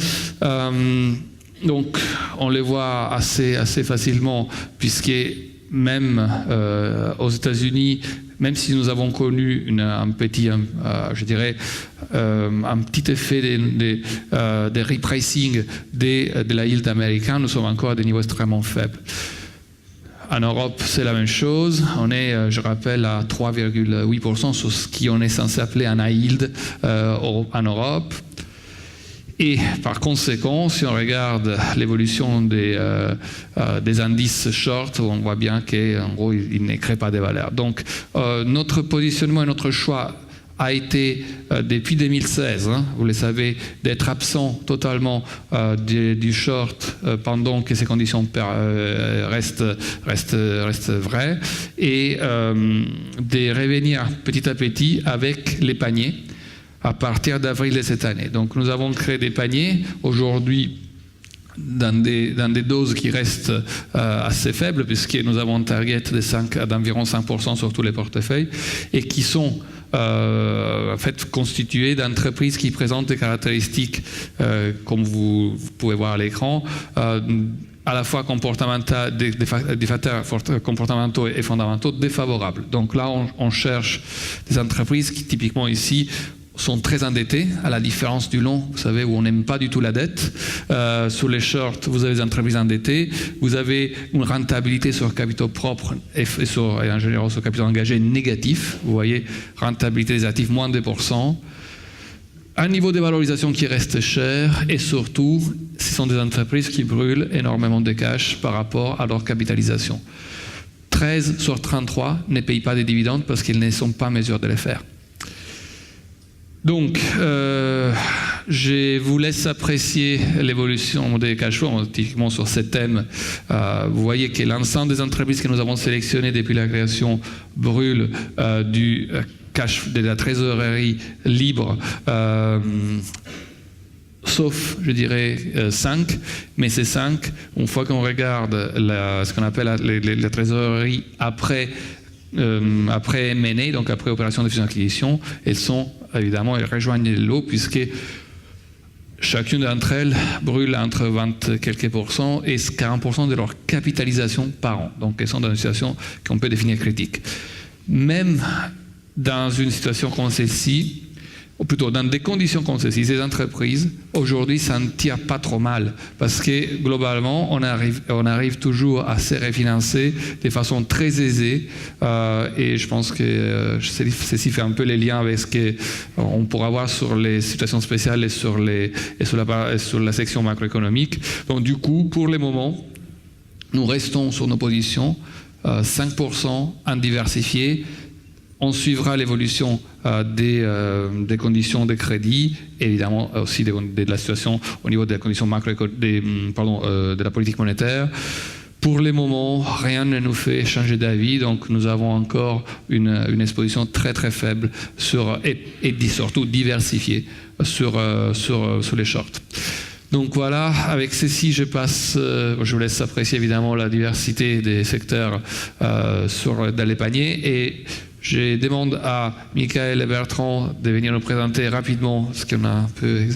Speaker 2: Donc, on les voit assez facilement, puisque même aux États-Unis, même si nous avons connu un petit effet de repricing de la yield américaine, nous sommes encore à des niveaux extrêmement faibles. En Europe, c'est la même chose. On est, je rappelle, à 3,8% sur ce qu'on est censé appeler un high yield en Europe. Et par conséquent, si on regarde l'évolution des indices short, on voit bien qu'en gros, ils ne créent pas de valeur. Donc, notre positionnement et notre choix a été, depuis 2016, vous le savez, d'être absent totalement du short pendant que ces conditions restent vraies, et de revenir petit à petit avec les paniers à partir d'avril de cette année. Donc nous avons créé des paniers aujourd'hui dans des doses qui restent assez faibles, puisque nous avons un target d'environ 5% sur tous les portefeuilles, et qui sont en fait constitués d'entreprises qui présentent des caractéristiques, comme vous pouvez voir à l'écran, à la fois des facteurs comportementaux et fondamentaux défavorables. Donc là, on cherche des entreprises qui, typiquement ici, sont très endettés, à la différence du long, vous savez, où on n'aime pas du tout la dette. Sur les shorts, vous avez des entreprises endettées, vous avez une rentabilité sur capitaux propres et en général sur capitaux engagés négatif. Vous voyez, rentabilité des actifs moins de 2%. Un niveau de valorisation qui reste cher, et surtout, ce sont des entreprises qui brûlent énormément de cash par rapport à leur capitalisation. 13 sur 33 ne payent pas des dividendes parce qu'ils ne sont pas en mesure de les faire. Donc, je vous laisse apprécier l'évolution des cash flows, typiquement sur ces thèmes. Vous voyez que l'ensemble des entreprises que nous avons sélectionnées depuis la création brûlent du de la trésorerie libre, sauf, je dirais, 5, mais ces 5, une fois qu'on regarde ce qu'on appelle la trésorerie après M&A, donc après opération de fusion-acquisition, elles rejoignent les lots, puisque chacune d'entre elles brûle entre 20 quelques % et 40% de leur capitalisation par an. Donc elles sont dans une situation qu'on peut définir critique. Même dans une situation comme celle-ci, ou plutôt dans des conditions comme celles-ci, ces entreprises, aujourd'hui, ça ne tire pas trop mal, parce que globalement, on arrive toujours à se refinancer de façon très aisée, et je pense que ceci fait un peu les liens avec ce qu'on pourra voir sur les situations spéciales et sur la section macroéconomique. Donc du coup, pour le moment, nous restons sur nos positions, 5% en diversifié. On suivra l'évolution des conditions de crédit, évidemment aussi de la situation au niveau des conditions de la politique monétaire. Pour le moment, rien ne nous fait changer d'avis, donc nous avons encore une exposition très très faible et surtout diversifiée sur les shorts. Donc voilà, avec ceci, je vous laisse apprécier évidemment la diversité des secteurs dans les paniers, et je demande à Michael et Bertrand de venir nous présenter rapidement, parce qu'on a un peu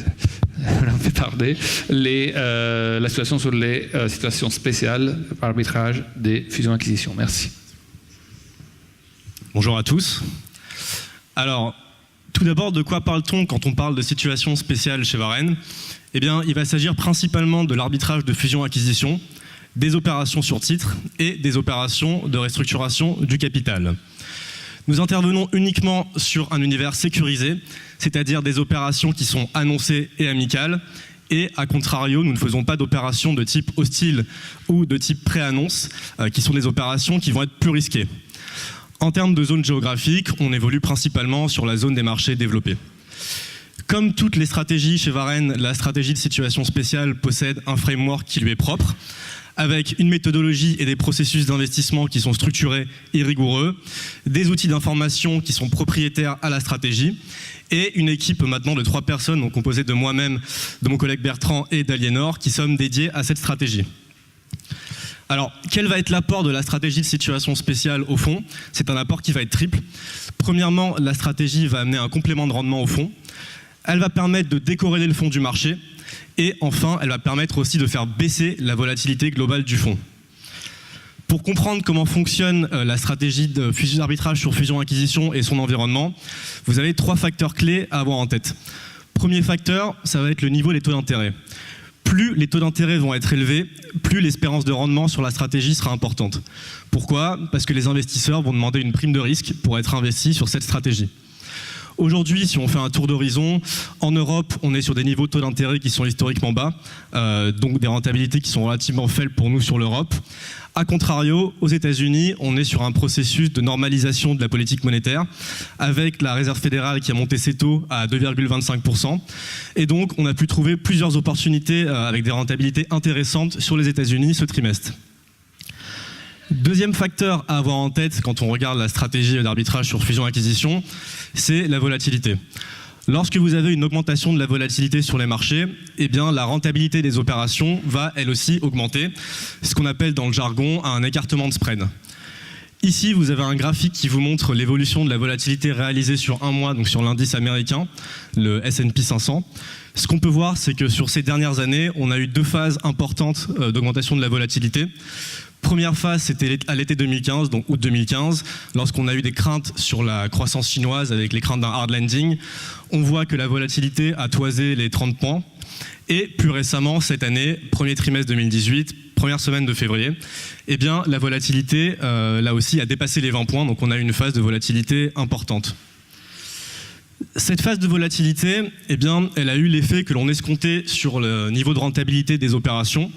Speaker 2: tardé, la situation sur les situations spéciales par arbitrage des fusions-acquisitions. Merci.
Speaker 6: Bonjour à tous. Alors, tout d'abord, de quoi parle-t-on quand on parle de situation spéciale chez Varenne ? Eh bien, il va s'agir principalement de l'arbitrage de fusion-acquisition, des opérations sur titre et des opérations de restructuration du capital. Nous intervenons uniquement sur un univers sécurisé, c'est-à-dire des opérations qui sont annoncées et amicales, et à contrario, nous ne faisons pas d'opérations de type hostile ou de type pré-annonce, qui sont des opérations qui vont être plus risquées. En termes de zone géographique, on évolue principalement sur la zone des marchés développés. Comme toutes les stratégies chez Varenne, la stratégie de situation spéciale possède un framework qui lui est propre, avec une méthodologie et des processus d'investissement qui sont structurés et rigoureux, des outils d'information qui sont propriétaires à la stratégie, et une équipe maintenant de 3 personnes, donc composée de moi-même, de mon collègue Bertrand et d'Aliénor, qui sommes dédiés à cette stratégie. Alors, quel va être l'apport de la stratégie de situation spéciale au fond ? C'est un apport qui va être triple. Premièrement, la stratégie va amener un complément de rendement au fond. Elle va permettre de décorréler le fonds du marché. Et enfin, elle va permettre aussi de faire baisser la volatilité globale du fonds. Pour comprendre comment fonctionne la stratégie d'arbitrage sur fusion-acquisition et son environnement, vous avez 3 facteurs clés à avoir en tête. Premier facteur, ça va être le niveau des taux d'intérêt. Plus les taux d'intérêt vont être élevés, plus l'espérance de rendement sur la stratégie sera importante. Pourquoi ? Parce que les investisseurs vont demander une prime de risque pour être investis sur cette stratégie. Aujourd'hui, si on fait un tour d'horizon, en Europe, on est sur des niveaux de taux d'intérêt qui sont historiquement bas, donc des rentabilités qui sont relativement faibles pour nous sur l'Europe. A contrario, aux États-Unis, on est sur un processus de normalisation de la politique monétaire, avec la Réserve fédérale qui a monté ses taux à 2,25%. Et donc, on a pu trouver plusieurs opportunités avec des rentabilités intéressantes sur les États-Unis ce trimestre. Deuxième facteur à avoir en tête quand on regarde la stratégie d'arbitrage sur fusion-acquisition, c'est la volatilité. Lorsque vous avez une augmentation de la volatilité sur les marchés, eh bien la rentabilité des opérations va elle aussi augmenter, ce qu'on appelle dans le jargon un écartement de spread. Ici, vous avez un graphique qui vous montre l'évolution de la volatilité réalisée sur un mois, donc sur l'indice américain, le S&P 500. Ce qu'on peut voir, c'est que sur ces dernières années, on a eu 2 phases importantes d'augmentation de la volatilité. Première phase, c'était à l'été 2015, donc août 2015, lorsqu'on a eu des craintes sur la croissance chinoise avec les craintes d'un hard landing. On voit que la volatilité a toisé les 30 points. Et plus récemment, cette année, premier trimestre 2018, première semaine de février, eh bien, la volatilité, là aussi, a dépassé les 20 points. Donc on a eu une phase de volatilité importante. Cette phase de volatilité, eh bien, elle a eu l'effet que l'on escomptait sur le niveau de rentabilité des opérations.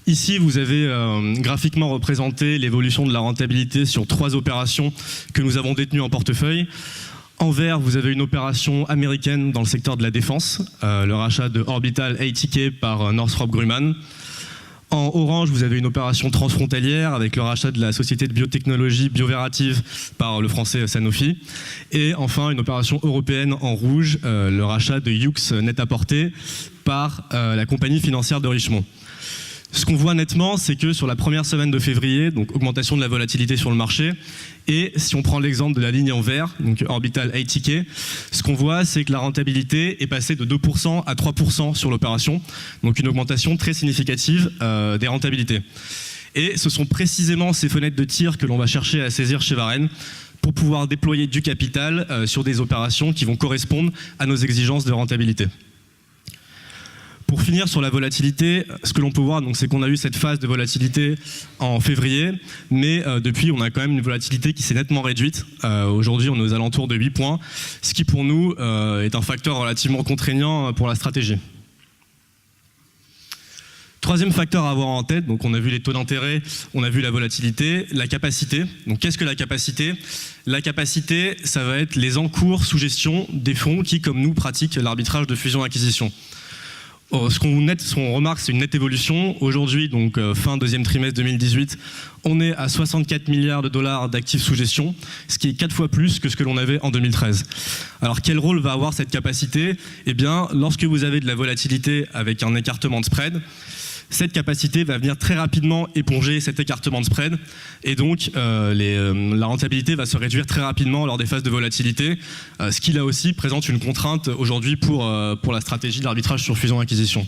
Speaker 6: Ici, vous avez graphiquement représenté l'évolution de la rentabilité sur 3 opérations que nous avons détenues en portefeuille. En vert, vous avez une opération américaine dans le secteur de la défense, le rachat de Orbital ATK par Northrop Grumman. En orange, vous avez une opération transfrontalière avec le rachat de la société de biotechnologie Bioverativ par le français Sanofi. Et enfin, une opération européenne en rouge, le rachat de Yux Net-à-Porter par la compagnie financière de Richemont. Ce qu'on voit nettement, c'est que sur la première semaine de février, donc augmentation de la volatilité sur le marché, et si on prend l'exemple de la ligne en vert, donc Orbital ATK, ce qu'on voit, c'est que la rentabilité est passée de 2% à 3% sur l'opération, donc une augmentation très significative des rentabilités. Et ce sont précisément ces fenêtres de tir que l'on va chercher à saisir chez Varenne pour pouvoir déployer du capital sur des opérations qui vont correspondre à nos exigences de rentabilité. Pour finir sur la volatilité, ce que l'on peut voir, c'est qu'on a eu cette phase de volatilité en février, mais depuis, on a quand même une volatilité qui s'est nettement réduite. Aujourd'hui, on est aux alentours de 8 points, ce qui pour nous est un facteur relativement contraignant pour la stratégie. Troisième facteur à avoir en tête, donc on a vu les taux d'intérêt, on a vu la volatilité, la capacité. Donc qu'est-ce que la capacité ? La capacité, ça va être les encours sous gestion des fonds qui, comme nous, pratiquent l'arbitrage de fusion-acquisition. Ce qu'on remarque, c'est une nette évolution. Aujourd'hui, donc fin deuxième trimestre 2018, on est à 64 milliards de dollars d'actifs sous gestion, ce qui est 4 fois plus que ce que l'on avait en 2013. Alors quel rôle va avoir cette capacité ? Eh bien, lorsque vous avez de la volatilité avec un écartement de spread, cette capacité va venir très rapidement éponger cet écartement de spread et donc la rentabilité va se réduire très rapidement lors des phases de volatilité, ce qui là aussi présente une contrainte aujourd'hui pour la stratégie de l'arbitrage sur fusion-acquisition.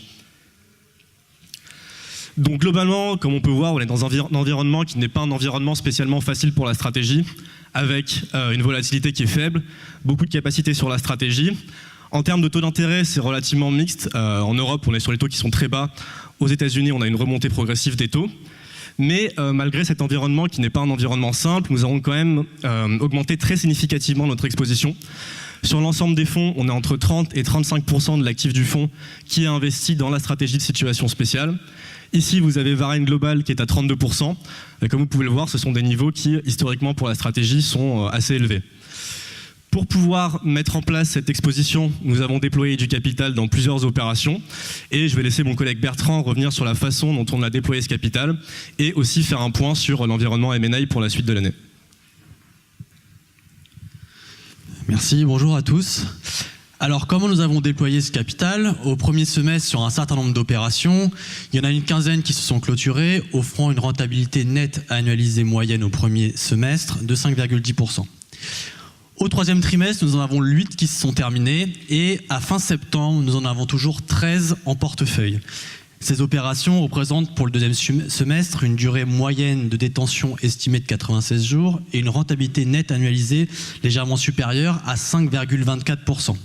Speaker 6: Donc globalement, comme on peut voir, on est dans un environnement qui n'est pas un environnement spécialement facile pour la stratégie, avec une volatilité qui est faible, beaucoup de capacité sur la stratégie. En termes de taux d'intérêt, c'est relativement mixte. En Europe, on est sur les taux qui sont très bas. Aux États-Unis, on a une remontée progressive des taux. Mais malgré cet environnement qui n'est pas un environnement simple, nous avons quand même augmenté très significativement notre exposition. Sur l'ensemble des fonds, on est entre 30 et 35% de l'actif du fonds qui est investi dans la stratégie de situation spéciale. Ici, vous avez Varenne Global qui est à 32%. Et comme vous pouvez le voir, ce sont des niveaux qui, historiquement, pour la stratégie, sont assez élevés. Pour pouvoir mettre en place cette exposition, nous avons déployé du capital dans plusieurs opérations et je vais laisser mon collègue Bertrand revenir sur la façon dont on a déployé ce capital et aussi faire un point sur l'environnement M&A pour la suite de l'année.
Speaker 7: Merci, bonjour à tous. Alors, comment nous avons déployé ce capital ? Au premier semestre, sur un certain nombre d'opérations, il y en a une quinzaine qui se sont clôturées, offrant une rentabilité nette annualisée moyenne au premier semestre de 5,10%. Au troisième trimestre, nous en avons 8 qui se sont terminés et à fin septembre, nous en avons toujours 13 en portefeuille. Ces opérations représentent pour le deuxième semestre une durée moyenne de détention estimée de 96 jours et une rentabilité nette annualisée légèrement supérieure à 5,24%.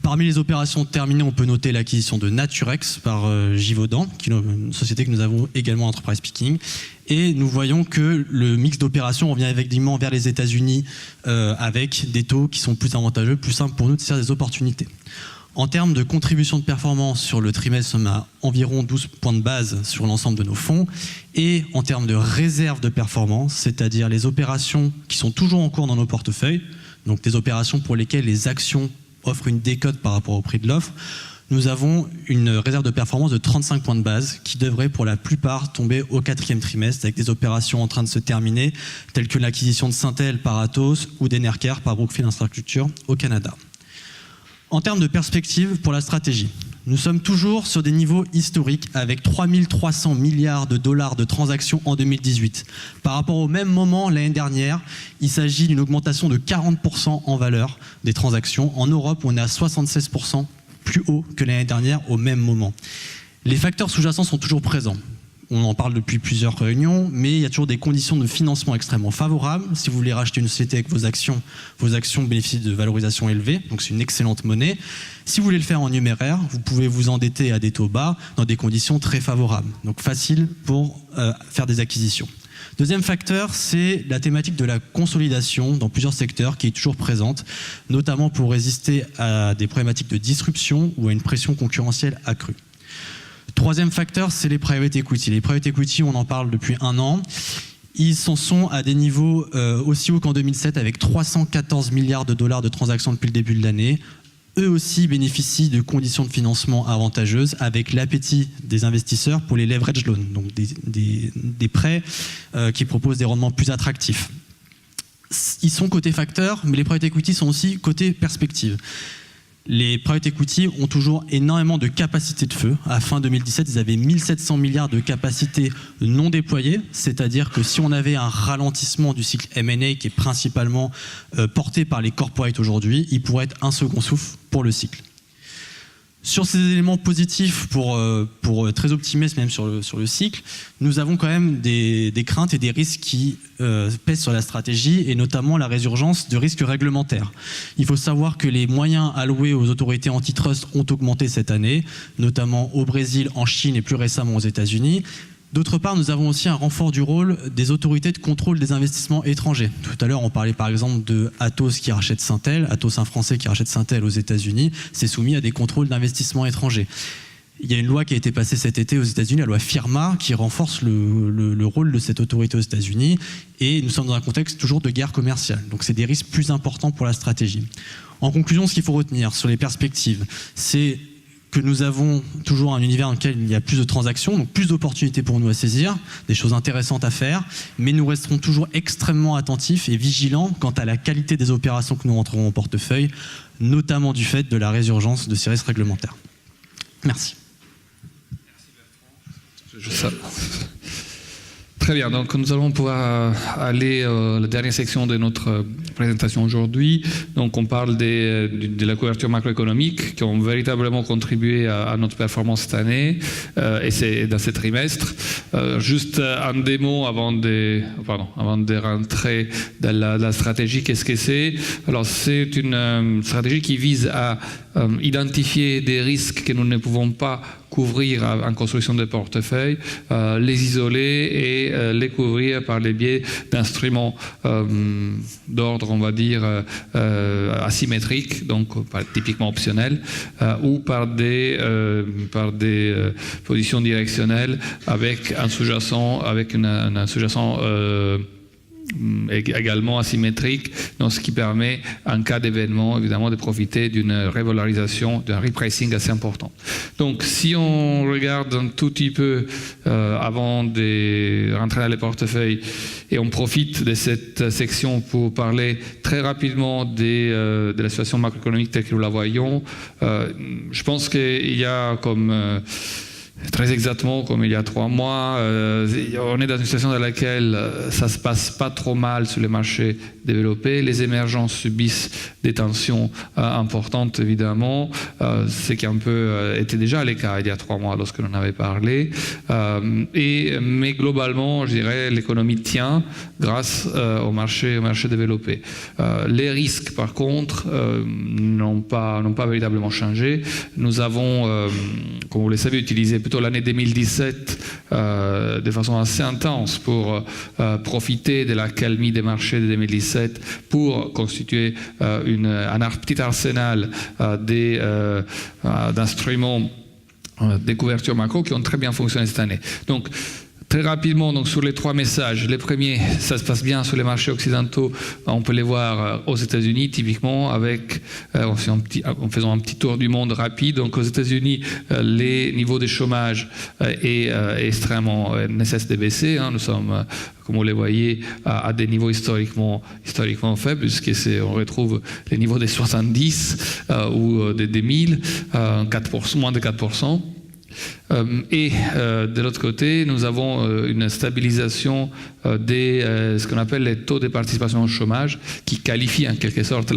Speaker 7: Parmi les opérations terminées, on peut noter l'acquisition de Naturex par Givaudan, qui est une société que nous avons également Enterprise Speaking. Et nous voyons que le mix d'opérations revient effectivement vers les États-Unis avec des taux qui sont plus avantageux, plus simples pour nous de saisir des opportunités. En termes de contribution de performance sur le trimestre, on a environ 12 points de base sur l'ensemble de nos fonds. Et en termes de réserve de performance, c'est-à-dire les opérations qui sont toujours en cours dans nos portefeuilles, donc des opérations pour lesquelles les actions offrent une décote par rapport au prix de l'offre, nous avons une réserve de performance de 35 points de base qui devrait pour la plupart tomber au quatrième trimestre avec des opérations en train de se terminer, telles que l'acquisition de Syntel par Atos ou d'Enercare par Brookfield Infrastructure au Canada. En termes de perspective pour la stratégie, nous sommes toujours sur des niveaux historiques avec 3 300 milliards de dollars de transactions en 2018. Par rapport au même moment l'année dernière, il s'agit d'une augmentation de 40% en valeur des transactions. En Europe, on est à 76% plus haut que l'année dernière au même moment. Les facteurs sous-jacents sont toujours présents. On en parle depuis plusieurs réunions, mais il y a toujours des conditions de financement extrêmement favorables. Si vous voulez racheter une société avec vos actions bénéficient de valorisation élevée, donc c'est une excellente monnaie. Si vous voulez le faire en numéraire, vous pouvez vous endetter à des taux bas dans des conditions très favorables. Donc facile pour faire des acquisitions. Deuxième facteur, c'est la thématique de la consolidation dans plusieurs secteurs qui est toujours présente, notamment pour résister à des problématiques de disruption ou à une pression concurrentielle accrue. Troisième facteur, c'est les private equity. Les private equity, on en parle depuis 1 an. Ils en sont à des niveaux aussi hauts qu'en 2007 avec 314 milliards de dollars de transactions depuis le début de l'année, eux aussi bénéficient de conditions de financement avantageuses avec l'appétit des investisseurs pour les leverage loans, donc des prêts qui proposent des rendements plus attractifs. Ils sont côté facteur, mais les private equity sont aussi côté perspective. Les private equity ont toujours énormément de capacité de feu. À fin 2017, ils avaient 1700 milliards de capacités non déployées, c'est-à-dire que si on avait un ralentissement du cycle M&A qui est principalement porté par les corporates aujourd'hui, il pourrait être un second souffle pour le cycle. Sur ces éléments positifs, pour très optimistes même sur le cycle, nous avons quand même des craintes et des risques qui pèsent sur la stratégie, et notamment la résurgence de risques réglementaires. Il faut savoir que les moyens alloués aux autorités antitrust ont augmenté cette année, notamment au Brésil, en Chine et plus récemment aux États-Unis. D'autre part, nous avons aussi un renfort du rôle des autorités de contrôle des investissements étrangers. Tout à l'heure, on parlait par exemple de Atos qui rachète Syntel. Atos, un Français qui rachète Syntel aux États-Unis, c'est soumis à des contrôles d'investissement étrangers. Il y a une loi qui a été passée cet été aux États-Unis, la loi FIRMA, qui renforce le rôle de cette autorité aux États-Unis. Et nous sommes dans un contexte toujours de guerre commerciale. Donc c'est des risques plus importants pour la stratégie. En conclusion, ce qu'il faut retenir sur les perspectives, c'est que nous avons toujours un univers dans lequel il y a plus de transactions, donc plus d'opportunités pour nous à saisir, des choses intéressantes à faire, mais nous resterons toujours extrêmement attentifs et vigilants quant à la qualité des opérations que nous rentrerons au portefeuille, notamment du fait de la résurgence de ces risques réglementaires. Merci.
Speaker 2: Très bien, donc nous allons pouvoir aller à la dernière section de notre présentation aujourd'hui. Donc on parle de la couverture macroéconomique qui ont véritablement contribué à notre performance cette année et c'est dans ce trimestre. Juste un démo avant de rentrer dans la stratégie. Qu'est-ce que c'est? Alors c'est une stratégie qui vise à identifier des risques que nous ne pouvons pas couvrir en construction de portefeuille, les isoler et les couvrir par les biais d'instruments d'ordre, on va dire, asymétriques, donc typiquement optionnels, ou par des positions directionnelles avec un sous-jacent, également asymétrique, donc ce qui permet, en cas d'événement, évidemment, de profiter d'une revalorisation, d'un repricing assez important. Donc, si on regarde un tout petit peu avant de rentrer dans les portefeuilles, et on profite de cette section pour parler très rapidement de la situation macroéconomique telle que nous la voyons, je pense qu'il y a comme... Très exactement comme il y a 3 mois, on est dans une situation dans laquelle ça ne se passe pas trop mal sur les marchés développés. Les émergents subissent des tensions importantes, évidemment, ce qui a un peu été déjà le cas il y a 3 mois lorsque l'on en avait parlé. Mais globalement, je dirais, l'économie tient grâce aux marchés développés. Les risques, par contre, n'ont pas véritablement changé. Nous avons, comme vous le savez, utilisé plutôt l'année 2017 de façon assez intense pour profiter de l'accalmie des marchés de 2017 pour constituer un petit arsenal d'instruments de couverture macro qui ont très bien fonctionné cette année. Donc, très rapidement, donc, sur les 3 messages, les premiers, ça se passe bien sur les marchés occidentaux, on peut les voir aux États-Unis typiquement en faisant un petit tour du monde rapide. Donc aux États-Unis, les niveaux de chômage ne cessent de baisser. Nous sommes, comme vous le voyez, à des niveaux historiquement faibles, puisqu'on retrouve les niveaux des 70 ou des 1000, moins de 4%. Et de l'autre côté, nous avons une stabilisation ce qu'on appelle les taux de participation au chômage, qui qualifie en quelque sorte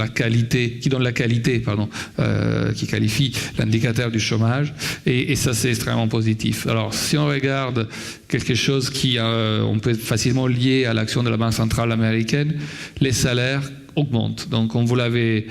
Speaker 2: qui qualifie l'indicateur du chômage, et ça c'est extrêmement positif. Alors si on regarde quelque chose on peut facilement lier à l'action de la Banque centrale américaine, les salaires augmentent. Donc on vous l'avait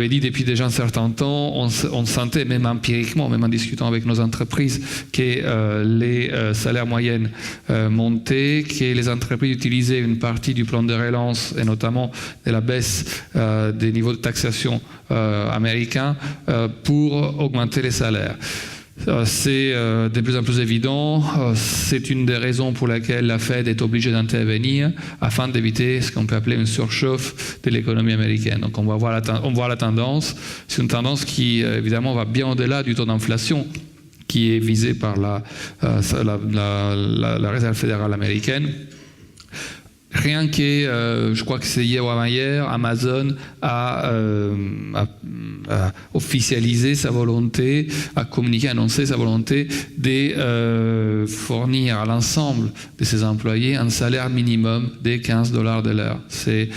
Speaker 2: dit depuis déjà un certain temps, on sentait même empiriquement, même en discutant avec nos entreprises, que les salaires moyens montaient, que les entreprises utilisaient une partie du plan de relance et notamment de la baisse des niveaux de taxation américains pour augmenter les salaires. c'est de plus en plus évident. C'est une des raisons pour laquelle la Fed est obligée d'intervenir afin d'éviter ce qu'on peut appeler une surchauffe de l'économie américaine. Donc on voit la tendance. C'est une tendance qui évidemment va bien au-delà du taux d'inflation qui est visé par la Réserve fédérale américaine. Rien que, je crois que c'est hier ou avant-hier, Amazon a officialisé sa volonté, a communiqué, annoncé sa volonté de fournir à l'ensemble de ses employés un salaire minimum de $15 de l'heure. C'est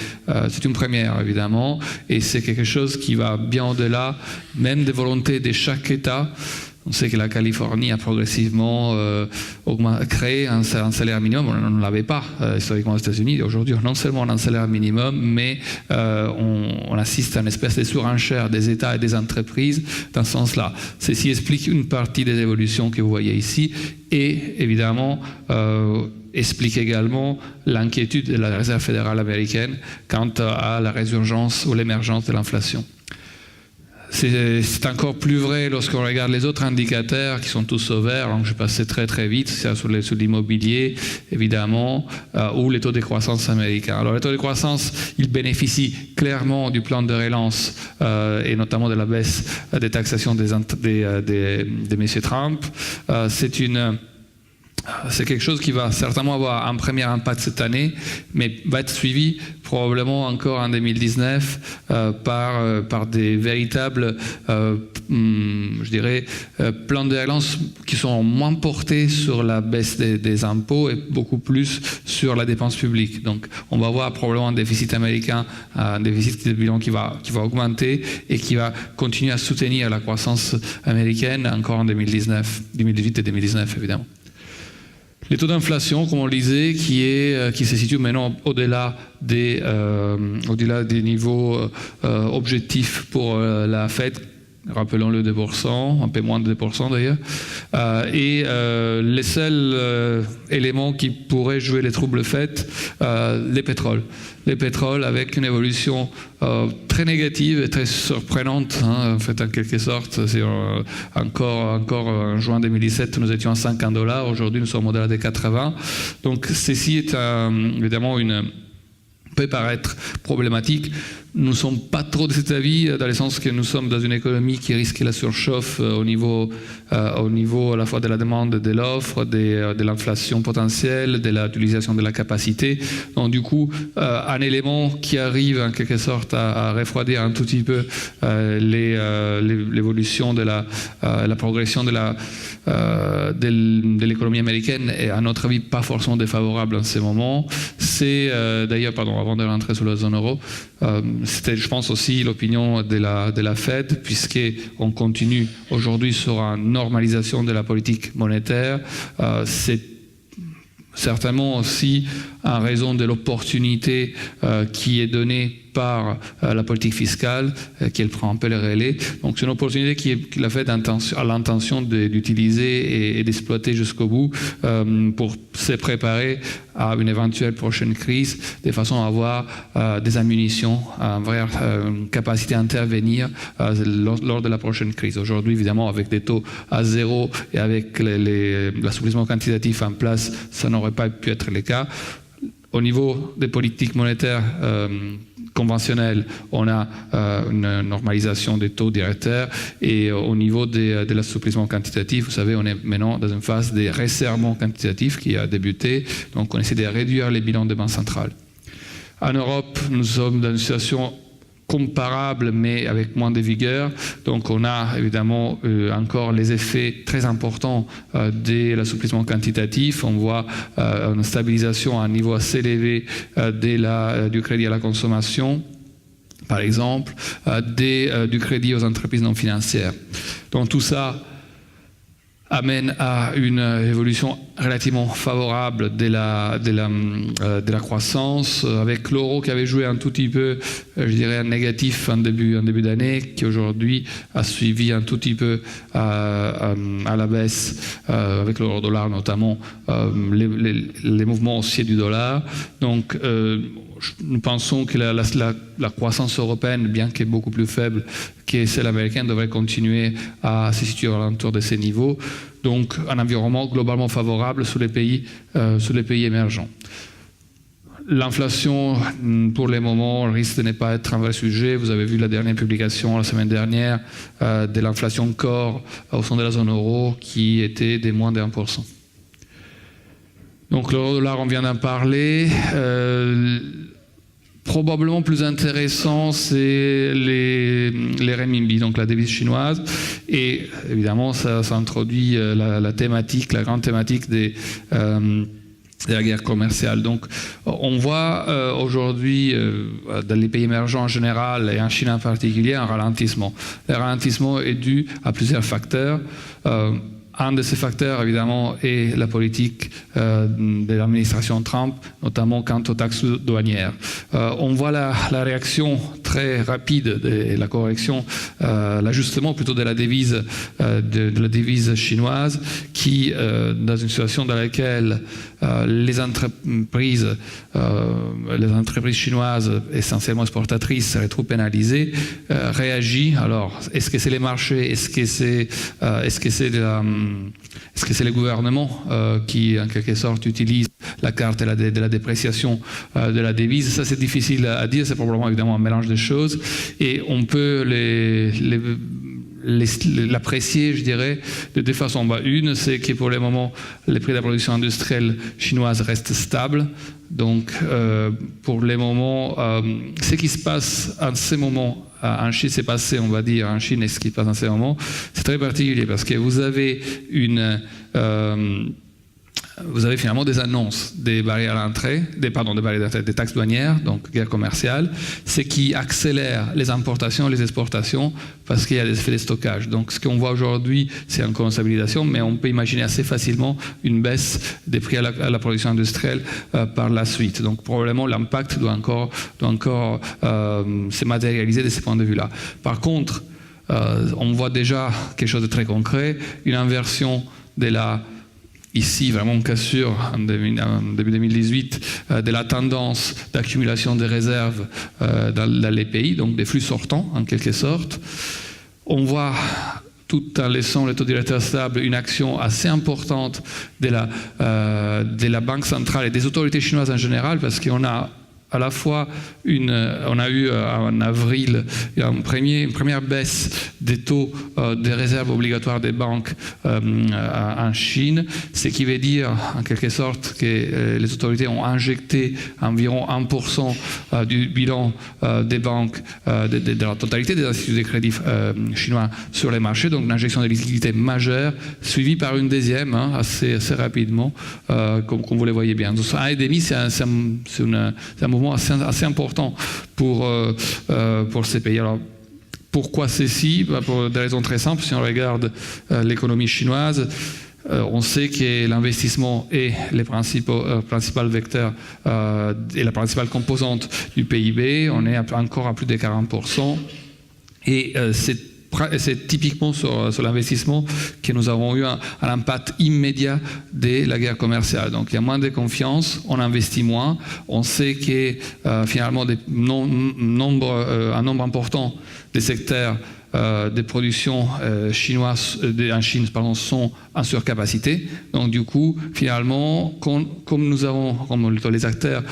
Speaker 2: une première, évidemment, et c'est quelque chose qui va bien au-delà même des volontés de chaque État. On sait que la Californie a progressivement créé un salaire minimum. On ne l'avait pas historiquement aux États-Unis. Aujourd'hui, non seulement on a un salaire minimum, mais on assiste à une espèce de surenchère des États et des entreprises dans ce sens-là. Ceci explique une partie des évolutions que vous voyez ici et évidemment explique également l'inquiétude de la Réserve fédérale américaine quant à la résurgence ou l'émergence de l'inflation. C'est encore plus vrai lorsqu'on regarde les autres indicateurs qui sont tous au vert, donc je vais passer très vite, c'est sur l'immobilier évidemment, ou les taux de croissance américains. Alors les taux de croissance, ils bénéficient clairement du plan de relance et notamment de la baisse des taxations de M. Trump. C'est quelque chose qui va certainement avoir un premier impact cette année, mais va être suivi probablement encore en 2019 par des véritables, je dirais, plans de relance qui sont moins portés sur la baisse des impôts et beaucoup plus sur la dépense publique. Donc on va avoir probablement un déficit américain, un déficit de bilan qui va augmenter et qui va continuer à soutenir la croissance américaine encore en 2018 et 2019 évidemment. Les taux d'inflation, comme on le disait, qui se situent maintenant au-delà des niveaux objectifs pour la Fed, rappelons-le 2%, un peu moins de 2% d'ailleurs. Et les seuls éléments qui pourraient jouer les troubles faits, les pétroles. Les pétroles avec une évolution très négative et très surprenante, en fait, en quelque sorte. Encore en juin 2017, nous étions à $50. Aujourd'hui, nous sommes au-delà des 80. Donc, ceci est évidemment peut paraître problématique. Nous ne sommes pas trop de cet avis, dans le sens que nous sommes dans une économie qui risque la surchauffe au niveau à la fois de la demande et de l'offre, de l'inflation potentielle, de l'utilisation de la capacité. Donc du coup, un élément qui arrive en quelque sorte à refroidir un tout petit peu l'évolution de la progression de l'économie américaine est à notre avis pas forcément défavorable en ce moment. C'est d'ailleurs, avant de rentrer sur la zone euro, c'était, je pense, aussi l'opinion de la Fed, puisqu'on continue aujourd'hui sur une normalisation de la politique monétaire. C'est certainement aussi en raison de l'opportunité qui est donnée par la politique fiscale, qu'elle prend un peu le relais. Donc c'est une opportunité que la Fed a l'intention d'utiliser et d'exploiter jusqu'au bout pour se préparer à une éventuelle prochaine crise, de façon à avoir des ammunitions, une vraie capacité à intervenir lors de la prochaine crise. Aujourd'hui, évidemment, avec des taux à zéro et avec l'assouplissement quantitatif en place, ça n'aurait pas pu être le cas. Au niveau des politiques monétaires conventionnelles, on a une normalisation des taux directeurs, et au niveau de l'assouplissement quantitatif, vous savez, on est maintenant dans une phase de resserrement quantitatif qui a débuté, donc on essaie de réduire les bilans de banque centrale. En Europe, nous sommes dans une situation comparable mais avec moins de vigueur, donc on a évidemment encore les effets très importants de l'assouplissement quantitatif. On voit une stabilisation à un niveau assez élevé du crédit à la consommation, par exemple, du crédit aux entreprises non financières. Donc tout ça amène à une évolution relativement favorable de la croissance, avec l'euro qui avait joué un tout petit peu, je dirais, un négatif en début d'année, qui aujourd'hui a suivi un tout petit peu à la baisse, avec l'euro-dollar notamment, les mouvements haussiers du dollar. Donc, nous pensons que la croissance européenne, bien qu'elle est beaucoup plus faible que celle américaine, devrait continuer à se situer alentour de ces niveaux. Donc, un environnement globalement favorable sur les pays émergents. L'inflation, pour le moment, risque de ne pas être un vrai sujet. Vous avez vu la dernière publication la semaine dernière de l'inflation core au sein de la zone euro qui était de moins de 1%. Donc l'euro-dollar, on vient d'en parler. Probablement plus intéressant, c'est les renminbi, donc la devise chinoise. Et évidemment, ça introduit la grande thématique de la guerre commerciale. Donc, on voit aujourd'hui, dans les pays émergents en général et en Chine en particulier, un ralentissement. Le ralentissement est dû à plusieurs facteurs. Un de ces facteurs, évidemment, est la politique de l'administration Trump, notamment quant aux taxes douanières. On voit la réaction très rapide de la correction, l'ajustement plutôt de la devise chinoise, qui, dans une situation dans laquelle les entreprises chinoises, essentiellement exportatrices, seraient trop pénalisées, réagit. Alors, est-ce que c'est les marchés? Est-ce que c'est le gouvernement qui, en quelque sorte, utilise la carte de la dépréciation de la devise? Ça, c'est difficile à dire. C'est probablement, évidemment, un mélange de choses. Et on peut l'apprécier, je dirais, de deux façons. Une, c'est que pour le moment, les prix de la production industrielle chinoise restent stables. Donc, pour le moment, ce qui se passe en ce moment en Chine, c'est passé, on va dire, en Chine, et ce qui se passe en ce moment, c'est très particulier parce que vous avez finalement des annonces des barrières à l'entrée, des taxes douanières, donc guerre commerciale, ce qui accélère les importations et les exportations parce qu'il y a des effets de stockage. Donc ce qu'on voit aujourd'hui, c'est une consolidation, mais on peut imaginer assez facilement une baisse des prix à la production industrielle par la suite. Donc probablement l'impact doit encore se matérialiser de ce point de vue-là. Par contre, on voit déjà quelque chose de très concret, une inversion de ici, vraiment une cassure en début 2018 de la tendance d'accumulation des réserves dans les pays, donc des flux sortants en quelque sorte. On voit, tout en laissant le taux directeur stable, une action assez importante de la Banque centrale et des autorités chinoises en général, parce qu'on a à la fois on a eu en avril une première baisse des taux des réserves obligatoires des banques en Chine, ce qui veut dire en quelque sorte que les autorités ont injecté environ 1% du bilan des banques, de la totalité des instituts de crédit chinois sur les marchés, donc une injection de liquidité majeure, suivie par une deuxième assez rapidement, comme vous le voyez bien. Donc 1,5, c'est un mouvement assez important pour ces pays. Alors, pourquoi ceci? Pour des raisons très simples. Si on regarde l'économie chinoise, on sait que l'investissement est le principal vecteur et la principale composante du PIB. On est encore à plus de 40%. Et c'est typiquement sur l'investissement que nous avons eu un impact immédiat de la guerre commerciale. Donc il y a moins de confiance, on investit moins, on sait que finalement un nombre important des secteurs de production chinoise en Chine sont en surcapacité. Donc du coup, finalement, comme les acteurs,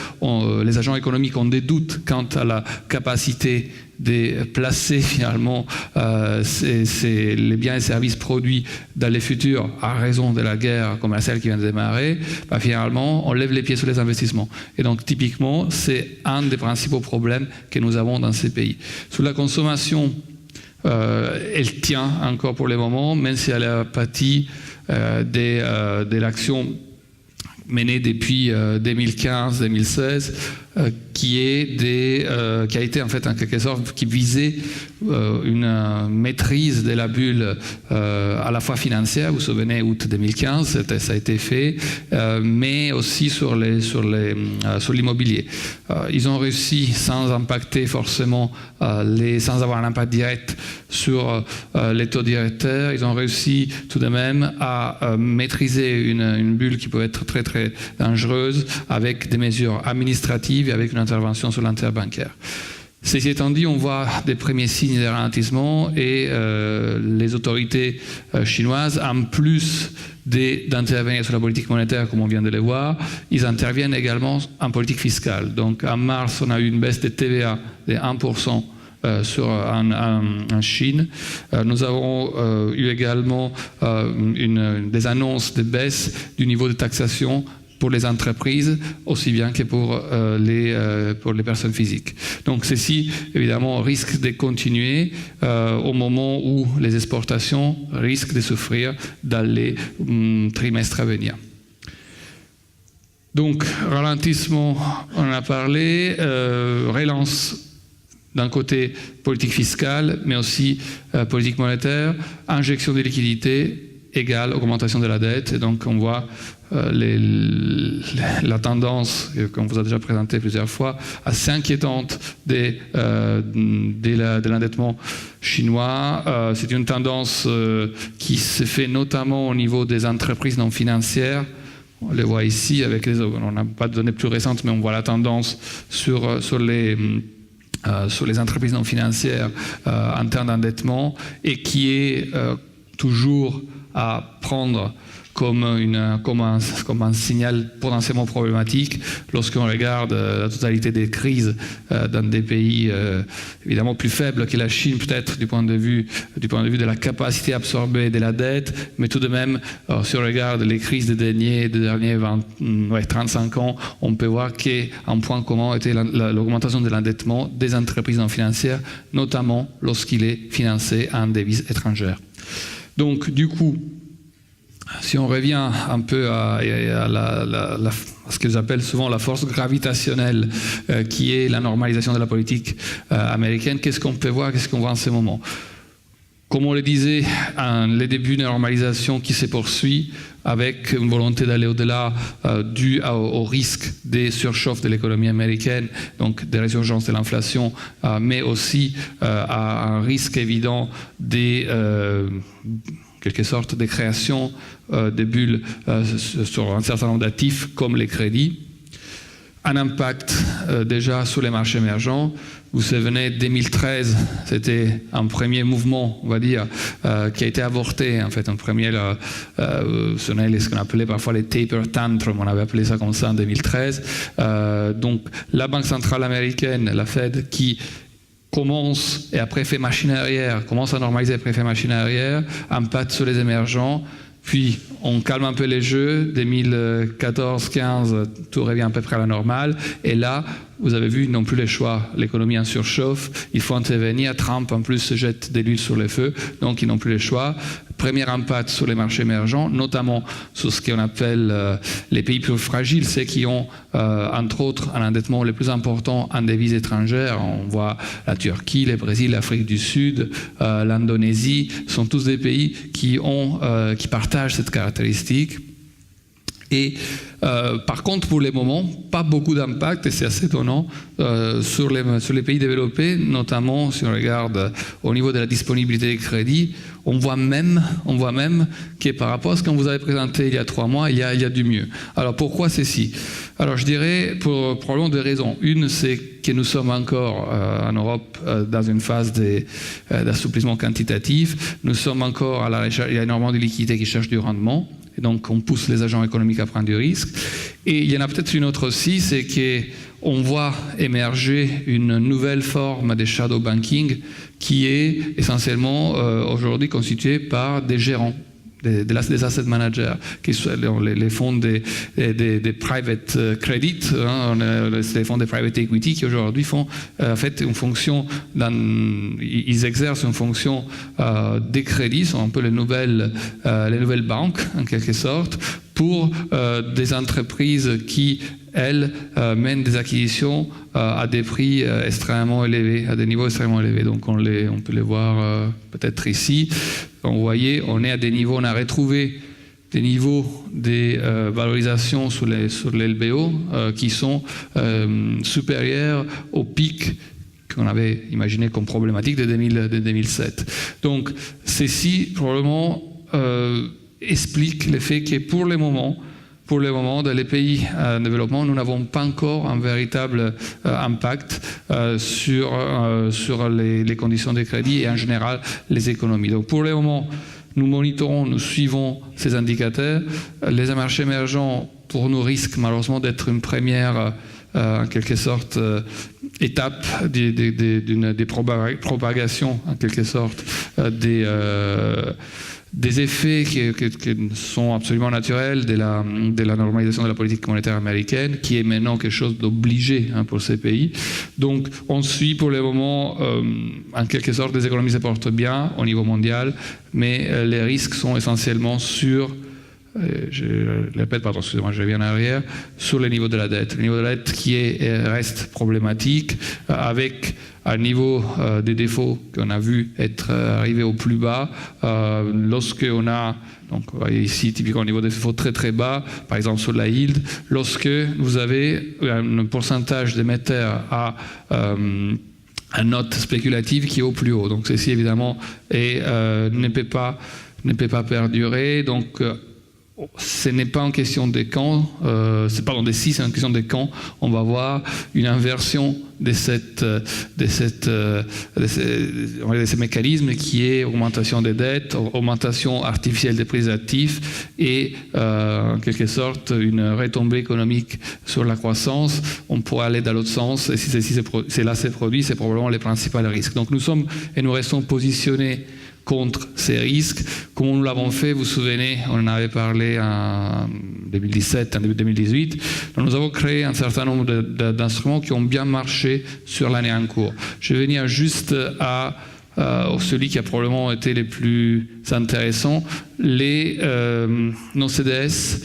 Speaker 2: les agents économiques ont des doutes quant à la capacité de placer finalement les biens et services produits dans les futurs à raison de la guerre commerciale qui vient de démarrer, finalement, on lève les pieds sur les investissements. Et donc, typiquement, c'est un des principaux problèmes que nous avons dans ces pays. Sur la consommation, elle tient encore pour le moment, même si elle a pâti de l'action menée depuis 2015-2016, qui a été en fait en quelque sorte qui visait une maîtrise de la bulle à la fois financière, vous vous souvenez, août 2015, ça a été fait, mais aussi sur l'immobilier. Ils ont réussi, sans impacter forcément, sans avoir un impact direct sur les taux directeurs, ils ont réussi tout de même à maîtriser une bulle qui peut être très très dangereuse avec des mesures administratives et avec une intervention sur l'interbancaire. Ceci étant dit, on voit des premiers signes de ralentissement et les autorités chinoises, en plus d'intervenir sur la politique monétaire, comme on vient de le voir, ils interviennent également en politique fiscale. Donc en mars, on a eu une baisse de TVA de 1% en Chine. Nous avons eu également des annonces de baisse du niveau de taxation pour les entreprises, aussi bien que pour les personnes physiques. Donc ceci, évidemment, risque de continuer au moment où les exportations risquent de souffrir dans les trimestres à venir. Donc, ralentissement, on en a parlé, relance d'un côté politique fiscale, mais aussi politique monétaire, injection de liquidités égale augmentation de la dette. Et donc on voit la tendance, qu'on vous a déjà présenté plusieurs fois, assez inquiétante de l'endettement chinois. C'est une tendance qui se fait notamment au niveau des entreprises non financières. On le voit ici, on n'a pas de données plus récentes, mais on voit la tendance sur les entreprises non financières en termes d'endettement, et qui est toujours à prendre comme un signal potentiellement problématique lorsqu'on regarde la totalité des crises dans des pays évidemment plus faibles que la Chine, peut-être du point de vue de la capacité à absorber de la dette, mais tout de même, si on regarde les crises des derniers 35 ans, on peut voir qu'un point commun était l'augmentation de l'endettement des entreprises non financières, notamment lorsqu'il est financé en devises étrangères. Donc, du coup, si on revient un peu à ce que j'appelle souvent la force gravitationnelle, qui est la normalisation de la politique américaine, qu'est-ce qu'on peut voir, qu'est-ce qu'on voit en ce moment? Comme on le disait, le début de normalisation qui se poursuit avec une volonté d'aller au-delà dû au risque des surchauffes de l'économie américaine, donc des résurgences de l'inflation, mais aussi à un risque évident quelque sorte de création de bulles sur un certain nombre d'actifs comme les crédits. Un impact déjà sur les marchés émergents. Vous vous souvenez, 2013, c'était un premier mouvement, on va dire, qui a été avorté. En fait, un premier, vous vous souvenez, ce qu'on appelait parfois les taper tantrums, on avait appelé ça comme ça en 2013. Donc, la Banque centrale américaine, la Fed, qui commence et après fait machine arrière, commence à normaliser après fait machine arrière, impact sur les émergents, puis on calme un peu les jeux, 2014-15, tout revient à peu près à la normale, et là, vous avez vu, ils n'ont plus les choix, l'économie en surchauffe, il faut intervenir, Trump en plus se jette de l'huile sur les feux, donc ils n'ont plus les choix. Premier impact sur les marchés émergents, notamment sur ce qu'on appelle les pays plus fragiles, ceux qui ont, entre autres, un endettement le plus important en devises étrangères. On voit la Turquie, le Brésil, l'Afrique du Sud, l'Indonésie, sont tous des pays qui partagent cette caractéristique. Et par contre, pour le moment, pas beaucoup d'impact, et c'est assez étonnant, sur les pays développés, notamment si on regarde au niveau de la disponibilité des crédits, on voit même que par rapport à ce qu'on vous avait présenté il y a 3 mois, il y a du mieux. Alors pourquoi ceci? Alors je dirais pour probablement 2 raisons. Une, c'est que nous sommes encore en Europe dans une phase d'assouplissement quantitatif. Nous sommes encore il y a énormément de liquidités qui cherchent du rendement. Et donc, on pousse les agents économiques à prendre du risque. Et il y en a peut-être une autre aussi, c'est qu'on voit émerger une nouvelle forme de shadow banking qui est essentiellement aujourd'hui constituée par des gérants, des asset managers, qui sont les fonds des private credit, les fonds des private equity qui aujourd'hui font en fait une fonction, ils exercent une fonction des crédits, sont un peu les nouvelles banques en quelque sorte, pour des entreprises qui elles, mènent des acquisitions à des prix extrêmement élevés, à des niveaux extrêmement élevés. Donc on peut les voir peut-être ici. Vous voyez, on est à des niveaux, on a retrouvé des niveaux des valorisations sur les LBO qui sont supérieurs au pic qu'on avait imaginé comme problématique de 2007. Donc, ceci probablement explique le fait que pour le moment, dans les pays en développement, nous n'avons pas encore un véritable impact sur les conditions de crédit et en général les économies. Donc, pour le moment, nous monitorons, nous suivons ces indicateurs. Les marchés émergents, pour nous, risquent malheureusement d'être une première, en quelque sorte, étape des propagations, en quelque sorte, des effets qui sont absolument naturels de la normalisation de la politique monétaire américaine, qui est maintenant quelque chose d'obligé pour ces pays. Donc, on suit pour le moment, en quelque sorte, les économies se portent bien au niveau mondial, mais les risques sont essentiellement sur, je répète, pardon, excusez-moi, je reviens en arrière, sur le niveau de la dette. Le niveau de la dette qui reste problématique, avec un niveau des défauts qu'on a vu être arrivé au plus bas. Lorsque on a, donc vous voyez ici typiquement un niveau de défaut très très bas, par exemple sur la yield, lorsque vous avez un pourcentage d'émetteurs à note spéculative qui est au plus haut. Donc ceci évidemment ne peut pas perdurer. Donc ce n'est pas en question des quand, c'est pas dans des si, c'est en question des quand. On va voir une inversion de ces mécanismes qui est augmentation des dettes, augmentation artificielle des prix d'actifs et en quelque sorte une retombée économique sur la croissance. On pourrait aller dans l'autre sens et si cela s'est produit, c'est probablement les principaux risques. Donc nous restons positionnés contre ces risques. Comme nous l'avons fait, vous vous souvenez, on en avait parlé en 2017, en début 2018. Donc nous avons créé un certain nombre d'instruments qui ont bien marché sur l'année en cours. Je vais venir juste à celui qui a probablement été les plus intéressants, nos CDS,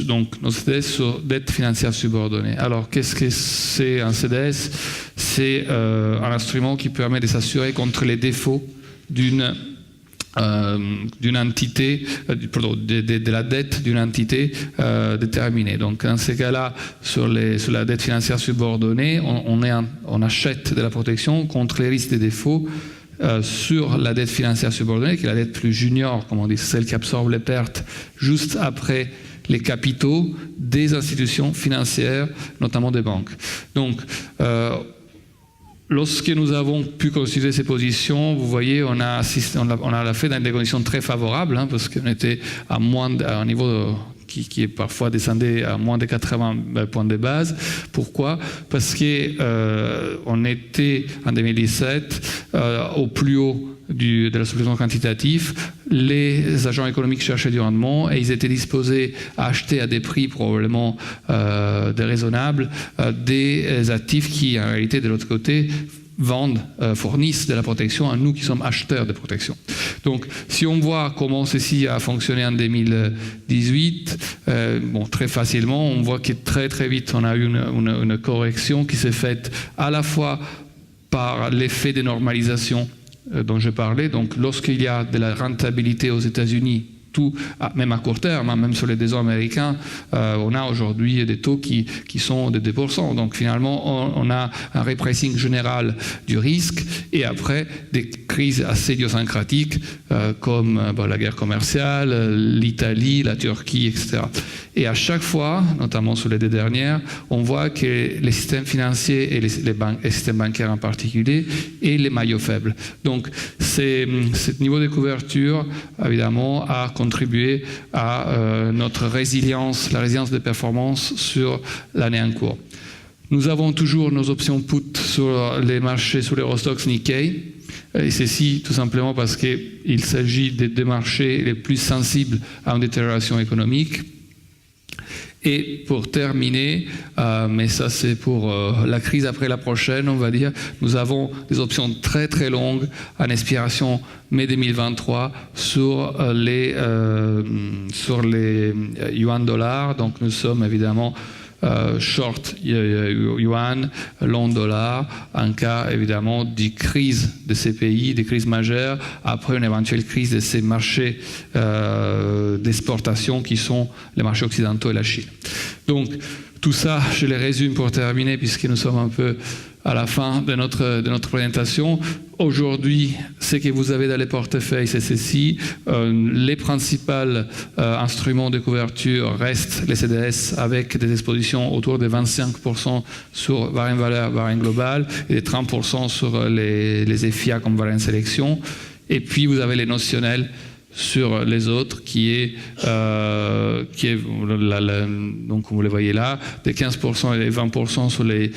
Speaker 2: donc nos CDS sur dette financière subordonnée. Alors qu'est-ce que c'est un CDS? C'est un instrument qui permet de s'assurer contre les défauts d'une entité, de la dette d'une entité déterminée. Donc dans ces cas-là, sur la dette financière subordonnée, on achète de la protection contre les risques des défauts sur la dette financière subordonnée, qui est la dette plus junior, comme on dit, celle qui absorbe les pertes juste après les capitaux des institutions financières, notamment des banques. Donc, lorsque nous avons pu constituer ces positions, vous voyez, on a fait dans des conditions très favorables, parce qu'on était à un niveau qui est parfois descendu à moins de 80 points de base. Pourquoi? Parce qu'on était en 2017 au plus haut de la solution quantitative. Les agents économiques cherchaient du rendement et ils étaient disposés à acheter à des prix probablement déraisonnables des actifs qui, en réalité, de l'autre côté, fournissent de la protection à nous qui sommes acheteurs de protection. Donc, si on voit comment ceci a fonctionné en 2018, très facilement, on voit que très très vite, on a eu une correction qui s'est faite à la fois par l'effet de normalisation dont je parlais. Donc, lorsqu'il y a de la rentabilité aux États-Unis, même à court terme, même sur les 2 ans américains, on a aujourd'hui des taux qui sont de 2%. Donc finalement, on a un repricing général du risque et après des crises assez idiosyncratiques comme la guerre commerciale, l'Italie, la Turquie, etc. Et à chaque fois, notamment sur les 2 dernières, on voit que les systèmes financiers et les systèmes bancaires en particulier et les maillons faibles. Donc ce niveau de couverture, évidemment, a contribué à notre résilience, la résilience de performance sur l'année en cours. Nous avons toujours nos options put sur les marchés, sur l'Eurostoxx Nikkei. Et ceci tout simplement parce qu'il s'agit des marchés les plus sensibles à une détérioration économique. Et pour terminer, mais ça c'est pour la crise après la prochaine, on va dire, nous avons des options très très longues en expiration mai 2023 sur les yuan dollars. Donc nous sommes évidemment short yuan, long dollar, en cas évidemment de crise de ces pays, des crises majeures, après une éventuelle crise de ces marchés d'exportation qui sont les marchés occidentaux et la Chine. Donc tout ça, je les résume pour terminer, puisque nous sommes un peu à la fin de notre présentation. Aujourd'hui, ce que vous avez dans les portefeuilles, c'est ceci. Les principaux instruments de couverture restent les CDS avec des expositions autour de 25% sur Varenne Valeur, Varenne Global et de 30% sur les FIA comme Varenne Sélection. Et puis, vous avez les notionnels sur les autres, qui est donc comme vous le voyez là, de 15% et 20% sur les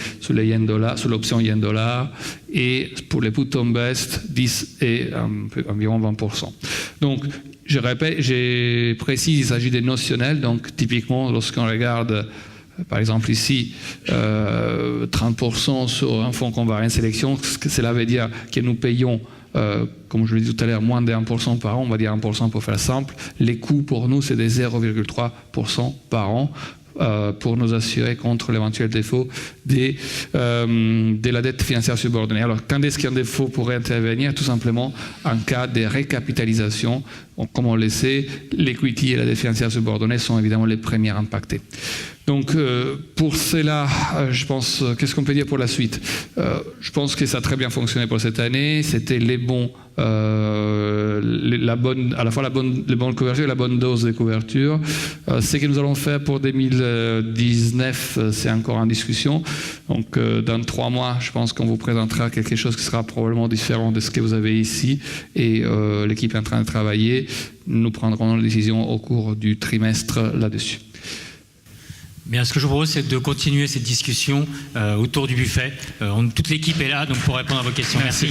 Speaker 2: yen dollar, sur l'option yen dollar, et pour les put on best 10 et environ 20%. Donc je répète, je précise, il s'agit des notionnels. Donc typiquement lorsqu'on regarde par exemple ici 30% sur un fonds qu'on va réen sélection, cela veut dire que nous payons comme je l'ai dit tout à l'heure, moins de 1% par an, on va dire 1% pour faire simple. Les coûts pour nous, c'est des 0,3% par an pour nous assurer contre l'éventuel défaut de la dette financière subordonnée. Alors, quand est-ce qu'un défaut pourrait intervenir? Tout simplement en cas de récapitalisation. Comme on le sait, l'equity et la dette financière subordonnée sont évidemment les premières impactées. Donc, pour cela, je pense, qu'est-ce qu'on peut dire pour la suite? Je pense que ça a très bien fonctionné pour cette année. C'était les bons, à la fois les bonnes couvertures et la bonne dose de couverture. Ce que nous allons faire pour 2019, c'est encore en discussion. Donc, dans 3 mois, je pense qu'on vous présentera quelque chose qui sera probablement différent de ce que vous avez ici. Et l'équipe est en train de travailler. Nous prendrons la décision au cours du trimestre là-dessus.
Speaker 1: Bien, ce que je vous propose, c'est de continuer cette discussion autour du buffet. Toute l'équipe est là, donc pour répondre à vos questions. Merci.